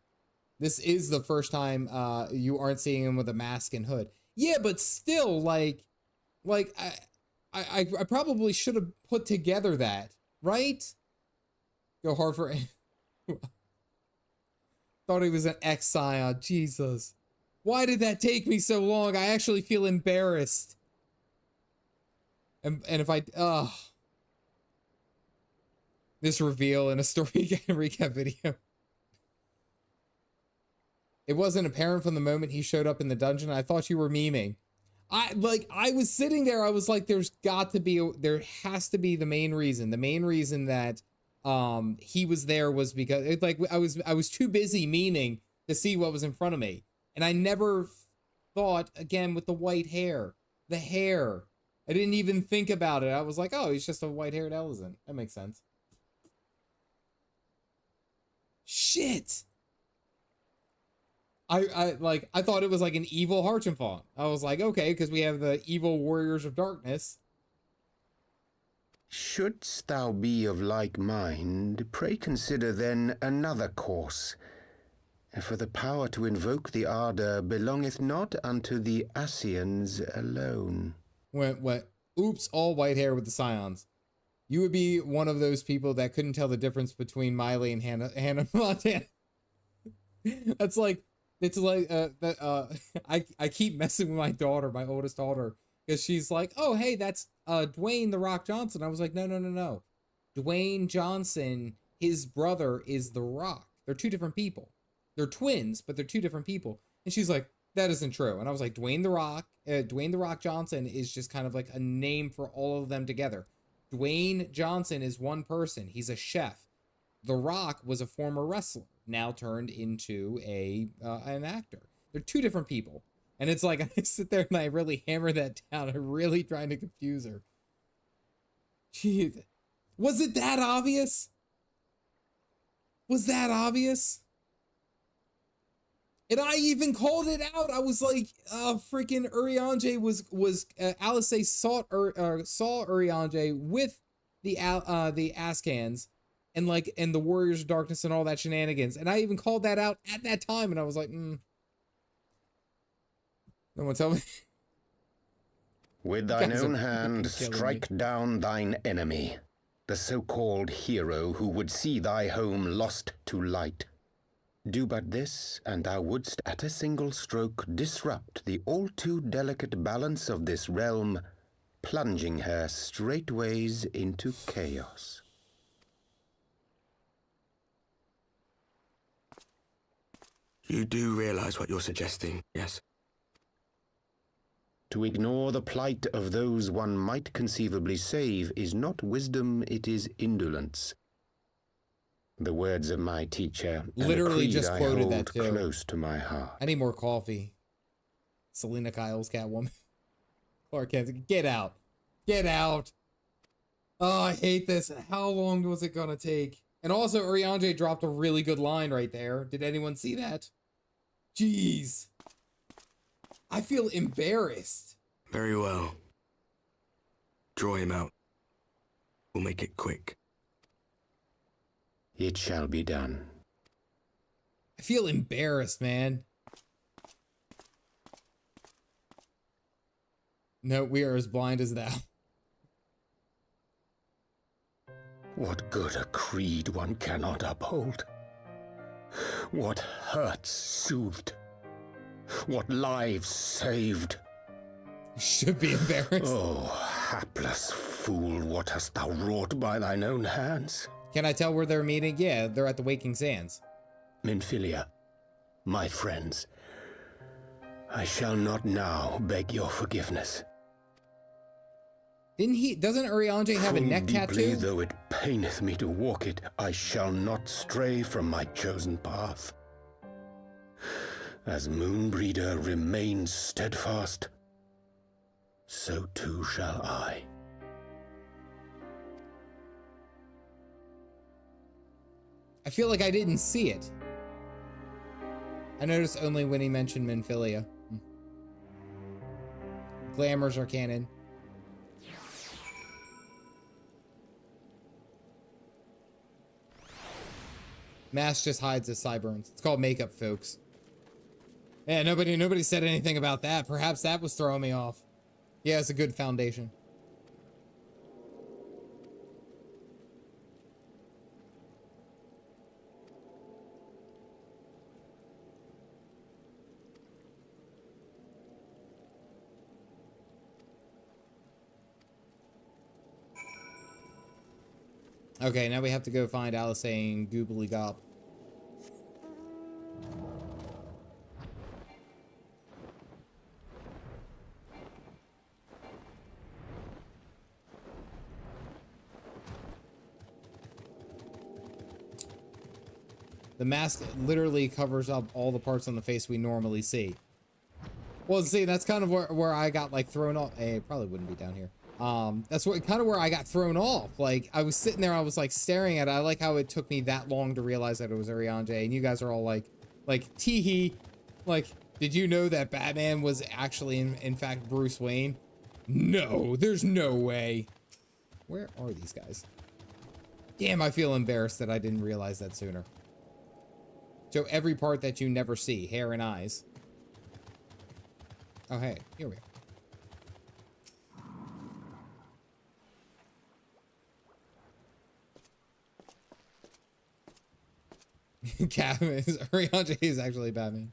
this is the first time you aren't seeing him with a mask and hood. Yeah, but still, like I probably should have put together that, right? Go hard for thought he was an ex-scion. Jesus. Why did that take me so long? I actually feel embarrassed. And if I this reveal in a story recap video. It wasn't apparent from the moment he showed up in the dungeon. I thought you were memeing. I was sitting there. I was like, there has to be the main reason. The main reason that he was there was because it's like I was too busy memeing to see what was in front of me. And I never thought, again, with the white hair, the hair. I didn't even think about it. I was like, oh, he's just a white-haired Elezen. That makes sense. Shit. I thought it was like an evil Harchenfont. I was like, okay, because we have the evil warriors of darkness. Shouldst thou be of like mind, pray consider then another course. For the power to invoke the ardor belongeth not unto the Ascians alone. What? Oops, all white hair with the scions. You would be one of those people that couldn't tell the difference between Miley and Hannah Montana. It's like I keep messing with my daughter, my oldest daughter, because she's like, oh hey, that's Dwayne The Rock Johnson. I was like, no. Dwayne Johnson, his brother is The Rock. They're two different people. They're twins, but they're two different people. And she's like, that isn't true. And I was like, Dwayne The Rock Johnson is just kind of like a name for all of them together. Dwayne Johnson is one person. He's a chef. The Rock was a former wrestler, now turned into an actor. They're two different people. And it's like, I sit there and I really hammer that down. I'm really trying to confuse her. Jeez. Was it that obvious? Was that obvious? And I even called it out. I was like, freaking Urianger was Alisaie saw Urianger with the Askans and the Warriors of Darkness and all that shenanigans. And I even called that out at that time. And I was like, No one tell me. With thine own hand, strike down thine enemy, the so-called hero who would see thy home lost to light. Do but this, and thou wouldst at a single stroke disrupt the all too delicate balance of this realm, plunging her straightways into chaos. You do realize what you're suggesting, yes? To ignore the plight of those one might conceivably save is not wisdom, it is indolence. The words of my teacher, literally just quoted that too. Close to my heart. I need more coffee. Selena Kyle's Catwoman. Clark Kent, get out. Get out. Oh, I hate this. How long was it gonna take? And also, Urianger dropped a really good line right there. Did anyone see that? Jeez. I feel embarrassed. Very well. Draw him out. We'll make it quick. It shall be done. I feel embarrassed, man. No, we are as blind as thou. What good a creed one cannot uphold? What hurts soothed? What lives saved? You should be embarrassed. Oh, hapless fool, what hast thou wrought by thine own hands? Can I tell where they're meeting? Yeah, they're at the Waking Sands. Minfilia, my friends, I shall not now beg your forgiveness. Doesn't Urianger have a neck tattoo? Though it paineth me to walk it, I shall not stray from my chosen path. As Moonbreeder remains steadfast, so too shall I. I feel like I didn't see it. I noticed only when he mentioned Minfilia. Glamours are canon. Mask just hides his sideburns. It's called makeup, folks. Yeah, nobody said anything about that. Perhaps that was throwing me off. Yeah, it's a good foundation. Okay, now we have to go find Alice saying goobly gob. The mask literally covers up all the parts on the face we normally see. Well, see, that's kind of where I got like thrown off. Hey, it probably wouldn't be down here. That's what kind of where I got thrown off. Like I was sitting there, I was like staring at it. I like how it took me that long to realize that it was Ariane, and you guys are all like tee-hee. Like, did you know that Batman was actually in fact Bruce Wayne? No, there's no way. Where are these guys? Damn, I feel embarrassed that I didn't realize that sooner. So every part that you never see, hair and eyes. Oh, hey, here we are. Ariane is actually Batman.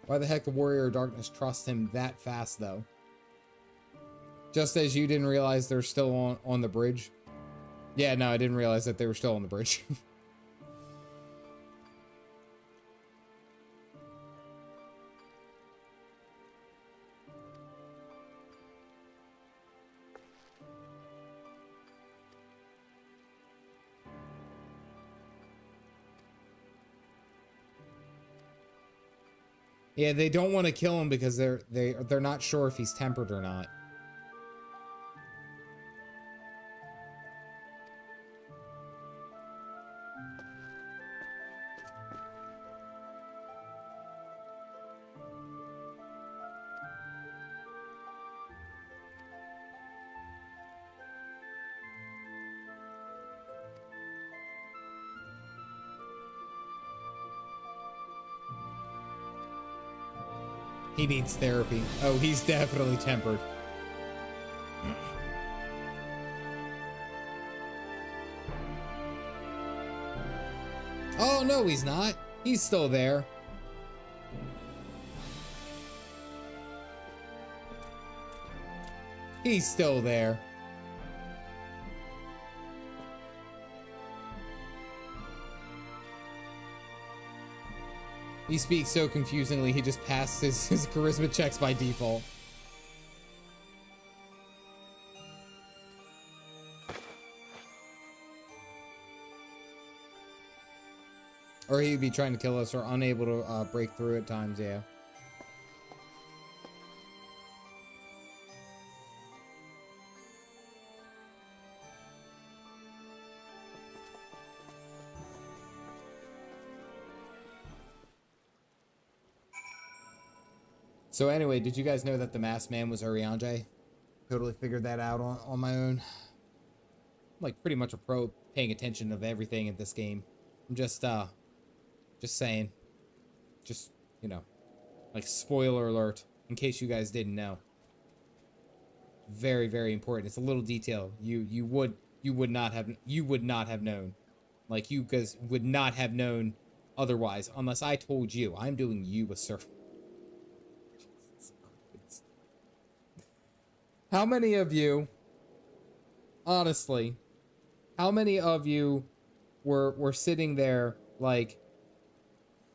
Why the heck the Warrior of Darkness trust him that fast, though? Just as you didn't realize they're still on the bridge. Yeah, no, I didn't realize that they were still on the bridge. Yeah, they don't want to kill him because they're not sure if he's tempered or not. He needs therapy. Oh, he's definitely tempered. Oh, no, he's not. He's still there. He's still there. He speaks so confusingly, he just passes his charisma checks by default. Or he'd be trying to kill us or unable to break through at times, yeah. So anyway, did you guys know that the masked man was Ariane? Totally figured that out on my own. I'm like pretty much a pro paying attention of everything in this game. I'm just saying. Just, you know, like knock alert in case you guys didn't know. Very, very important. It's a little detail you would not have known. Like you guys would not have known otherwise unless I told you. I'm doing you a service. How many of you, honestly, how many of you were sitting there like,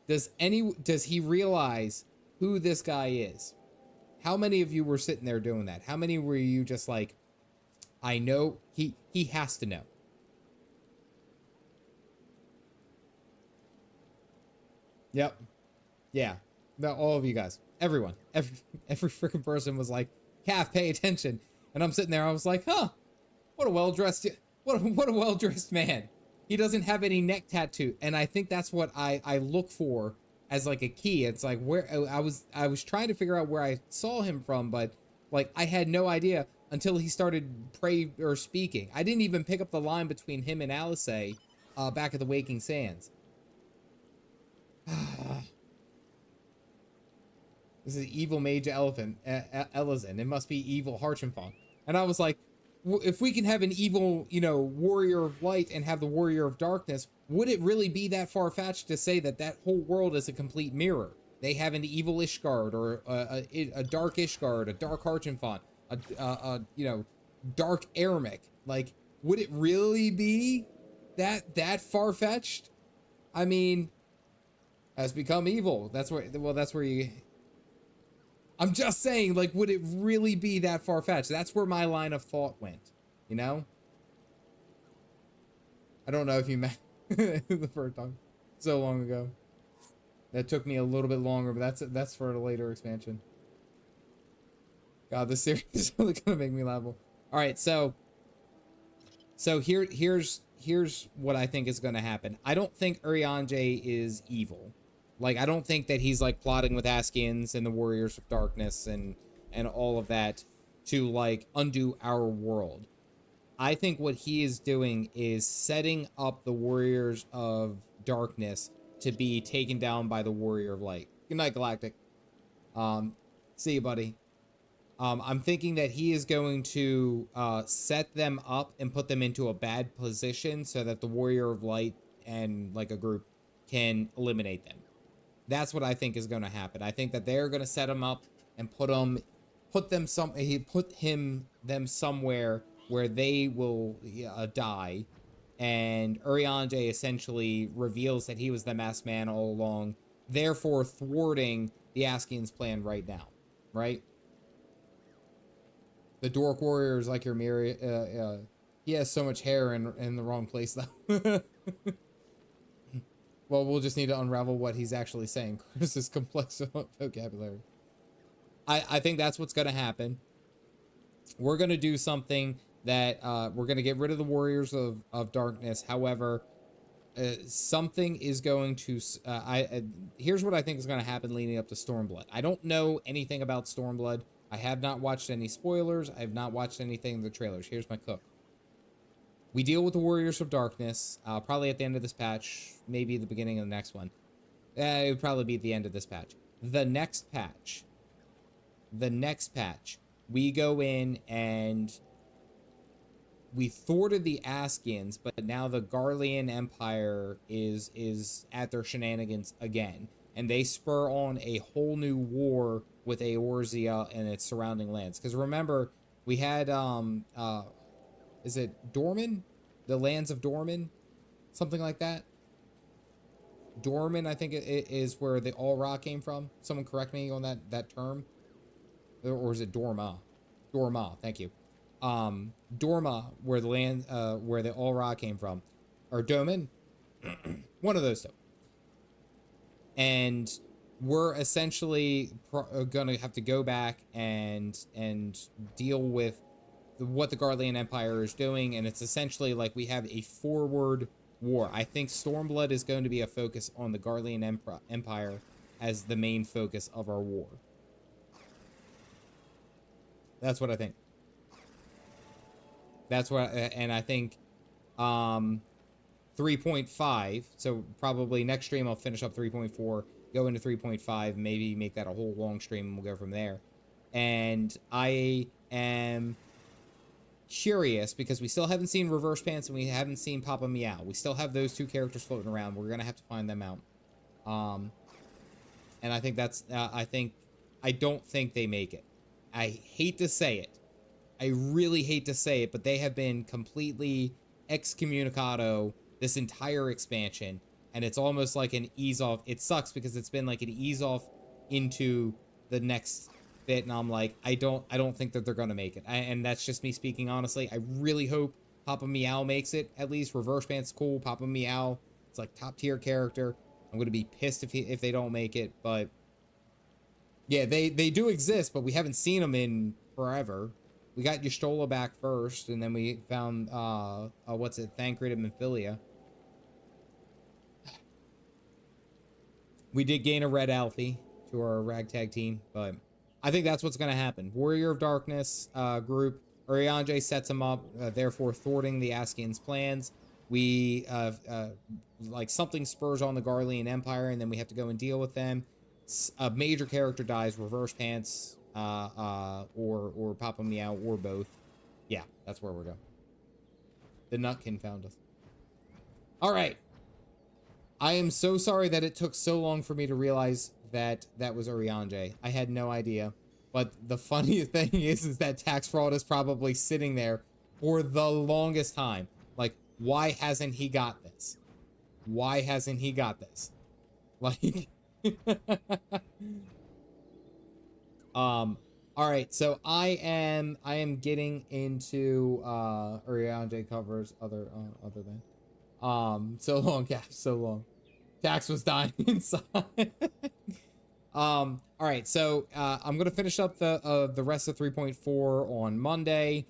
does he realize who this guy is? How many of you were sitting there doing that? How many were you just like, I know he has to know? Yep. Yeah. No, all of you guys. Everyone. Every freaking person was like, Calf, pay attention. And I'm sitting there, I was like, huh, what a well-dressed man. He doesn't have any neck tattoo. And I think that's what I look for as like a key. It's like where I was trying to figure out where I saw him from, but like I had no idea until he started speaking. I didn't even pick up the line between him and Alice back at the Waking Sands. This is evil mage elephant, Elizin. It must be evil Harchenfon. And I was like, if we can have an evil, warrior of light and have the warrior of darkness, would it really be that far-fetched to say that that whole world is a complete mirror? They have an evil Ishgard, or a dark Ishgard, a dark Harchenfon, a dark Eremic. Like, would it really be that far-fetched? I mean, has become evil. That's where you... I'm just saying, like, would it really be that far-fetched? That's where my line of thought went, I don't know if you met the first time. So long ago. That took me a little bit longer, but that's for a later expansion. God, this series is really gonna make me laugh. Alright, so here's what I think is gonna happen. I don't think Urianger is evil. Like, I don't think that he's, like, plotting with Askians and the Warriors of Darkness and all of that to, like, undo our world. I think what he is doing is setting up the Warriors of Darkness to be taken down by the Warrior of Light. Good night, Galactic. See you, buddy. I'm thinking that he is going to set them up and put them into a bad position so that the Warrior of Light and, like, a group can eliminate them. That's what I think is going to happen. I think that they're going to set him up and put them somewhere where they will die. And Urianger essentially reveals that he was the masked man all along, therefore thwarting the Askians' plan right now, right? The Dork Warrior is like your mirror. He has so much hair in the wrong place, though. Well, we'll just need to unravel what he's actually saying. Chris is complex vocabulary. I think that's what's going to happen. We're going to do something that we're going to get rid of the Warriors of Darkness. However, something is going to... here's what I think is going to happen leading up to Stormblood. I don't know anything about Stormblood. I have not watched any spoilers. I have not watched anything in the trailers. Here's my cook. We deal with the Warriors of Darkness, probably at the end of this patch, maybe the beginning of the next one. It would probably be at the end of this patch. The next patch, we go in and we thwarted the Askians, but now the Garlean Empire is at their shenanigans again. And they spur on a whole new war with Eorzea and its surrounding lands. Because remember, we had, is it Dorman? The lands of Dorman? Something like that? Dorman, I think it is where the All-Ra came from. Someone correct me on that term. Or is it Dorma? Dorma, thank you. Dorma, where the land, where the All-Ra came from. Or Doman? One of those two. And we're essentially gonna have to go back and deal with what the Garlean Empire is doing, and it's essentially like we have a forward war. I think Stormblood is going to be a focus on the Garlean Empire as the main focus of our war. That's what I think. That's what, and I think 3.5, so probably next stream I'll finish up 3.4, go into 3.5, maybe make that a whole long stream, and we'll go from there. And I am curious, because we still haven't seen Reverse Pants and we haven't seen Papa Meow. We still have those two characters floating around. We're gonna have to find them out. And I think that's, I don't think they make it. I hate to say it. I really hate to say it, but they have been completely excommunicado this entire expansion, and it's almost like an ease off. It sucks because it's been like an ease off into the next bit, and I'm like, I don't think that they're gonna make it. And that's just me speaking honestly. I really hope Papa Meow makes it. At least Reverse Pant's cool. Papa Meow, it's like top tier character. I'm gonna be pissed if they don't make it, but yeah, they do exist, but we haven't seen them in forever. We got Y'shtola back first, and then we found what's it, Thancred and Memphilia. We did gain a Red Alfie to our ragtag team, but I think that's what's gonna happen. Warrior of Darkness group, Urianger sets him up, therefore thwarting the Askian's plans. We like something spurs on the Garlean Empire, and then we have to go and deal with them. A major character dies, Reverse Pants, or Papa Meow, or both. Yeah, that's where we're going. The Nutkin found us. All right. I am so sorry that it took so long for me to realize that that was Urianger. I had no idea. But the funniest thing is that Tax Fraud is probably sitting there for the longest time. Like, why hasn't he got this? Why hasn't he got this? Like, all right, so I am getting into Urianger covers other than so long, Cap, so long. Tax was dying inside. All right, so I'm gonna finish up the rest of 3.4 on Monday,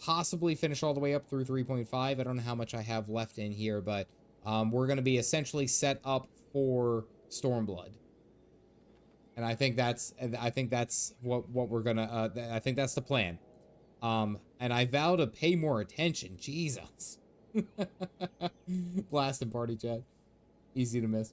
possibly finish all the way up through 3.5. I don't know how much I have left in here, but we're gonna be essentially set up for Stormblood, and I think that's what we're gonna I think that's the plan. And I vow to pay more attention. Jesus. Blasting party chat, easy to miss.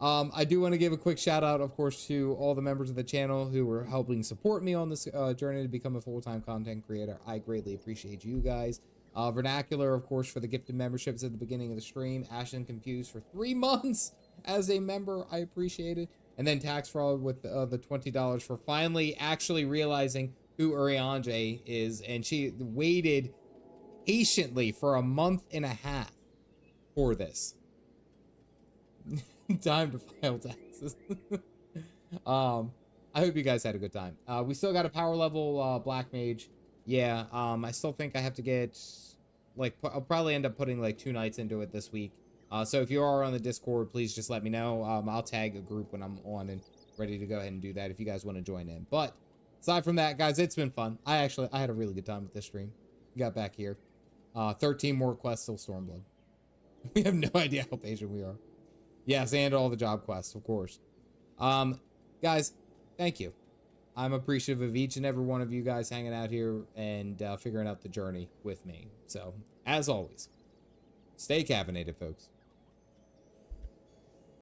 I do want to give a quick shout out, of course, to all the members of the channel who are helping support me on this journey to become a full-time content creator. I greatly appreciate you guys. Vernacular, of course, for the gifted memberships at the beginning of the stream. Ashton Confused for 3 months as a member. I appreciate it. And then Tax Fraud with the $20 for finally actually realizing who Urianger is. And she waited patiently for a month and a half for this. Time to file taxes. I hope you guys had a good time. We still got a power level Black Mage. Yeah, I still think I have to get, like, I'll probably end up putting like 2 nights into it this week. So if you are on the Discord, please just let me know. I'll tag a group when I'm on and ready to go ahead and do that if you guys want to join in. But aside from that, guys, it's been fun. I had a really good time with this stream. Got back here. 13 more quests till Stormblood. We have no idea how patient we are. Yes, and all the job quests, of course. Guys, thank you. I'm appreciative of each and every one of you guys hanging out here and figuring out the journey with me. So, as always, stay caffeinated, folks.